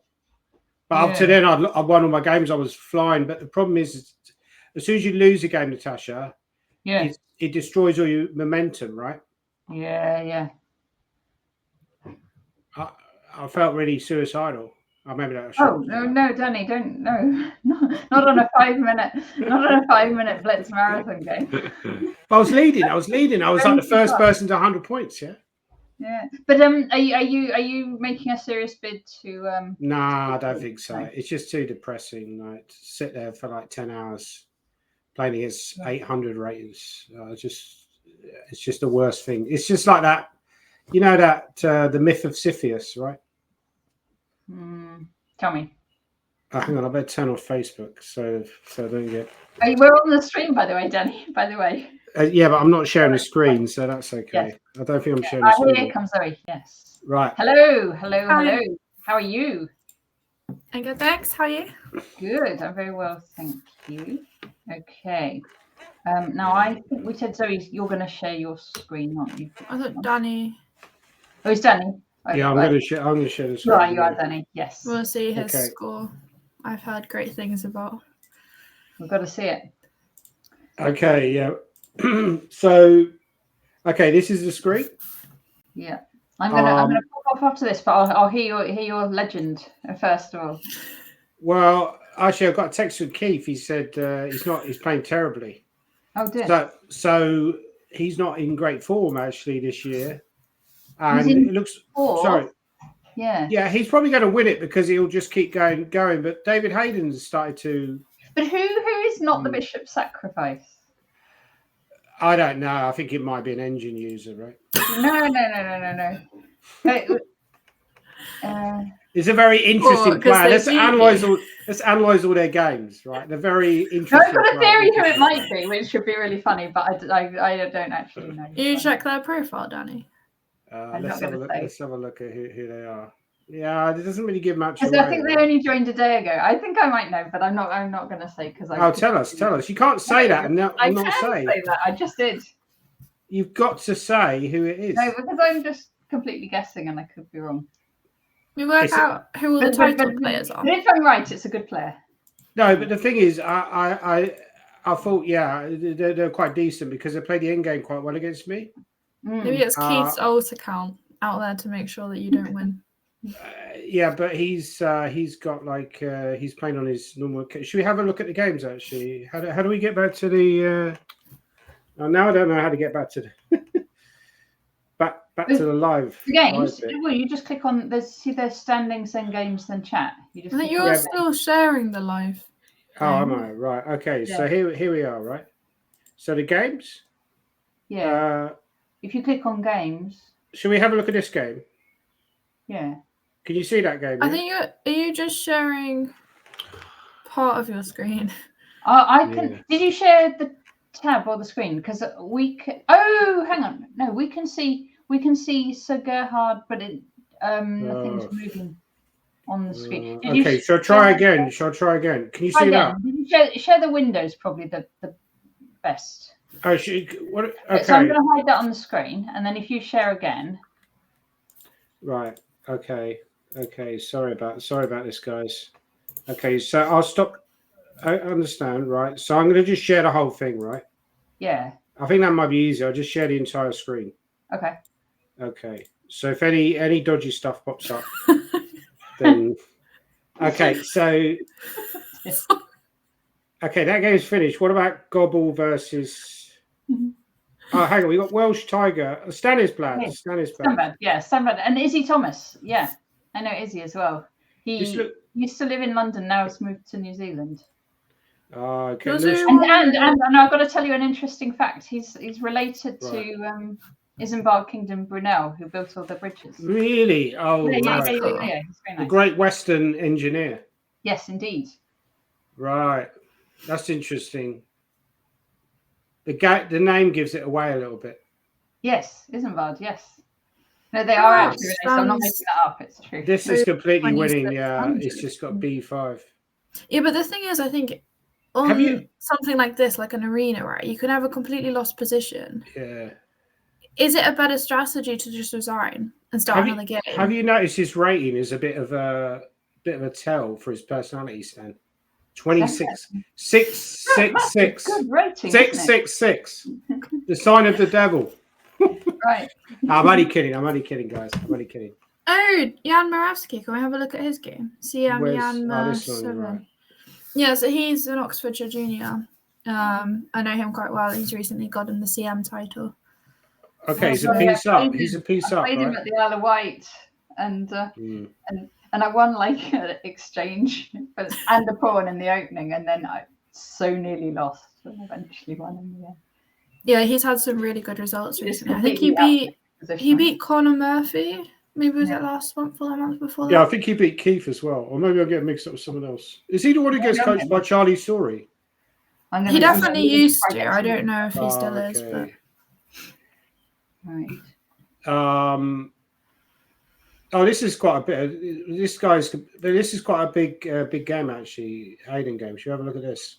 But up to then, I won all my games. I was flying. But the problem is as soon as you lose a game, Natasha, it destroys all your momentum, right? Yeah. I felt really suicidal. I remember that. Oh no, Danny, don't not on a 5-minute Blitz marathon game. I was leading. I was like the first person to 100 points. Yeah, but are you making a serious bid to? Nah, I don't think so. It's just too depressing. Like to sit there for like 10 hours playing against 800 ratings. It's just the worst thing. It's just like that. You know that the myth of Sisyphus, right? Tell me. Hang on, I better turn off Facebook so I don't get. We're on the stream, by the way, Danny. By the way. Yeah, but I'm not sharing the screen, so that's okay. Yes. I don't think I'm sharing the screen. Here comes Zoe. Yes. Right. Hello. Hi. How are you? I'm good, thanks. How are you? Good. I'm very well, thank you. Okay. Now I think we said Zoe, you're going to share your screen, aren't you? I thought Danny. Oh, it's Danny. Yeah, I'm going to share the screen. Right, you are Danny. Yes. We'll see his Okay. score. I've heard great things about. We've got to see it. Okay. Yeah. So, okay, this is the screen. Yeah. I'm gonna pop off after this, but I'll hear your legend first of all. Well, Actually, I've got a text from Keith. He said he's playing terribly. Oh, dear. So he's not in great form actually this year. And He's in it looks fourth. sorry. Yeah. Yeah, he's probably going to win it because he'll just keep going. But David Hayden's started to. But who is not the bishop sacrifice? I don't know. I think it might be an engine user, right? No. It's a very interesting plan. Let's analyze all their games, right? They're very interesting. I've got a theory who it might be, which should be really funny, but I don't actually know. You check their profile, Danny. Let's have a look at who they are. Yeah, it doesn't really give much. Because I think they only joined a day ago. I think I might know, but I'm not going to say because I. Oh, tell us. You can't say that and not say that. I just did. You've got to say who it is. No, because I'm just completely guessing and I could be wrong. We work out who all the title players are. But if I'm right, it's a good player. No, but the thing is, I thought, yeah, they're quite decent because they play the end game quite well against me. Maybe it's Keith's alt account out there to make sure that you don't win. Yeah, but he's got like he's playing on his normal. Should we have a look at the games actually? How do we get back to the? Now I don't know how to get back to the back to the live. The games. Well, you just click on. There's standings, then games, then chat. I think you're still sharing the live. Oh, am I right? Okay, so here we are, right? So the games. Yeah. If you click on games. Should we have a look at this game? Yeah. Can you see that game? I think are you just sharing part of your screen? I can. Yeah. Did you share the tab or the screen? Because we can. Oh, hang on. No, we can see Sir Gerhard, but nothing's moving on the screen. Okay, shall I try again? Can you see that? Did you share the windows? Probably the best. Oh, what? Okay. So I'm going to hide that on the screen, and then if you share again. Right. Okay. Sorry about this, guys. Okay, so I'll stop. I understand, right? So I'm going to just share the whole thing, right? Yeah. I think that might be easier. I'll just share the entire screen. Okay. Okay. So if any dodgy stuff pops up, then okay. So okay, that game's finished. What about Gobble versus? Oh, hang on. We got Welsh Tiger. Stanisblad. Yeah, Stanisblad. And Izzy Thomas. Yeah, I know Izzy as well. He used to live in London. Now he's moved to New Zealand. Okay. And I've got to tell you an interesting fact. He's related to Isambard Kingdom Brunel, who built all the bridges. Really? Oh, yeah. He's very nice. The Great Western Engineer. Yes, indeed. Right. That's interesting. The name gives it away a little bit. Yes, Isambard, yes. No, they are actually related. I'm not making that up. It's true. This is completely winning. Yeah, it's just got B5. Yeah, but the thing is, I think on something like this, like an arena, right, you can have a completely lost position. Yeah. Is it a better strategy to just resign and start another game? Have you noticed his rating is a bit of a tell for his personality, Stan? 26, 666. Good rating. 666. The sign of the devil. Right. I'm only kidding, guys. I'm only kidding. Oh, Jan Moravsky. Can we have a look at his game? Jan right. Yeah, so he's an Oxfordshire junior. I know him quite well. He's recently gotten the CM title. Okay, he's a piece up. He's a piece up. I played him at the Isle of Wight, and I won like an exchange and a pawn in the opening, and then I so nearly lost and eventually won in the end. Yeah, he's had some really good results recently. I think he beat Conor Murphy. Maybe was it last month or the month before? Yeah, I think he beat Keith as well, or maybe I'm getting mixed up with someone else. Is he the one who gets coached by Charlie Story? He definitely used to. I don't know if he still is, but right. This is quite a bit. This is quite a big game actually. Hayden game. Should we have a look at this?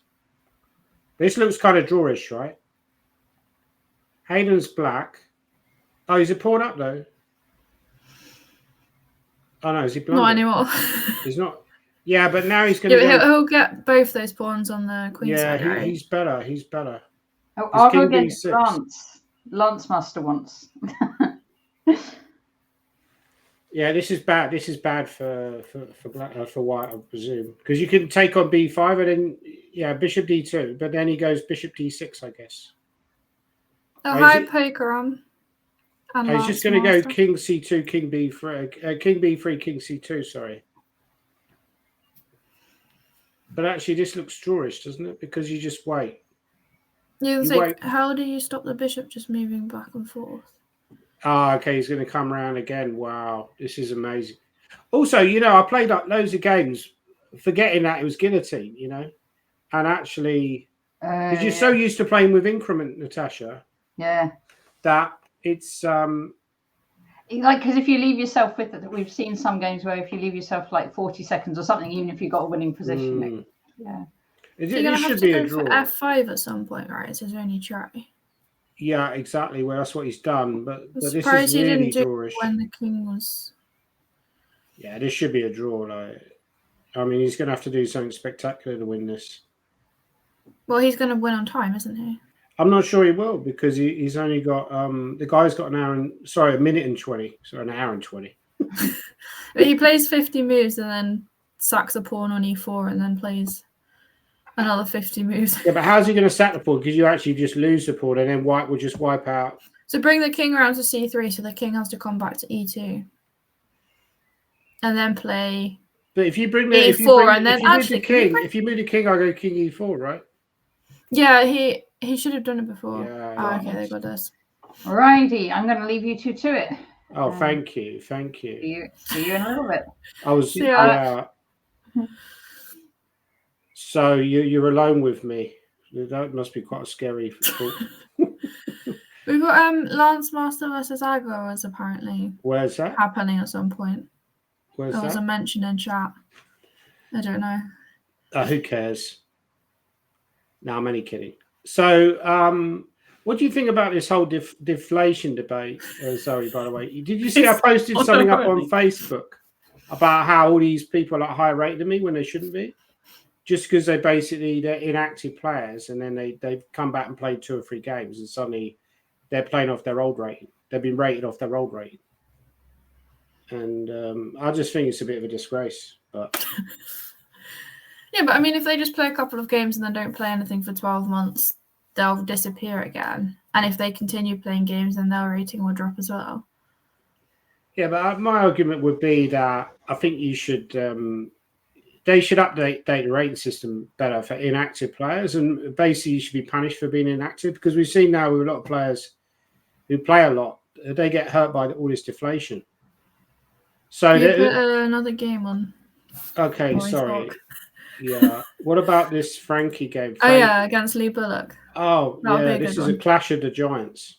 This looks kind of drawish, right? Hayden's black. Oh, he's a pawn up though. Oh no, is he blind? Not anymore. He's not. Yeah, but now he's going to. Yeah, he'll get both those pawns on the queen side. Yeah, he's better. He's better. Oh, I'll go against Lance. Lance Master once. Yeah, this is bad. This is bad for white, I presume, because you can take on b5 and then bishop d2, but then he goes bishop d6, I guess. Hi, Prokhorov. He's just going to go king c2, king b3, king b3, king c2. Sorry, but actually this looks drawish, doesn't it? Because you just wait. Wait. How do you stop the bishop just moving back and forth? Okay, he's going to come around again. Wow, this is amazing. Also, I played up loads of games forgetting that it was guillotine, and actually, because you're so used to playing with increment, Natasha. Yeah. That it's because if you leave yourself with it, we've seen some games where if you leave yourself like 40 seconds or something, even if you've got a winning position, You're going to have to go for f5 at some point, right? It's his only try. Yeah, exactly. Well, that's what he's done, but this is he really didn't do drawish. When the king was. Yeah, this should be a draw. He's going to have to do something spectacular to win this. Well, he's going to win on time, isn't he? I'm not sure he will because he's only got the guy's got a minute and 20, so an hour and 20. But he plays 50 moves and then sacks a pawn on e4 and then plays another 50 moves. Yeah, but how's he going to sack the pawn? Because you actually just lose the pawn and then white will just wipe out. So bring the king around to c3, so the king has to come back to e2, and then play. But if you bring the e4 and then actually if you move the king, I go king e4, right? Yeah, he should have done it before. Yeah, okay, they got this. Alrighty, I'm going to leave you two to it. Oh, thank you. See you in a little bit. I was So you're alone with me. That must be quite a scary thought. We've got Lance Master versus Aggro apparently. Where's that happening at some point? There was a mention in chat. I don't know. Who cares? No, I'm only kidding. So, what do you think about this whole deflation debate, Zoe? By the way, did you see I posted something up on Facebook about how all these people are higher rated than me when they shouldn't be, just because they're inactive players, and then they've come back and played 2 or 3 games, and suddenly they're playing off their old rating. They've been rated off their old rating, and I just think it's a bit of a disgrace. But yeah, but I mean, if they just play a couple of games and then don't play anything for 12 months, they'll disappear again. And if they continue playing games, then their rating will drop as well. Yeah, but my argument would be that I think you should they should update the rating system better for inactive players, and basically you should be punished for being inactive, because we've seen now with a lot of players who play a lot, they get hurt by all this deflation. So you put another game on. Okay, sorry. Yeah. What about this Frankie game? Oh yeah, against Lee Bullock. Oh yeah, this is a clash of the giants.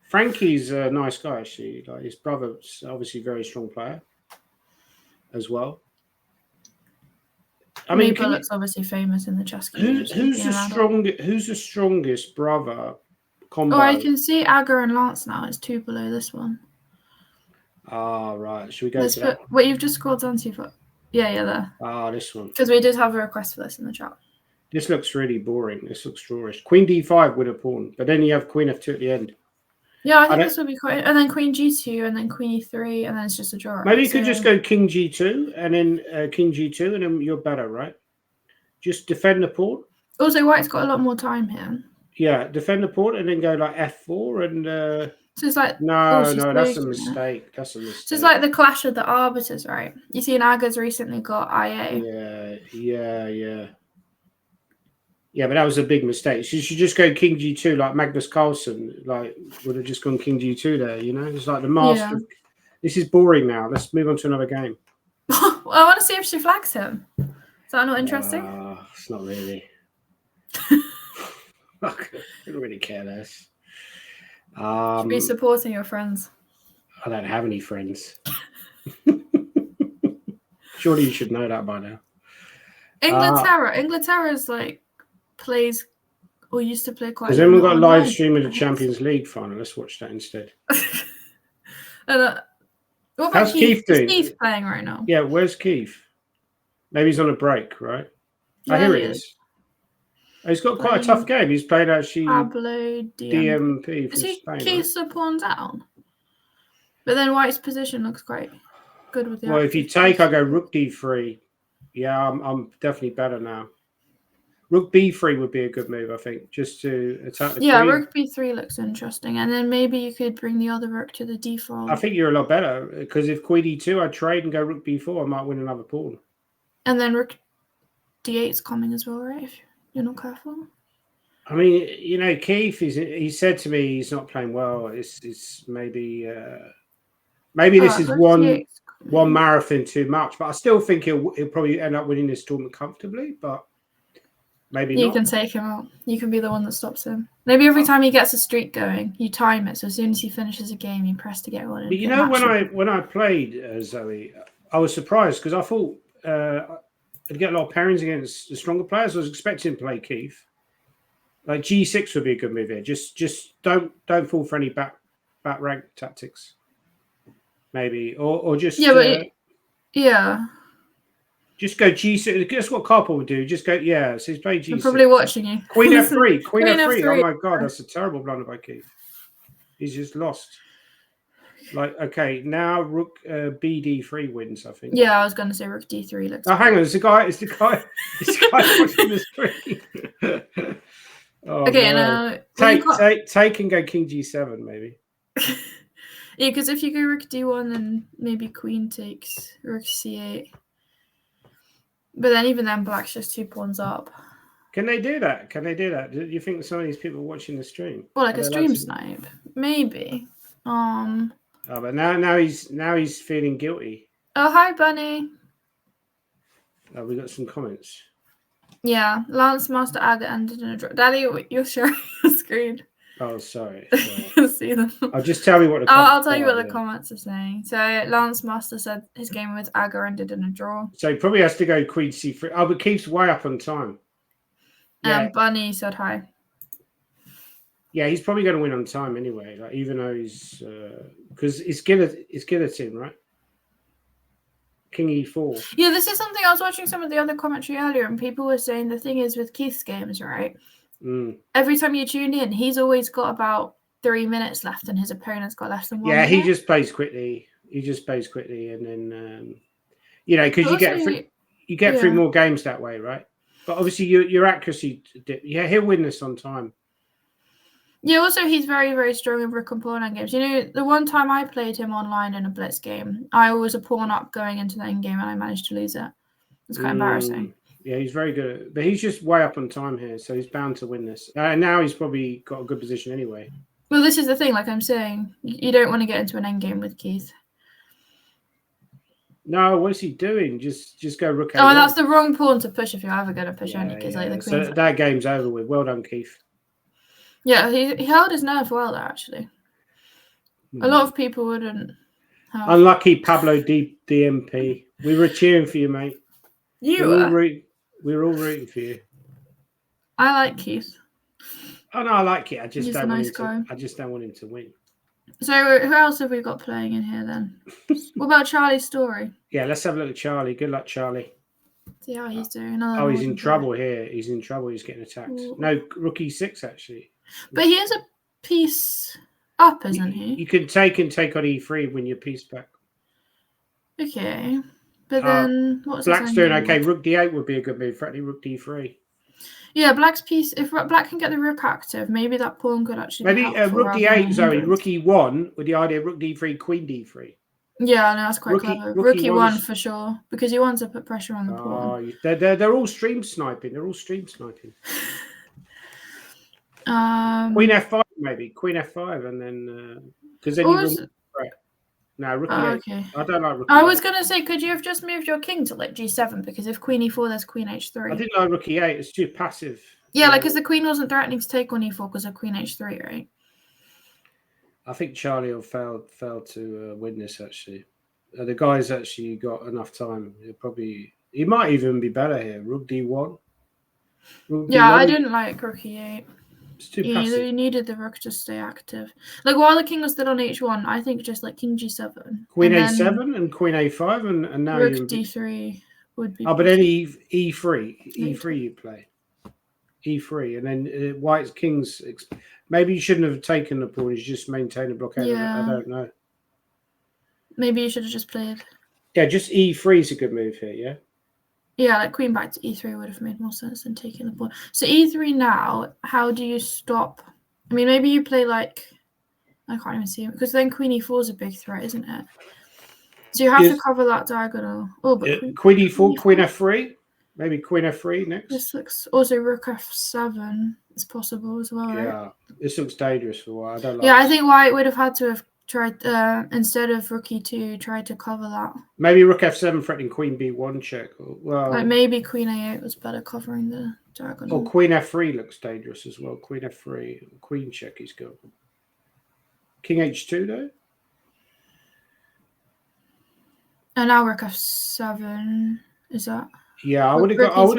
Frankie's a nice guy, actually. Like, his brother's obviously a very strong player as well. I mean, Bullock's obviously famous in the chess community. Who's the strongest brother combo? Oh, I can see Agar and Lance now. It's 2 below this one. Ah, right. Should we go to that? Wait, you've just called Zanzibar. Yeah, there. Ah, this one. Because we did have a request for this in the chat. This looks really boring. This looks drawish. Queen d5 with a pawn, but then you have queen f2 at the end. Yeah, I think this will be quite. And then queen g2, and then queen e3, and then it's just a draw. Maybe you could just go king g2, and then king g2, and then you're better, right? Just defend the pawn. Also, white's got a lot more time here. Yeah, defend the pawn, and then go like f4, and. So it's like no, that's a mistake. That's a mistake. So it's like the clash of the arbiters, right? You see, Agar's recently got IA. Yeah. Yeah, but that was a big mistake. So you should just go king g2 like Magnus Carlsen, like would have just gone king g2 there. It's like the master. Yeah. This is boring now. Let's move on to another game. Well, I want to see if she flags him. Is that not interesting? It's not really. I don't really care less. Should be supporting your friends. I don't have any friends. Surely you should know that by now. Inglaterra's like plays or used to play quite. Has anyone got a live stream of the Champions League final? Let's watch that instead. What about How's Keith doing? Keith's playing right now. Yeah, where's Keith? Maybe he's on a break, right? Yeah, here he is. He's got quite a tough game. He's played actually Pablo DMP from Spain. Keith's a pawn down? But then White's position looks quite good with the. Well, if you take, I go rook d3. Yeah, I'm definitely better now. Rook b3 would be a good move, I think, just to attack the queen. Rook b3 looks interesting, and then maybe you could bring the other rook to the d4. I think you're a lot better because if queen e2, I trade and go rook b4, I might win another pawn. And then rook d8's coming as well, right? If you're not careful. I mean, you know, Keith he said to me he's not playing well. It's maybe this is one marathon too much, but I still think he'll probably end up winning this tournament comfortably. But maybe you can take him out. You can be the one that stops him. Maybe every time he gets a streak going, you time it. So as soon as he finishes a game, you press to get one. But you know, when I played Zoe, I was surprised because I thought I'd get a lot of pairings against the stronger players. I was expecting to play Keith. Like G6 would be a good move here. Just don't fall for any back rank tactics. Maybe or just just go G6. Guess what Carpal would do? Just go So he's played G6. They're probably watching you. Queen F3. Queen F3. Oh my god, that's a terrible blunder by Keith. He's just lost. Like okay, now Rook BD3 wins. I think. Yeah, I was going to say Rook D3. Looks hang on, it's the guy watching the screen. Oh, okay, no. now take and go King G7 maybe. Yeah, because if you go Rook D1, then maybe Queen takes Rook C8. But then even then, Black's just 2 pawns up. Can they do that? Do you think some of these people watching the stream? Well, like a stream snipe, maybe. Oh, but now he's feeling guilty. Oh, hi, Bunny. Oh, we got some comments. Yeah, Lance Master Aga ended in a draw. Daddy, you're sharing your screen. Oh, sorry. You can see them. I'll just tell me what the I'll tell you what the comments are saying. So Lance Master said his game with Aga ended in a draw. So he probably has to go Queen C3. Oh, but Keith's way up on time. Yeah. Bunny said hi. Yeah, he's probably going to win on time anyway. Like even though he's because it's guillotine, right? King E4. Yeah, this is something I was watching some of the other commentary earlier, and people were saying the thing is with Keith's games, right? Every time you tune in, he's always got about 3 minutes left, and his opponent's got less than 1 minute. He just plays quickly. And then because you get through more games that way, right? But obviously your accuracy, he'll win this on time. Yeah, also he's very, very strong in rook and pawn end games. You know, the one time I played him online in a Blitz game, I was a pawn up going into the end game, and I managed to lose it. It's quite embarrassing. Yeah, he's very good at it. But he's just way up on time here, so he's bound to win this. And now he's probably got a good position anyway. Well, this is the thing, like I'm saying, you don't want to get into an end game with Keith. No, what is he doing? Just go rook A1. Oh, and that's the wrong pawn to push if you're ever going to push any, because like the queen's... So that game's over with. Well done, Keith. Yeah, he held his nerve well there, actually. A lot of people wouldn't have... Unlucky Pablo DMP. We were cheering for you, mate. We were all rooting for you. I like Keith. Oh no, I like it. I just don't want him to win. So who else have we got playing in here then? What about Charlie's story? Yeah, let's have a look at Charlie. Good luck, Charlie. See how he's doing. He's in trouble here. He's in trouble. He's getting attacked. Ooh. No, rook E6 actually. But he is a piece up, isn't he? You can take on E3 when your piece back. Okay. But then what's Black's doing okay. Rook D8 would be a good move. Threatening rook D3. Yeah, Black's piece. If Black can get the rook active, maybe that pawn could actually. Maybe rook D8, Zoe. Rook E1 with the idea of rook D3, queen D3. Yeah, no, that's quite clever. Rook E1 for sure, because he wants to put pressure on the pawn. They're all stream sniping. Queen F5 maybe. Queen F5 and then because then no, rook E8. Okay. I don't like rook E8. I was going to say, could you have just moved your king to like G7? Because if queen E4, there's queen H3. I didn't like rook E8. It's too passive. Yeah, like because the queen wasn't threatening to take on E4 because of queen H3, right? I think Charlie will fail to win this, actually. The guy's actually got enough time. He might even be better here. Rook D1. I didn't like rook E8. It's too passive. You needed the rook to stay active. Like while the king was still on H1, I think just like king G7. Queen A7 and queen A5 and now rook D3 would be... Oh, but then E3. E3 you play. E3 and then White's king's... Maybe you shouldn't have taken the pawn. You just maintain the blockade. Yeah. I don't know. Maybe you should have just played. Yeah, just E3 is a good move here, yeah? Yeah, like queen back to E3 would have made more sense than taking the pawn. So E3 now, how do you stop? I mean, maybe you play like... I can't even see him, because then queen E4 is a big threat, isn't it? So you have to cover that diagonal. Oh, but queen E4, queen F3? Maybe queen F3 next? This looks... Also, rook F7 is possible as well, right? Yeah, this looks dangerous for white. I don't like Yeah, I think white would have had to have tried, instead of rook E2, tried to cover that. Maybe rook F7 threatening queen B1 check. Well, like maybe queen A8 was better covering the diagonal. Oh, queen F3 looks dangerous as well. Queen F3, queen check is good. King H2 though? And now rook F7, is that? Yeah, I would have gone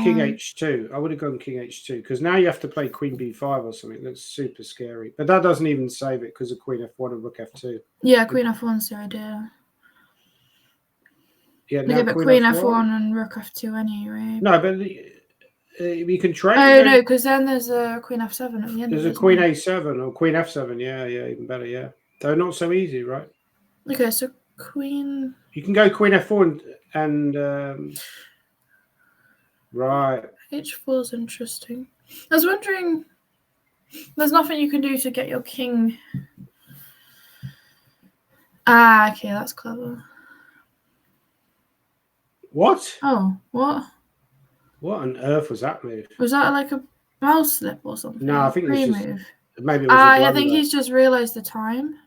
King H2. I would have gone King H2 because now you have to play Queen B5 or something. That's super scary. But that doesn't even save it because of Queen F1 and Rook F2. Yeah, Queen F1's the idea. Yeah, okay, but Queen F1 and Rook F2 anyway. No, but we can trade. Oh no, because then there's a Queen F7 at the end. There's a Queen A7 or Queen F7. Yeah, even better. Yeah, though not so easy, right? Okay, so Queen. You can go Queen F4 and right. H4 is interesting. I was wondering, there's nothing you can do to get your king. Ah, okay, that's clever. What? Oh, what? What on earth was that move? Was that like a mouse slip or something? No, I think it was just, move. maybe it was a I think he's just realised the time.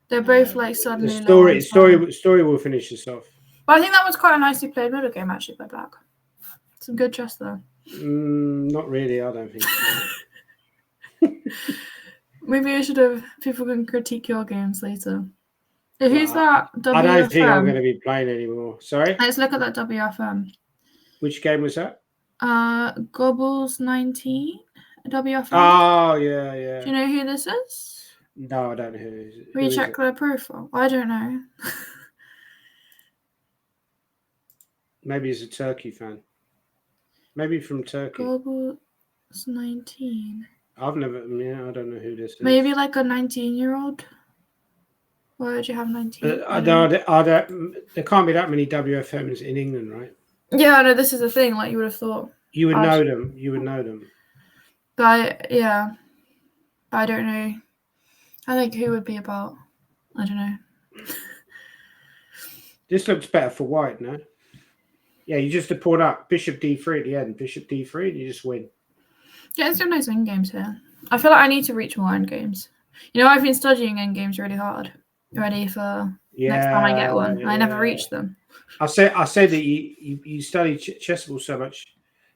They're both like suddenly. The story will finish this off. But I think that was quite a nicely played middle game actually by Black. Some good chess there. Not really, I don't think so. Maybe you should have. People can critique your games later. Who's that? WFM? I don't think I'm going to be playing anymore. Sorry. Let's look at that WFM. Which game was that? Gobbles 19 WFM. Oh yeah. Do you know who this is? No, I don't know who it is. Recheck their profile. I don't know. Maybe he's a Turkey fan. Maybe from Turkey. Gobbles 19. I've never. Yeah, I don't know who this is. Maybe like a 19-year-old. Why would you have 19? There can't be that many WFMs in England, right? Yeah, no, this is the thing. Like you would have thought. You would know them. You would know them. But yeah, I don't know. I think who would be about? I don't know. This looks better for white, no? Yeah, you just pawn up. Bishop D3 at the end. Bishop D3 and you just win. Yeah, there's some nice end games here. I feel like I need to reach more end games. You know, I've been studying end games really hard. Ready for next time I get one. Yeah. I never reach them. I said that you study chessable so much,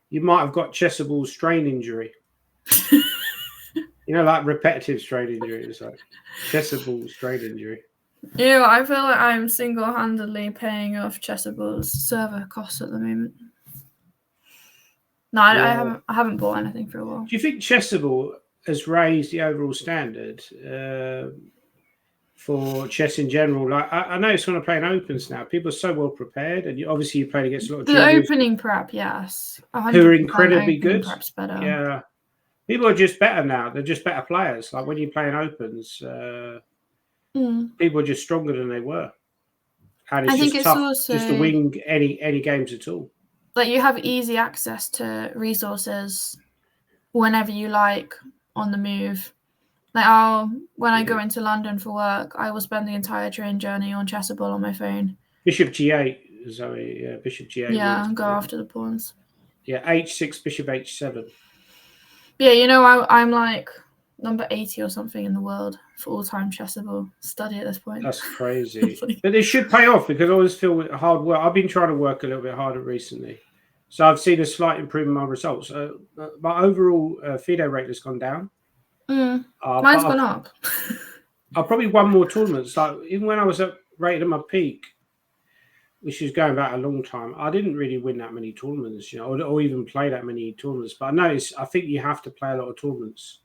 you might have got chessable strain injury. You know, like repetitive strain injury. It's like chessable strain injury. You know, I feel like I'm single-handedly paying off Chessable's server costs at the moment. No, I haven't bought anything for a while. Do you think Chessable has raised the overall standard for chess in general? Like I know it's going to play in opens now. People are so well prepared, and obviously you played against a lot of the opening prep, yes, who are incredibly good. Prep's better. Yeah, people are just better now. They're just better players. Like when you play in opens. People are just stronger than they were, and it's just tough just to win any games at all. Like you have easy access to resources whenever you like on the move. Like when I go into London for work, I will spend the entire train journey on Chessable on my phone. Bishop G8, Zoe. Yeah, Bishop G8. Yeah, go after the pawns. Yeah, H6, Bishop H7. Yeah, you know, I'm like number 80 or something in the world for all-time Chessable study at this point. That's crazy. But it should pay off because I always feel with hard work. I've been trying to work a little bit harder recently. So I've seen a slight improvement in my results. My overall FIDE rate has gone down. Mine's gone up. I probably won more tournaments. Like even when I was rated at my peak, which is going back a long time, I didn't really win that many tournaments, you know, or even play that many tournaments. But I think you have to play a lot of tournaments.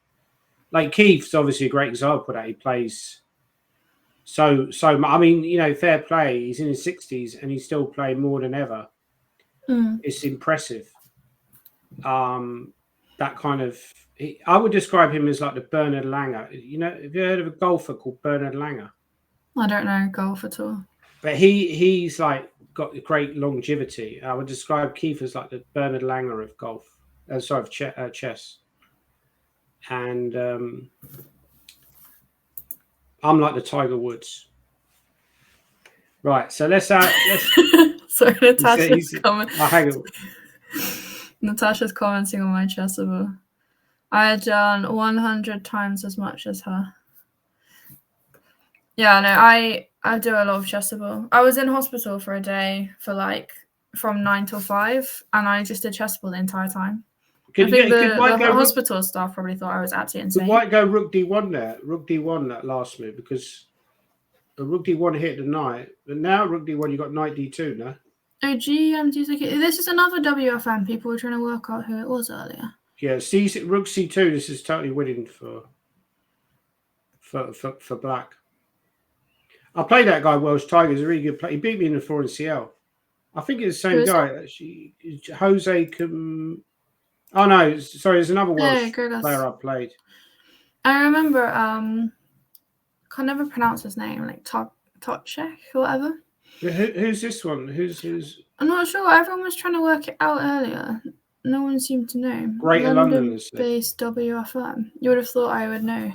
Like Keith's obviously a great example of that. He plays so I mean, you know, fair play. He's in his 60s and he's still playing more than ever. It's impressive. That kind of, I would describe him as like the Bernard Langer. You know, have you heard of a golfer called Bernard Langer? I don't know golf at all. But he's like got great longevity. I would describe Keith as like the Bernard Langer of golf. Sorry, of chess. And I'm like the Tiger Woods. Right, so let's Sorry, Natasha's comment. Hang on. Natasha's commenting on my chessable. I had done 100 times as much as her. Yeah, no, I do a lot of chessable. I was in hospital for a day for like from 9 till 5, and I just did chessable the entire time. I think the hospital staff probably thought I was absolutely insane. Could White go Rook D1 there? Rook D1 that last move, because a Rook D1 hit the knight, but now Rook D1 you got Knight D2 now. Oh, this is another WFM. People were trying to work out who it was earlier. Yeah, Rook C2. This is totally winning for black. I played that guy Welsh Tiger. He's a really good player. He beat me in the 4 in CL. I think it's the same guy. Actually, Jose. Oh no, sorry. There's another Welsh player I played. I remember. Can never pronounce his name. Like Totchek or whatever. Who's this one? Who's? I'm not sure. Everyone was trying to work it out earlier. No one seemed to know. Greater London-based WFM. You would have thought I would know.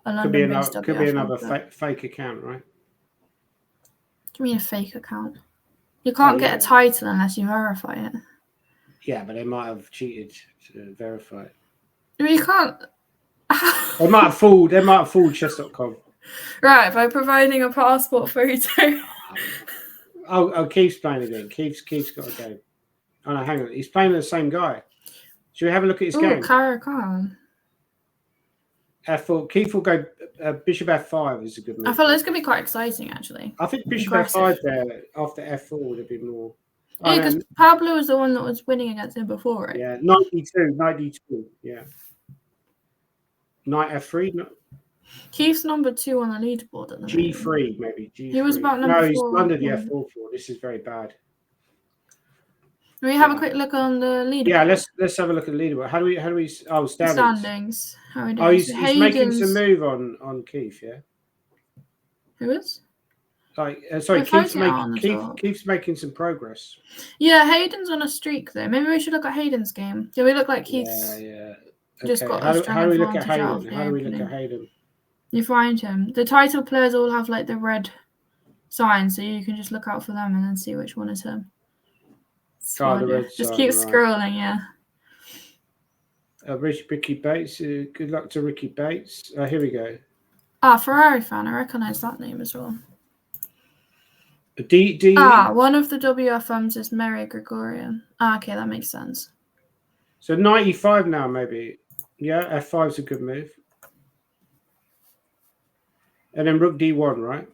A London-based WFM. Could be another fake account, right? What do you mean a fake account? You can't get a title unless you verify it. Yeah, but they might have cheated to verify it. I mean, you can't. They might have fooled chess.com. Right, by providing a passport photo. Oh, Keith's playing again. Keith's got a game. Oh no, hang on. He's playing the same guy. Should we have a look at his game? Caracal. F4. Keith will go Bishop F5 is a good move. I feel like it's going to be quite exciting, actually. I think Bishop F5 there after F4 would have been more. Yeah, because Pablo was the one that was winning against him before, right? Yeah, Knight D2. Yeah. Knight F3. No. Keith's number 2 on the leaderboard at the moment. G3, maybe. G3. He was about number 4. No, he's under the F4. This is very bad. Can we have a quick look on the leaderboard? Yeah, let's have a look at the leaderboard. How do we? Oh, standings. How are we doing? Oh, he's making some move on Keith. Yeah. Who is? Like, sorry, Keith's making some progress. Yeah, Hayden's on a streak though. Maybe we should look at Hayden's game. Do we look like Keith's? Yeah. Just got how do we look at Hayden? You find him. The title players all have like the red sign, so you can just look out for them and then see which one is him. Just keep scrolling, yeah. Ricky Bates. Good luck to Ricky Bates. Here we go. Ferrari fan. I recognise that name as well. One of the WFMs is Mary Gregorian. Okay, that makes sense. So 95 now, maybe. Yeah, F5's a good move. And then Rook D1, right?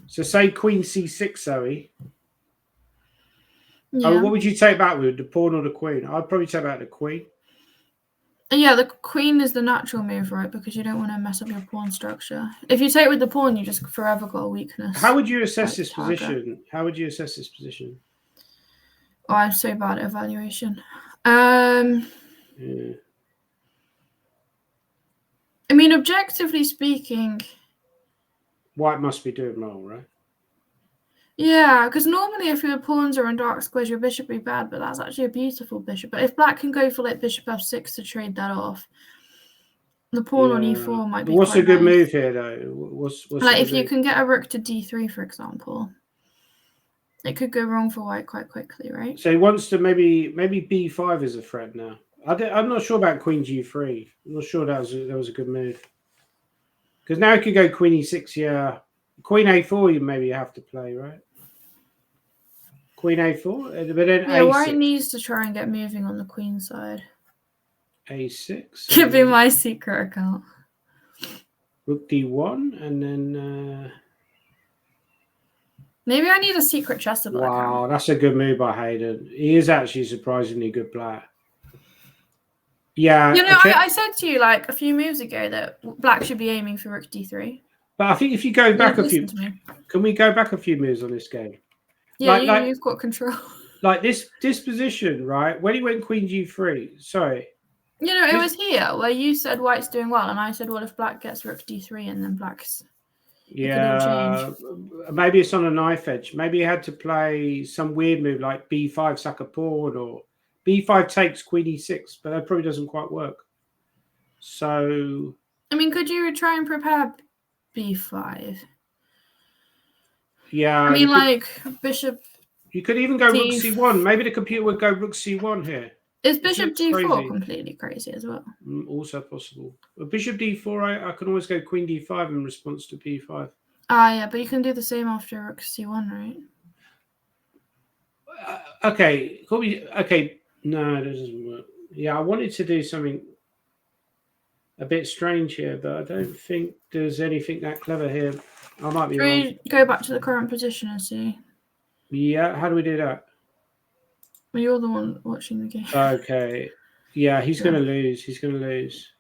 So say Queen C6, Zoe. Yeah. What would you take back with, the pawn or the queen? I'd probably take back the queen. Yeah, the queen is the natural move, right? Because you don't want to mess up your pawn structure. If you take with the pawn, you just forever got a weakness. How would you assess this position? Oh, I'm so bad at evaluation. Yeah. I mean, objectively speaking, White must be doing well, right? Yeah, because normally if your pawns are in dark squares, your bishop would be bad, but that's actually a beautiful bishop. But if black can go for like bishop f6 to trade that off, the pawn on e4 might be. What's a good move here, though? What's like if you can get a rook to d3, for example, it could go wrong for white quite quickly, right? So he wants to maybe b5 is a threat now. I'm not sure about queen g3. I'm not sure that was a good move. Because now he could go queen e6, yeah. Queen a4 you maybe have to play, right? Queen a4, but then yeah, a6. white needs to try and get moving on the queen side. a6. Could be my secret account. Rook d1, and then... Maybe I need a secret chessable account. Wow, that's a good move by Hayden. He is actually surprisingly good black. Yeah. You know, I said to you like a few moves ago that black should be aiming for rook d3. But I think if you go back a few... Can we go back a few moves on this game? Yeah, you've got control. Like this position, right? When he went queen g3, sorry. You know, it was here where you said white's doing well, and I said, well, if black gets rook d3 and then black's... Yeah, maybe it's on a knife edge. Maybe he had to play some weird move like b5 sack a pawn or b5 takes queen e6, but that probably doesn't quite work. So, I mean, could you try and prepare b5? Yeah, I mean, like bishop. You could even go rook c1. Maybe the computer would go rook c1 here. Is bishop d4 completely crazy as well? Also possible. But bishop d4, I can always go queen d5 in response to b5. Ah, yeah, but you can do the same after rook c1, right? Okay, okay. No, it doesn't work. Yeah, I wanted to do something a bit strange here, but I don't think there's anything that clever here. I might be wrong. Should we go back to the current position and see? Yeah, how do we do that? Well, you're the one watching the game. Okay. Yeah, he's going to lose. He's going to lose.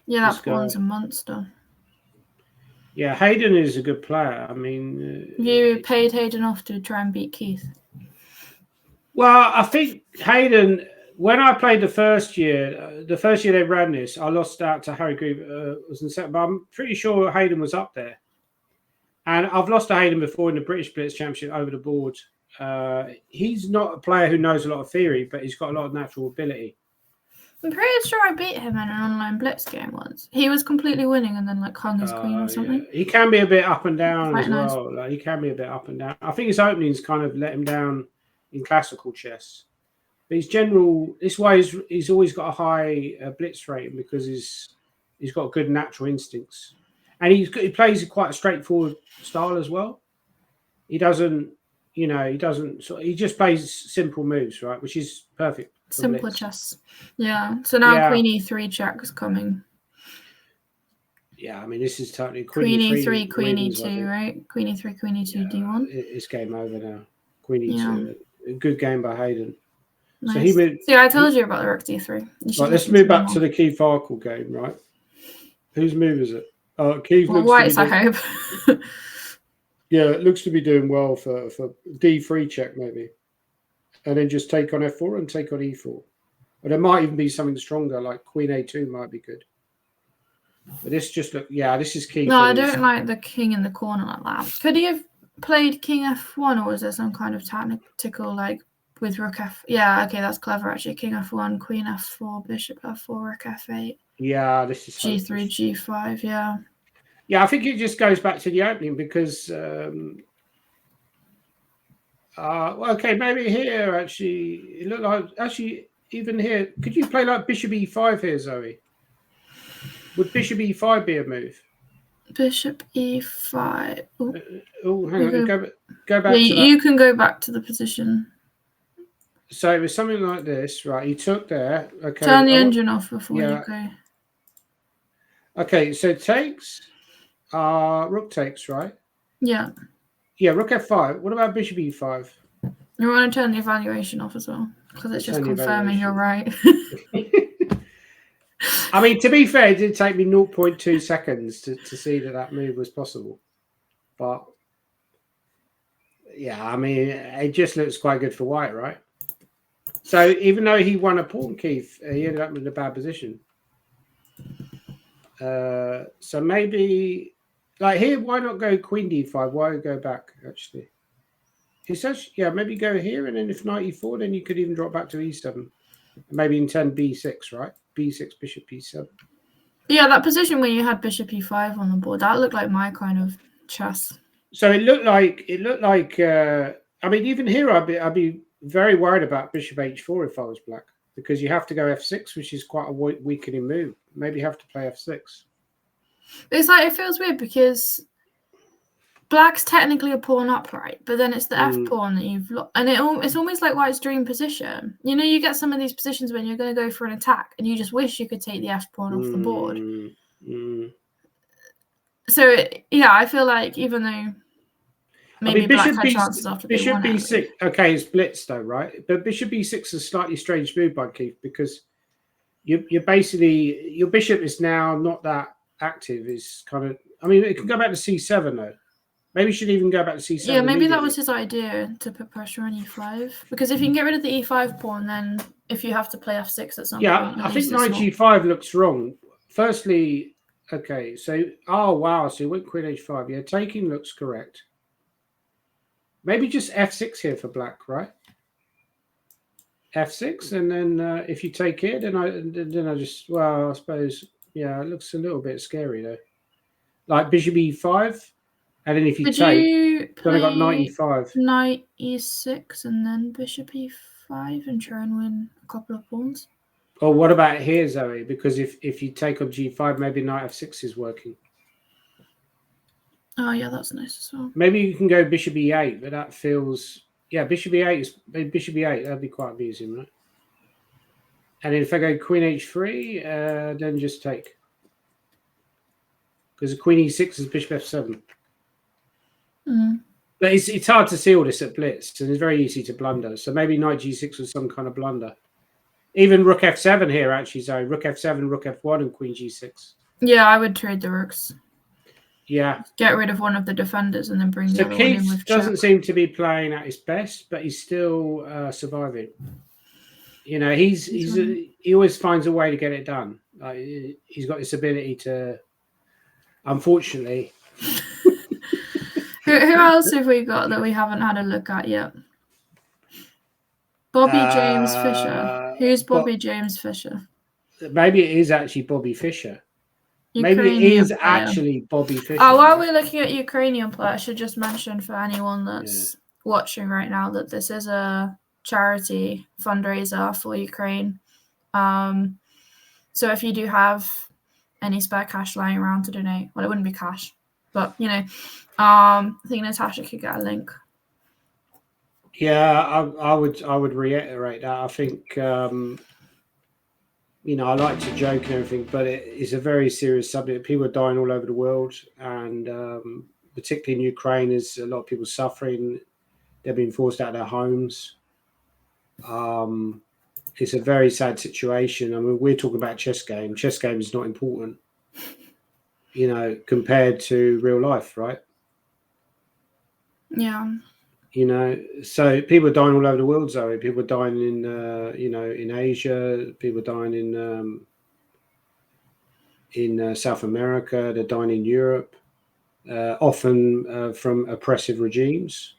Yeah, that one's a monster. Yeah, Hayden is a good player. I mean... you paid Hayden off to try and beat Keith. Well, I think Hayden... When I played the first year they ran this, I lost out to Harry Greve. But I'm pretty sure Hayden was up there. And I've lost to Hayden before in the British Blitz Championship over the board. He's not a player who knows a lot of theory, but he's got a lot of natural ability. I'm pretty sure I beat him in an online Blitz game once. He was completely winning and then like hung his queen or something. Yeah. He can be a bit up and down quite as nice. well. Like, he can be a bit up and down. I think his openings kind of let him down in classical chess. But his general, this way he's always got a high Blitz rating because he's got good natural instincts. And he plays quite a straightforward style as well. He doesn't, he just plays simple moves, right? Which is perfect. Simple chess. Yeah. So now Queen E3 check is coming. Yeah, I mean, this is totally Queen E3, Queen E2, right? Queen E3, Queen E2, D1. It's game over now. Queen E2. A good game by Hayden. Nice. So he moved. See, I told you about the Rook D3. Right, let's move back to the Keith Arkle game, right? Whose move is it? Keith looks White's, I hope. Yeah, it looks to be doing well for D3 check, maybe. And then just take on F4 and take on E4. But there might even be something stronger, like Queen A2 might be good. But this just look, this is Keith. No, I don't like the king in the corner like that. Could he have played King F1, or was there some kind of tactical, like, with Rook F? Yeah, okay, that's clever, actually. King F1, Queen F4, Bishop F4, Rook F8. Yeah, this is G3, G5, yeah. Yeah, I think it just goes back to the opening because... okay, maybe here, actually, it looked like... Actually, even here... Could you play, like, Bishop E5 here, Zoe? Would Bishop E5 be a move? Bishop E5. Oh, hang on. Go back to that. You can go back to the position. So it was something like this, right? He took there. Okay. Turn the engine off before you go. Okay, so takes. Rook takes, right? Yeah. Yeah, Rook F5. What about Bishop E5? You want to turn the evaluation off as well, because it's just confirming you're right. I mean, to be fair, it did take me 0.2 seconds to see that move was possible. But, yeah, I mean, it just looks quite good for White, right? So even though he won a pawn, Keith, he ended up in a bad position. So maybe, like here, why not go Queen D5? Why go back, actually? He says, maybe go here, and then if knight E4, then you could even drop back to E7. Maybe in 10 B6, right? B6, Bishop E7. Yeah, that position where you had Bishop E5 on the board, that looked like my kind of chess. So it looked like. I mean, even here, I'd be very worried about Bishop H4 if I was black, because you have to go F6, which is quite a weakening move. Maybe you have to play F6. It's like, it feels weird because black's technically a pawn upright, but then it's the F pawn that you've lost, and it's almost like White's dream position. You know, you get some of these positions when you're going to go for an attack, and you just wish you could take the F pawn off the board. So I feel like even though maybe Black had chances after Bishop B6. Okay, it's Blitz though, right? But Bishop B6 is a slightly strange move by Keith because you're basically, your bishop is now not that active. Is kind of, I mean, it can go back to C7 though. Maybe you should even go back to C7. Yeah, maybe that was his idea, to put pressure on E5. Because if you can get rid of the E5 pawn, then if you have to play F6 at some point. Yeah, I think knight G5 looks wrong. Firstly, Okay, so oh wow, so you went queen h5. Yeah, taking looks correct. Maybe just f6 here for black, right? f6, and then if you take it, then I just, well, I suppose, yeah, it looks a little bit scary though. Like bishop e5, and then if you then I got knight e5. Knight e6 and then bishop e5 and try and win a couple of pawns. Or what about here, Zoe? Because if you take on g5, maybe knight f6 is working. Oh yeah, that's nice as well. Maybe you can go bishop e8, but that feels, yeah, bishop e8 is bishop e8. That'd be quite amusing, right? And then if I go queen h3, then just take, because the queen e6 is bishop f7. Mm. But it's hard to see all this at Blitz, and it's very easy to blunder. So maybe knight g6 was some kind of blunder. Even rook f7 here, actually, Zoe. Rook f7, rook f1, and queen g6. Yeah, I would trade the rooks. Yeah. Get rid of one of the defenders and then bring the other one in with doesn't check. seem to be playing at his best, but he's still surviving. You know, he always finds a way to get it done. He's got this ability to, unfortunately. Who else have we got that we haven't had a look at yet? Bobby James Fisher. Who's Bobby James Fisher? Maybe it is actually Bobby Fischer. Maybe it is actually Bobby Fischer. Oh, while we're looking at Ukrainian player, I should just mention for anyone that's watching right now that this is a charity fundraiser for Ukraine. So if you do have any spare cash lying around to donate, well, it wouldn't be cash, but you know, I think Natasha could get a link. Yeah, I would reiterate that. I think you know, I like to joke and everything, but it is a very serious subject. People are dying all over the world, and particularly in Ukraine, there's a lot of people suffering. They're being forced out of their homes. It's a very sad situation. I mean, we're talking about chess game. Chess game is not important, you know, compared to real life, right? Yeah. You know, so people are dying all over the world, Zoe. People are dying in, you know, in Asia. People are dying in South America. They're dying in Europe, often from oppressive regimes.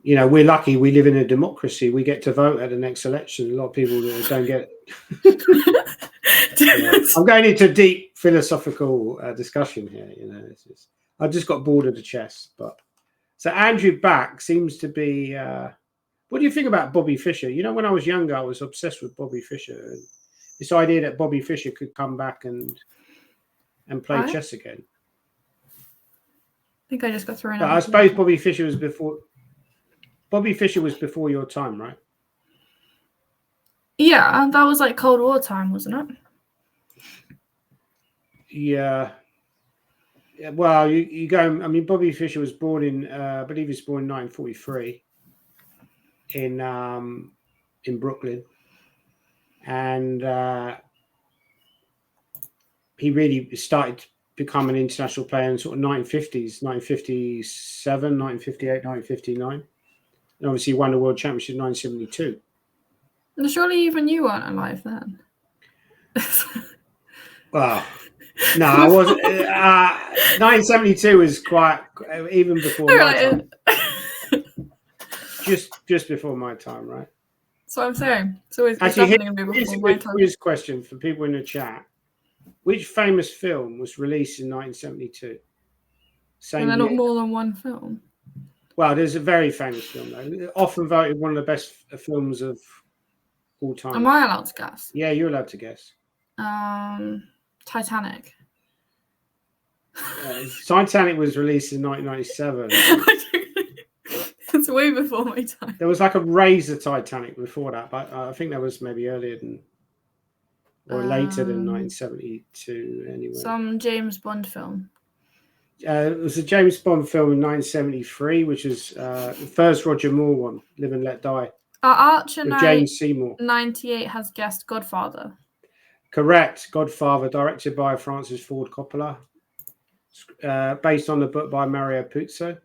You know, we're lucky. We live in a democracy. We get to vote at the next election. A lot of people don't get it. I'm going into a deep philosophical discussion here. You know, I just got bored of the chess, but. So Andrew Back seems to be. What do you think about Bobby Fischer? You know, when I was younger, I was obsessed with Bobby Fischer. And this idea that Bobby Fischer could come back and play chess again. I think I just got thrown out. I suppose Bobby Fischer was before. Bobby Fischer was before your time, right? Yeah, that was like Cold War time, wasn't it? Yeah. Well, you go. I mean, Bobby Fischer was born in, I believe he was born in 1943 in Brooklyn, and he really started to become an international player in sort of 1950s, 1957, 1958, 1959, and obviously he won the World Championship in 1972. And surely even you weren't alive then. Well. No, I wasn't. 1972 was quite even before my time. Just before my time, right? That's what I'm saying. It's always actually before my time. Here's a question for people in the chat: which famous film was released in 1972? And they're not more than one film. Well, there's a very famous film though, often voted one of the best films of all time. Am I allowed to guess? Yeah, you're allowed to guess. Titanic. Titanic was released in 1997. It's way before my time. There was like a Razor Titanic before that, but I think that was maybe earlier than or later than 1972 anyway. Some James Bond film. It was a James Bond film in 1973, which was the first Roger Moore one, Live and Let Die. Archer with James Seymour. 98 has guessed Godfather. Correct. Godfather, directed by Francis Ford Coppola. Based on the book by Mario Puzo.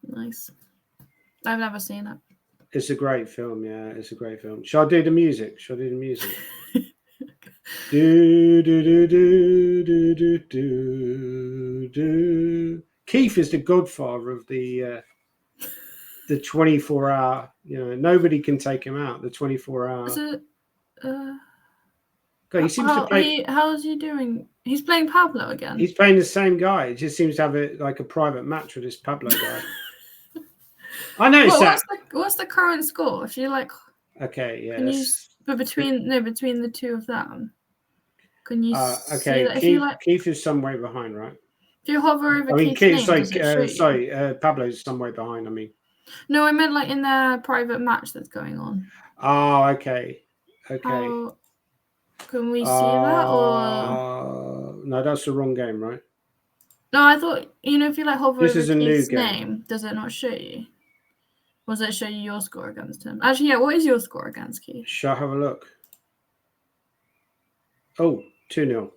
Nice. I've never seen it. It's a great film, yeah. It's a great film. Shall I do the music? Keith is the godfather of the 24-hour. You know, nobody can take him out. The 24-hour. Is it, God, he seems to play. How's he doing? He's playing Pablo again. He's playing the same guy. He just seems to have a private match with this Pablo guy. I noticed that. What's the current score? If you like. Okay, yeah. But between the two of them, can you? Okay, see Keith is some way behind, right? If you hover over Keith's name, Pablo's some way behind. I mean. No, I meant like in their private match that's going on. Oh, okay. Can we see that or no? That's the wrong game, right? No, I thought if you like hover this over is a Keith's new game. name, does it not show you? Or does it show you your score against him? Actually, yeah. What is your score against Keith? Shall I have a look? Oh, 2-0.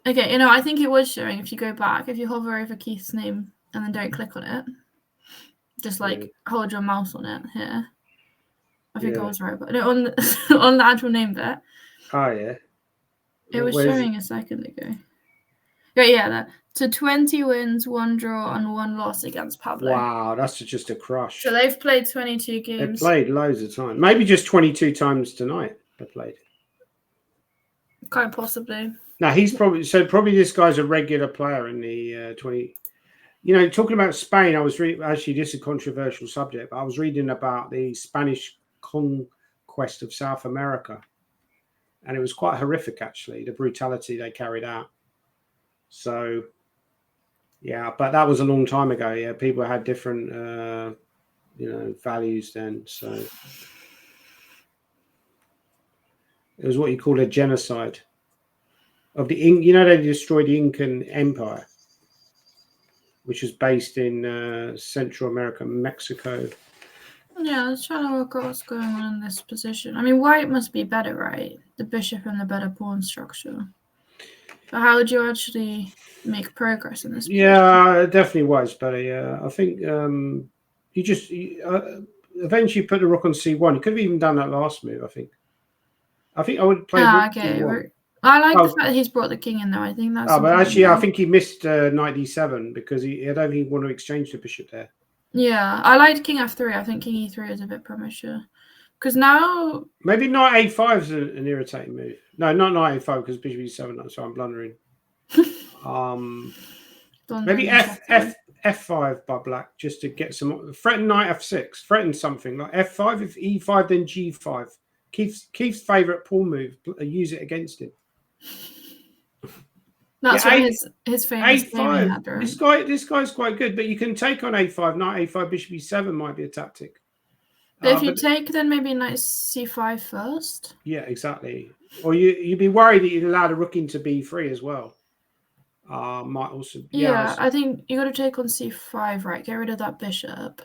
Okay, I think it was showing if you go back, if you hover over Keith's name and then don't click on it, just hold your mouse on it here. I think I was right, but no, on the actual name bit. Oh yeah. It was showing a second ago. Yeah, that. So 20 wins, 1 draw, and 1 loss against Pablo. Wow, that's just a crush. So they've played 22 games. They played loads of time. Maybe just 22 times tonight they played. Quite possibly. Now he's probably this guy's a regular player in the 20. Talking about Spain, I was actually this is a controversial subject, but I was reading about the Spanish conquest of South America, and it was quite horrific actually, the brutality they carried out. So, yeah, but that was a long time ago. Yeah, people had different, values then. So it was what you call a genocide of the they destroyed the Incan Empire, which was based in Central America, Mexico. Yeah, I was trying to work out what's going on in this position. I mean, white must be better, right? The bishop and the better pawn structure. But how would you actually make progress in this position? Yeah, definitely white's better, yeah. I think you just eventually put the rook on c1. You could have even done that last move, I think. I would play rook d1. I like the fact that he's brought the king in, though. I think that's... but actually, I think he missed knight d7 because I don't think he wanted to exchange the bishop there. Yeah, I liked king f3. I think king e3 is a bit premature. Because now... Maybe knight a5 is an irritating move. No, not knight a5 because bishop e7. So I'm blundering. Maybe f5 by black just to get some... Threaten knight f6. Threaten something like f5. If e5, then g5. Keith's favourite pawn move. Use it against him. That's his famous a5. This guy's quite good, but you can take on a5. Knight a5, bishop e7 might be a tactic. But if you take, then maybe knight c5 first. Yeah, exactly. Or you'd be worried that you'd allow the rook into b3 as well. Might also. Yeah, I think you got to take on c5, right? Get rid of that bishop.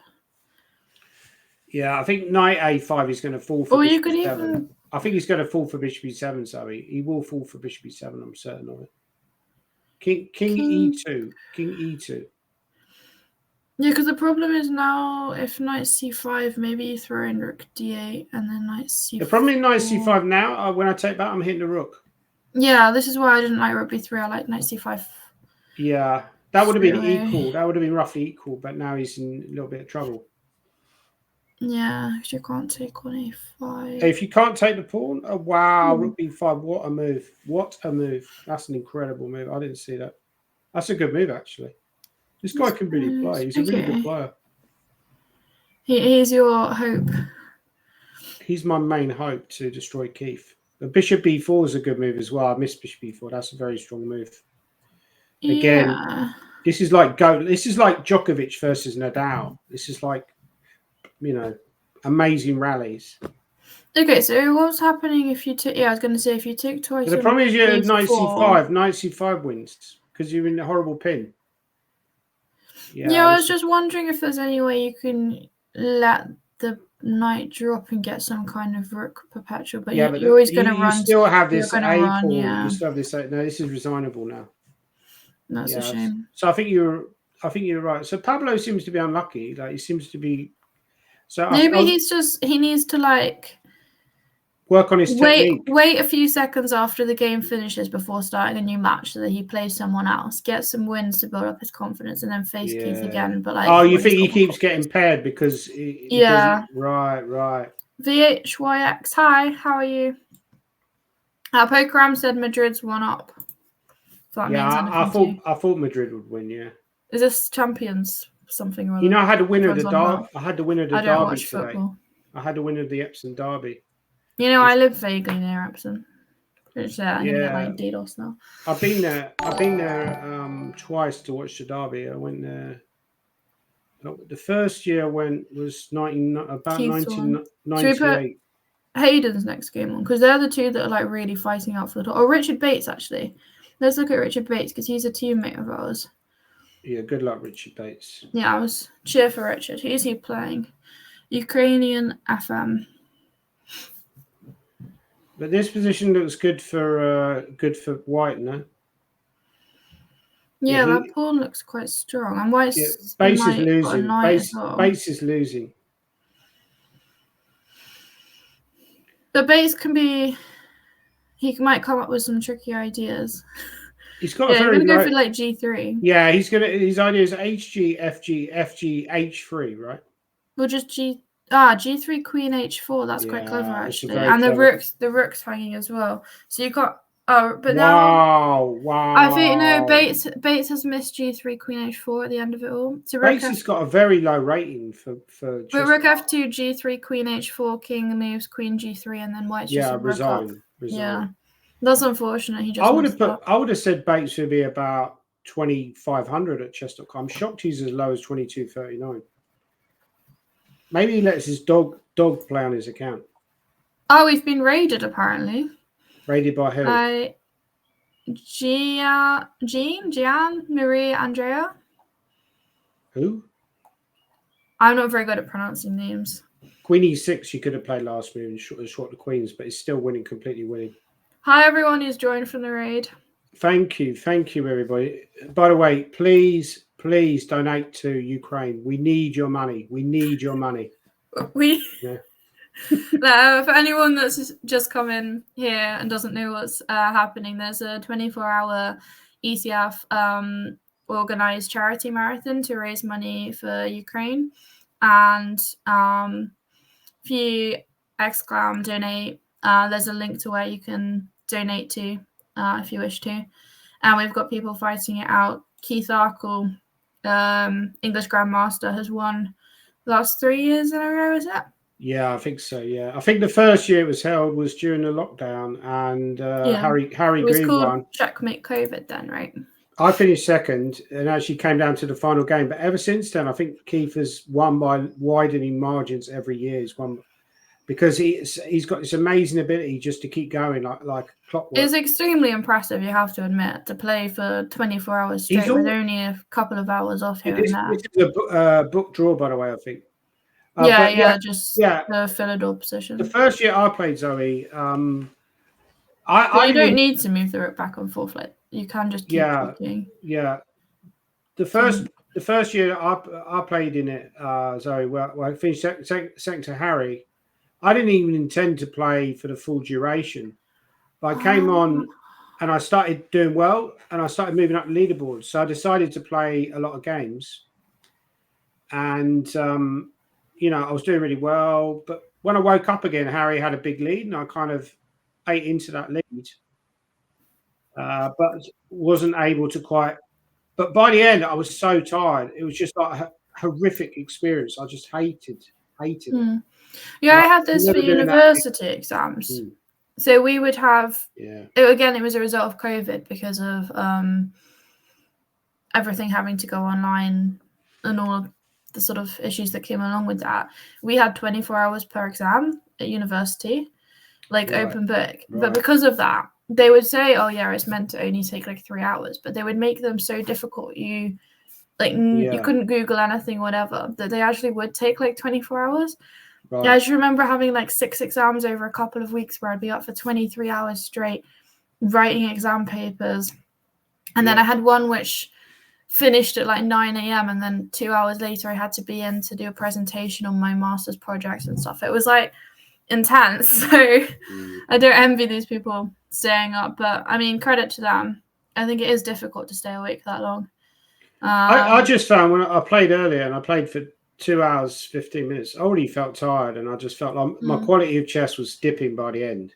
Yeah, I think knight a5 is going to fall for. Or bishop you could e7. even. I think he's going to fall for bishop e7. So he will fall for bishop e7. I'm certain of it. King e2. King e2. Yeah, because the problem is now if knight c5, maybe you throw in rook d8 and then knight c4. The problem in knight c5 now, when I take that, I'm hitting the rook. Yeah, this is why I didn't like rook b3. I like knight c5. Yeah, that would have been equal. That would have been roughly equal, but now he's in a little bit of trouble. Yeah, because you can't take on a5. If you can't take the pawn, oh wow, rook b5. What a move! What a move! That's an incredible move. I didn't see that. That's a good move, actually. This guy can really play. He's a really good player. He's your hope. He's my main hope to destroy Keith. But bishop b4 is a good move as well. I missed bishop b4. That's a very strong move. Again, this is like Djokovic versus Nadal. This is like, amazing rallies. Okay, so what's happening if you take? Yeah, I was going to say if you take twice. The problem is you're knight c5. Knight c5 wins because you're in a horrible pin. Yeah, I was just wondering if there's any way you can let the knight drop and get some kind of rook perpetual. But you're always going to run. You still have this a pawn. Yeah. You still have this. No, this is resignable now. That's a shame. So I think you're right. So Pablo seems to be unlucky. Like he seems to be. So maybe he needs to Work on his technique. Wait a few seconds after the game finishes before starting a new match so that he plays someone else, get some wins to build up his confidence, and then face Keith again. But like, you think he keeps getting paired because he doesn't... Right. VHYX, hi, how are you? Prokhorov said Madrid's one up. I thought Madrid would win. Yeah. Is this Champions something? Or I had the winner of the derby. I had the winner of the I don't derby watch today. Football. I had the winner of the Epsom derby. I live vaguely near Epsom. Which I'm gonna get like DDoS now. I've been there twice to watch the derby. I went there. The first year I went was about 1998. Hayden's next game on because they're the two that are like really fighting out for the top. Oh, Richard Bates actually. Let's look at Richard Bates because he's a teammate of ours. Yeah, good luck, Richard Bates. Yeah, I was cheer for Richard. Who's he playing? Ukrainian FM. But this position looks good for White, no? Yeah, that pawn looks quite strong. And White's Bates is losing. Bates is losing. But Bates can be. He might come up with some tricky ideas. He's got I'm gonna go for like G3. Yeah, he's gonna. His idea is HG, FG, FG, H3, right? We'll just G3 Queen H4. That's quite clever actually. And the rook's hanging as well. So you got. But now. Wow. I think Bates has missed G3 Queen H4 at the end of it all. So Bates has got a very low rating for. But Rook F2, G3 Queen H4, King moves Queen G3, and then White's just resign. Yeah, that's unfortunate. He just. I would have said Bates would be about 2,500 at chess.com. I'm shocked he's as low as 2,239. Maybe he lets his dog play on his account. Oh, we've been raided apparently. Raided by who? Gian, Maria, Andrea. Who? I'm not very good at pronouncing names. Queen E6, you could have played last move and short the queens, but it's still completely winning. Hi, everyone who's joined from the raid. Thank you, everybody. By the way, please donate to Ukraine. We need your money. For anyone that's just come in here and doesn't know what's happening, there's a 24-hour ECF organized charity marathon to raise money for Ukraine, and if you donate, there's a link to where you can donate to if you wish to, and we've got people fighting it out. Keith Arkle, English Grandmaster, has won the last 3 years in a row, is it? Yeah, I think so. Yeah, I think the first year it was held was during the lockdown, and Harry Green won. Checkmate COVID then, right? I finished second and actually came down to the final game. But ever since then, I think Keith has won by widening margins every year. He's won because he's got this amazing ability just to keep going like clockwork. It's extremely impressive, you have to admit, to play for 24 hours straight with only a couple of hours off here and there. This is a book draw, by the way, I think. The Philidor position. The first year I played Zoe, you don't need to move the rook back and forth. Like you can just keep clicking. Yeah. The first year I played in it, Zoe, where I finished second to Harry. I didn't even intend to play for the full duration, but I came on and I started doing well, and I started moving up the leaderboard. So I decided to play a lot of games, and I was doing really well. But when I woke up again, Harry had a big lead, and I kind of ate into that lead, but wasn't able to quite. But by the end, I was so tired. It was just like a horrific experience. I just hated it. Yeah, I had this for university exams. So we would have, it was a result of COVID because of everything having to go online and all of the sort of issues that came along with that. We had 24 hours per exam at university, open book. Right. But because of that, they would say, oh yeah, it's meant to only take 3 hours, but they would make them so difficult. You couldn't Google anything, whatever, that they actually would take 24 hours. Right. Yeah, I just remember having 6 exams over a couple of weeks where I'd be up for 23 hours straight writing exam papers. And then I had one which finished at 9 a.m. and then 2 hours later I had to be in to do a presentation on my master's project and stuff. It was intense. So I don't envy these people staying up. But I mean, credit to them. I think it is difficult to stay awake that long. I just found when I played earlier and I played for 2 hours, 15 minutes, I already felt tired and I just felt like my quality of chess was dipping by the end.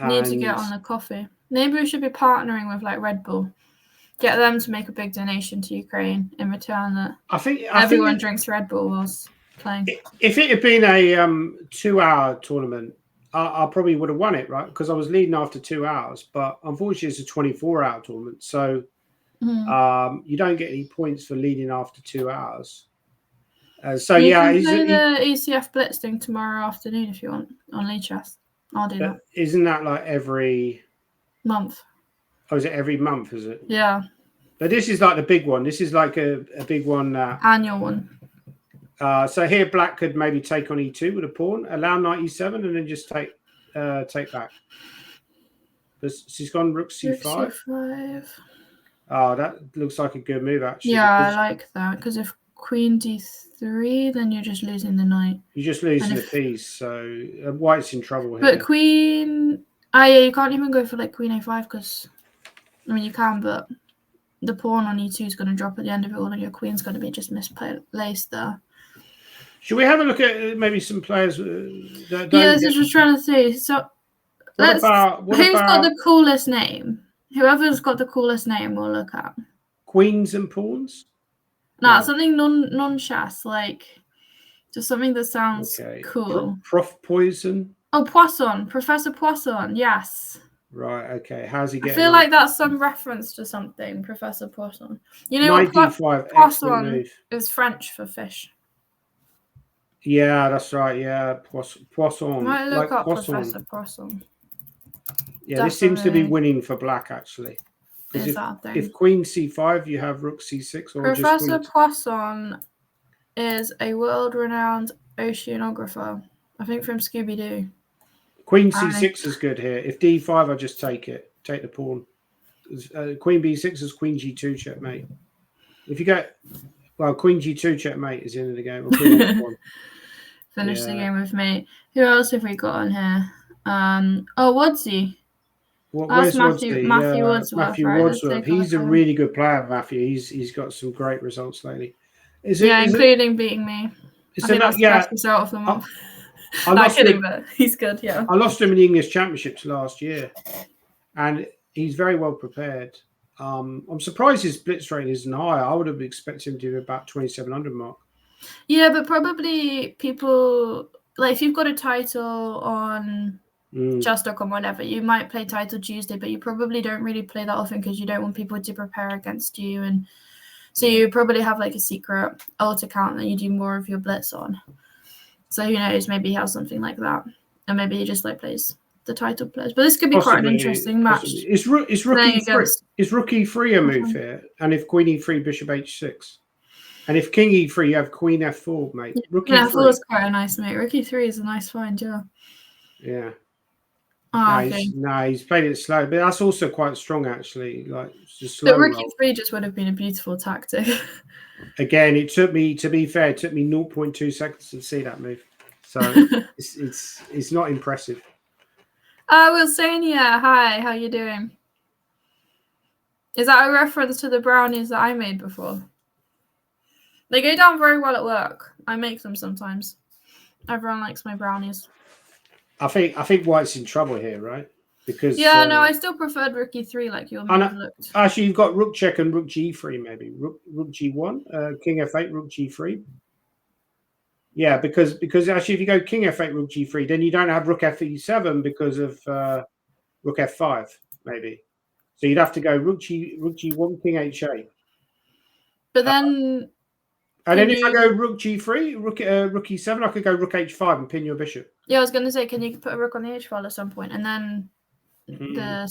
Need to get on the coffee. Maybe we should be partnering with like Red Bull. Get them to make a big donation to Ukraine in return that everyone drinks Red Bull whilst playing. If it had been a 2-hour tournament, I probably would have won it, right? Because I was leading after 2 hours. But unfortunately, it's a 24-hour tournament. So you don't get any points for leading after 2 hours. So you yeah, can play the ECF Blitz thing tomorrow afternoon if you want on League Chess. I'll do that. Isn't that like every month? Oh, is it every month? Is it? Yeah. But this is like the big one. This is like a big one. Annual one. So here, Black could maybe take on E2 with a pawn, allow knight E7, and then just take back. She's gone rook C5. C5. Oh, that looks like a good move, actually. Yeah, I like that, because if queen D3, then you're just losing the knight. You're just losing the piece, so White's in trouble here. But queen... yeah, you can't even go for like queen A5, because... I mean, you can, but the pawn on E2 is going to drop at the end of it all, and your queen's going to be just misplaced there. Should we have a look at maybe some players that don't... Yeah, that's what I was trying to say. So, who's got the coolest name? Whoever's got the coolest name, we'll look at. Queens and pawns? No, something non-chess, like just something that sounds cool. Prof Poison? Oh, Poisson. Professor Poisson, yes. Right, okay. How's he getting I feel like that's some reference to something, Professor Poisson. You know what? Poisson is French for fish. Yeah, that's right. Yeah, Poisson. Might look up Professor Poisson. Yeah, this seems to be winning for Black, actually. If Queen C5, you have Rook C6. Or Professor Poisson is a world-renowned oceanographer, I think from Scooby-Doo. Queen C6 is good here. If D5, I just take it. Take the pawn. Queen B6 is Queen G2 checkmate. If you get... Well, Queen G2 checkmate is in the game. Or Queen F1. Finish the game with me. Who else have we got on here? Woodsy. Where's Matthew Wadsworth. Matthew Wadsworth. He's a really good player, Matthew. He's got some great results lately. Including beating me. I think that's the best result of the month. Not kidding, but he's good, yeah. I lost him in the English Championships last year, and he's very well prepared. I'm surprised his blitz rate isn't higher. I would have expected him to be about 2,700 mark. Yeah, but probably people, like if you've got a title on chess.com or whatever, you might play Title Tuesday, but you probably don't really play that often because you don't want people to prepare against you. And so you probably have like a secret alt account that you do more of your blitz on. So who knows, maybe he has something like that. And maybe he just like plays the title players. But this could be quite an interesting match. Is rook E3 a move here? And if Queen E3, Bishop H6? And if King E3, you have Queen F4, mate. Rook E3 F4 is quite a nice mate. Rook E3 is a nice find, yeah. Yeah. Oh, he's played it slow, but that's also quite strong, actually. Like just slow. The Rook E3 just would have been a beautiful tactic. Again, it took me, to be fair, 0.2 seconds to see that move. So it's not impressive. Wilsonia, hi, how you doing? Is that a reference to the brownies that I made before? They go down very well at work. I make them sometimes. Everyone likes my brownies. I think White's in trouble here, right? Because no, I still preferred Rook E3 like your move looked. Actually, you've got Rook check and Rook G3 maybe. Rook G1, King F8, Rook G3. Yeah, because actually if you go King F8, Rook G3, then you don't have Rook F7 because of Rook F5 maybe. So you'd have to go Rook G1, King H8. But then... And then if I go Rook G3, Rook E7, I could go Rook H5 and pin your bishop. Yeah, I was going to say, can you put a Rook on the H file at some point? And then the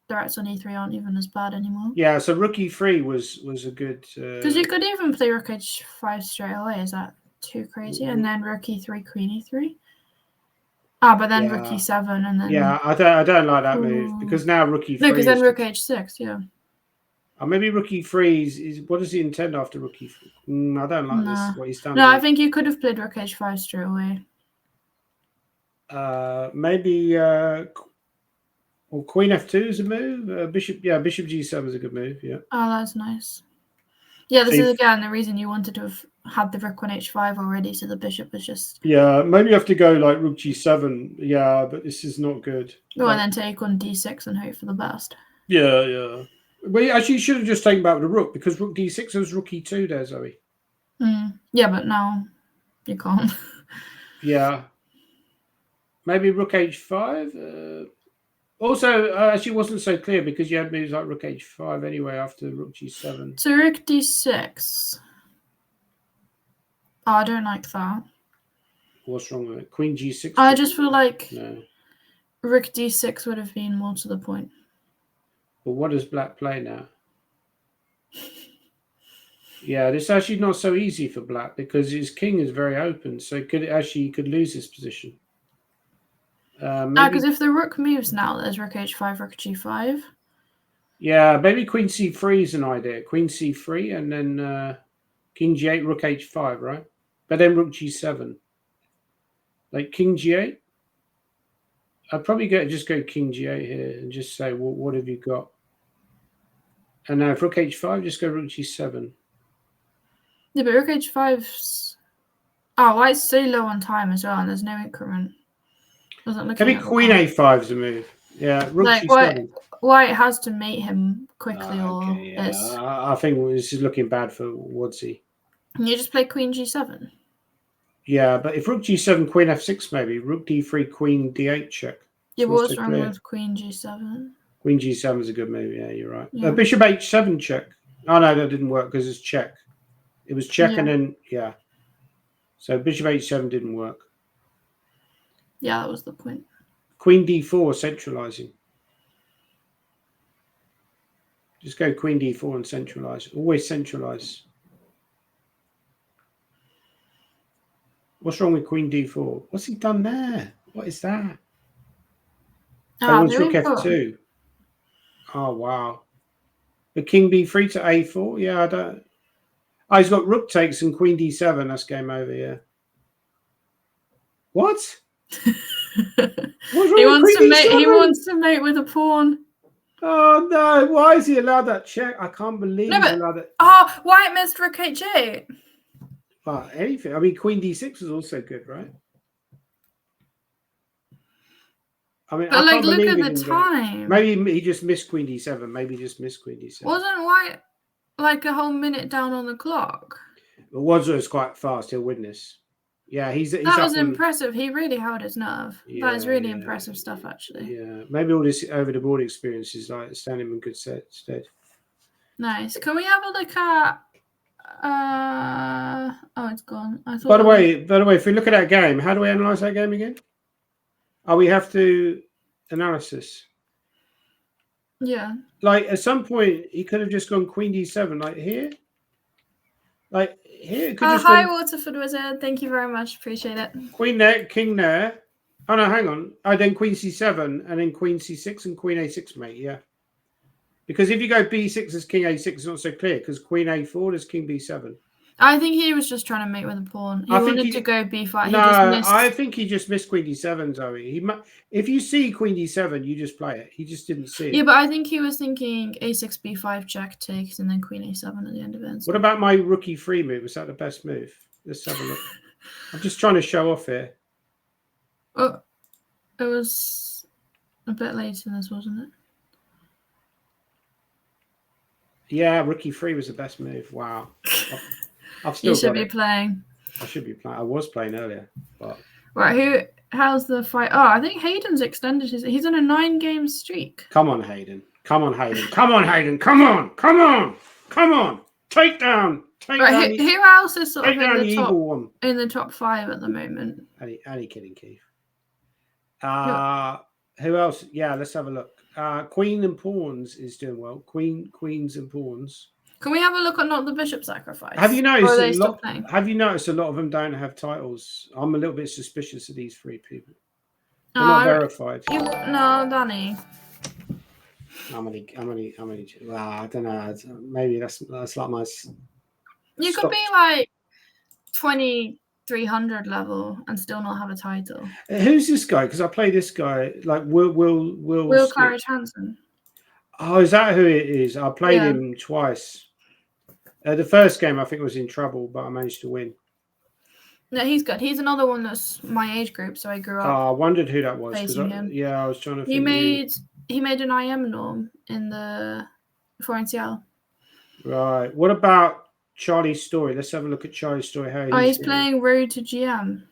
threats on E3 aren't even as bad anymore. Yeah, so Rook E3 was a good... Because you could even play Rook H5 straight away. Is that too crazy? And then Rook E3, Queen E3? But then Rook E7 and then... Yeah, I don't like that move because now Rook E3... No, because then Rook H6, yeah. Maybe Rook E3 is what does he intend after Rook E3? I don't like this, what he's done. No, I think you could have played Rook H5 straight away. Maybe well, Queen F2 is a move. Bishop G7 is a good move. Yeah. Oh, that's nice. Yeah, this is again the reason you wanted to have had the Rook on H5 already, so the bishop was just. Yeah, maybe you have to go like Rook G7. Yeah, but this is not good. Oh, and then take on D6 and hope for the best. Yeah. Well, actually, you should have just taken back with the Rook because Rook D6 was Rook E2 there, Zoe. Yeah, but now you can't. Yeah. Maybe Rook H5. Also, actually wasn't so clear because you had moves like Rook H5 anyway after Rook G7. So Rook D6. Oh, I don't like that. What's wrong with it? Queen G6? I just feel like no. Rook D6 would have been more to the point. But what does Black play now? Yeah, this is actually not so easy for Black because his king is very open. So he could lose his position. Because if the Rook moves now, there's Rook H5, Rook G5. Yeah, maybe Queen C3 is an idea. Queen C3 and then King G8, Rook H5, right? But then Rook G7. Like King G8. I'd probably just go King G8 here and just say, well, what have you got? And now if Rook H5, just go Rook G7. Yeah, but Rook H5's... Oh, White's so low on time as well, and there's no increment. Maybe Queen A5 is a move. Yeah, Rook G7. White has to mate him quickly, I think this is looking bad for Woodsy. Can you just play Queen G7? Yeah, but if Rook G7, Queen F6 maybe, Rook D3, Queen D8 check. Yeah, what's wrong with Queen G7? Queen G7 is a good move, yeah, you're right. Yeah. Bishop H7 check. Oh, no, that didn't work because it's check. It was check and then, yeah. So Bishop H7 didn't work. Yeah, that was the point. Queen D4, centralizing. Just go Queen D4 and centralize. Always centralize. What's wrong with Queen D4? What's he done there? What is that? Oh, it's Rook F2. Oh, wow. The King B3 to A4? Yeah, I don't... Oh, he's got Rook takes and Queen D7. That's game over, yeah. What? He wants to mate with a pawn. Oh, no. Why is he allowed that check? I can't believe he's allowed that. Oh, White missed Rook H8. Anything. I mean, Queen D6 is also good, right? I mean, but like, look at the time. Maybe he just missed Queen D7. Maybe he just missed Queen D7. Wasn't White like a whole minute down on the clock? Was quite fast. He'll win this. Yeah, he's that was impressive. He really held his nerve. Yeah, that is really impressive stuff, actually. Yeah, maybe all this over the board experience is like standing him in good stead. Nice. Can we have a look at? Oh, it's gone. I thought. By the way, if we look at that game, how do we analyze that game again? Oh, we have to analysis. Yeah. Like at some point, he could have just gone Queen D7, like here. Like here. Hi, Waterford Wizard. Thank you very much. Appreciate it. Queen there, King there. Oh no, hang on. Oh, then Queen C7, and then Queen C6 and Queen A6, mate. Yeah. Because if you go B6 as King A6, it's not so clear. Because Queen A4 is King B7. I think he was just trying to mate with a pawn. He wanted to go B5. No, I think he just missed Queen D7, Zoe. If you see Queen D7, you just play it. He just didn't see it. Yeah, but I think he was thinking A6, B5, check takes, and then Queen A7 at the end of it. What about my rookie free move? Was that the best move? Let's have a look. I'm just trying to show off here. Oh, it was a bit later than this, wasn't it? Yeah, rookie free was the best move. Wow. I've still you should be playing. I should be playing. I was playing earlier, but right. How's the fight? Oh, I think Hayden's extended his. He's on a 9-game streak. Come on, Hayden. Come on, Hayden. Come on, Hayden. Come on. Come on. Come on. Take down. Right. Who else is sort of in the top 5 at the moment? Any kidding, Keith. Who else? Yeah, let's have a look. Queen and pawns is doing well. Queens and pawns. Can we have a look at not the bishop sacrifice? Have you noticed a lot of them don't have titles? I'm a little bit suspicious of these 3 people. They're not verified. No, Danny. How many? Well, I don't know. Maybe that's like my. You could be like 23 300 level and still not have a title. Who's this guy? Because I play this guy like Will Claridge Hansen. Oh, is that who it is? I played him twice. The first game I think was in trouble, but I managed to win. No, he's good. He's another one that's my age group, so I grew up. I wondered who that was. Him. Yeah, I was trying to think. He made an IM norm in the 4NCL. Right. What about Charlie's story? Let's have a look at Charlie's story. How he's playing Road to GM.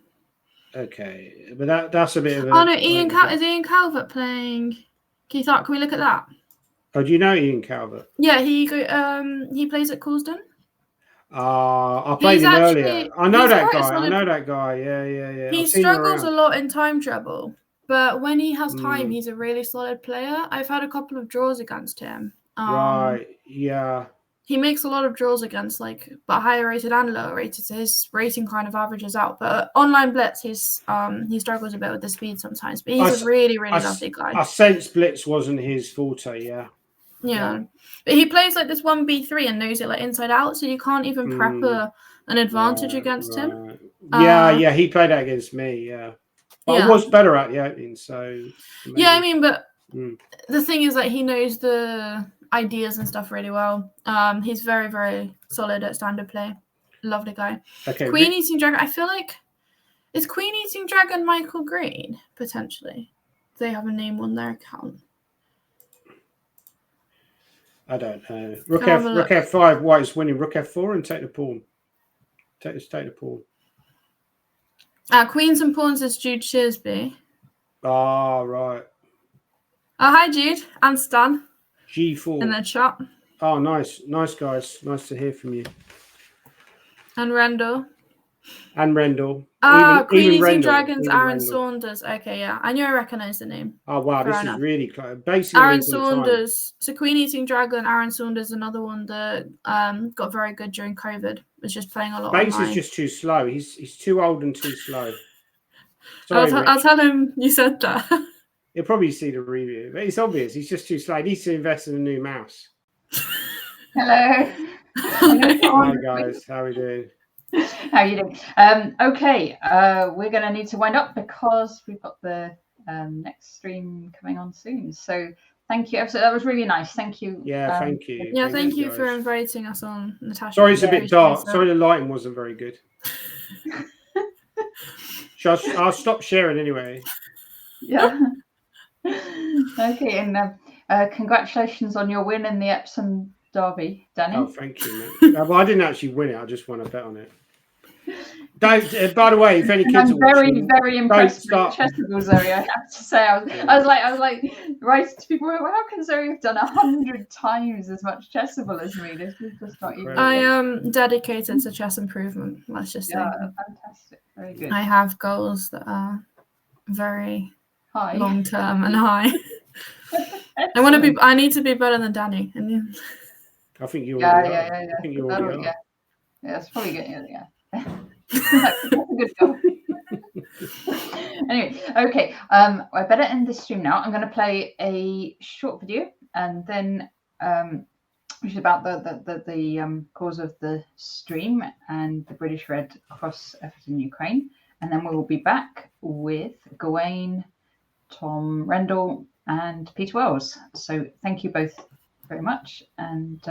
Okay, but that's a bit of a... Oh no, is Ian Calvert playing? Can we look at that? Oh, do you know Ian Calvert? Yeah, he plays at Coulsdon. I played him earlier. I know that guy. Yeah. He struggles a lot in time treble, but when he has time, he's a really solid player. I've had a couple of draws against him. Right. Yeah. He makes a lot of draws against but higher rated and lower rated, so his rating kind of averages out. But online Blitz, he struggles a bit with the speed sometimes. But he's a really, really lovely guy. I sense Blitz wasn't his forte. Yeah. Yeah. But he plays this 1B3 and knows it inside out, so you can't even prep an advantage against him. Yeah, he played that against me. Yeah. But I was better at the opening, so. Maybe. Yeah, I mean, but the thing is that he knows the ideas and stuff really well. He's very, very solid at standard play. Lovely guy. Okay. Queen Eating Dragon. I feel like is Queen Eating Dragon Michael Green potentially? They have a name on their account. I don't know. Rook F5. White is winning. Rook F4 and take the pawn. Take the pawn. Queens and pawns is Jude Shearsby. Ah, right. Oh, hi Jude and Stan. G4 in the chat. Oh, nice guys. Nice to hear from you. And Rendell. Even Queen Eating Rendell, Dragons, Aaron Saunders. Okay, yeah. I knew I recognised the name. Oh, wow. This is really close. Basically, Aaron Saunders. So Queen Eating Dragon, Aaron Saunders, another one that got very good during COVID. Was just playing a lot. Base is just too slow. He's too old and too slow. Sorry, I'll tell him you said that. You'll probably see the review. But it's obvious. He's just too slow. He needs to invest in a new mouse. Hello. Hi, guys. How are we doing? How are you doing? Okay, we're going to need to wind up because we've got the next stream coming on soon. So thank you. So that was really nice. Thank you. Yeah, thank you. Yeah, thank you for inviting us on, Natasha. Sorry, it's a bit dark. Sorry, the lighting wasn't very good. I'll stop sharing anyway. Yeah. Okay, and congratulations on your win in the Epsom Derby, Danny. Oh, thank you, mate. Well, I didn't actually win it. I just won a bet on it. Don't. By the way, if any kids I'm very impressed with Chessable Zoe. I have to say, I was like, right to people. How can Zoe have done 100 times as much Chessable as me? This is just not even. I am dedicated to chess improvement. Let's just say. Fantastic. Very good. I have goals that are very high, long term, and high. I need to be better than Danny. And I think you. Yeah. I think you already are. Yeah, that's probably good. Yeah. That's a good goal. Anyway, okay. I better end this stream now. I'm going to play a short video, and then which is about the cause of the stream and the British Red Cross effort in Ukraine, and then we will be back with Gawain, Tom Rendell, and Peter Wells. So thank you both very much, and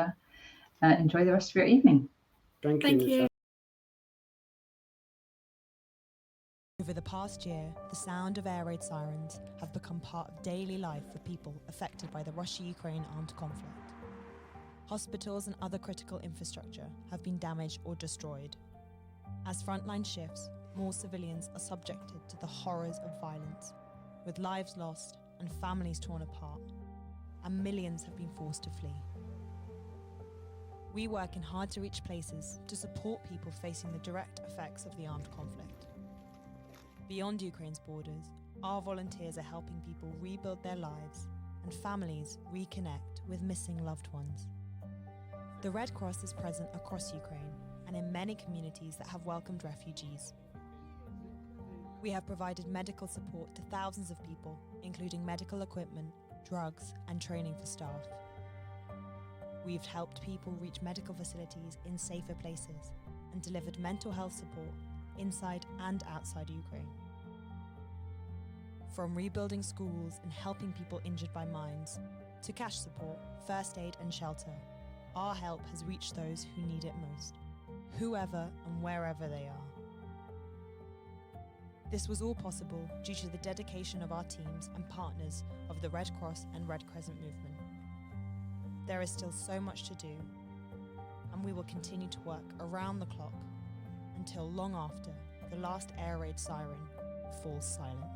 enjoy the rest of your evening. Thank you. Over the past year, the sound of air raid sirens have become part of daily life for people affected by the Russia-Ukraine armed conflict. Hospitals and other critical infrastructure have been damaged or destroyed. As frontline shifts, more civilians are subjected to the horrors of violence, with lives lost and families torn apart, and millions have been forced to flee. We work in hard-to-reach places to support people facing the direct effects of the armed conflict. Beyond Ukraine's borders, our volunteers are helping people rebuild their lives and families reconnect with missing loved ones. The Red Cross is present across Ukraine and in many communities that have welcomed refugees. We have provided medical support to thousands of people, including medical equipment, drugs, and training for staff. We've helped people reach medical facilities in safer places and delivered mental health support inside and outside Ukraine. From rebuilding schools and helping people injured by mines, to cash support, first aid and shelter, our help has reached those who need it most, whoever and wherever they are. This was all possible due to the dedication of our teams and partners of the Red Cross and Red Crescent movement. There is still so much to do, and we will continue to work around the clock until long after the last air raid siren falls silent.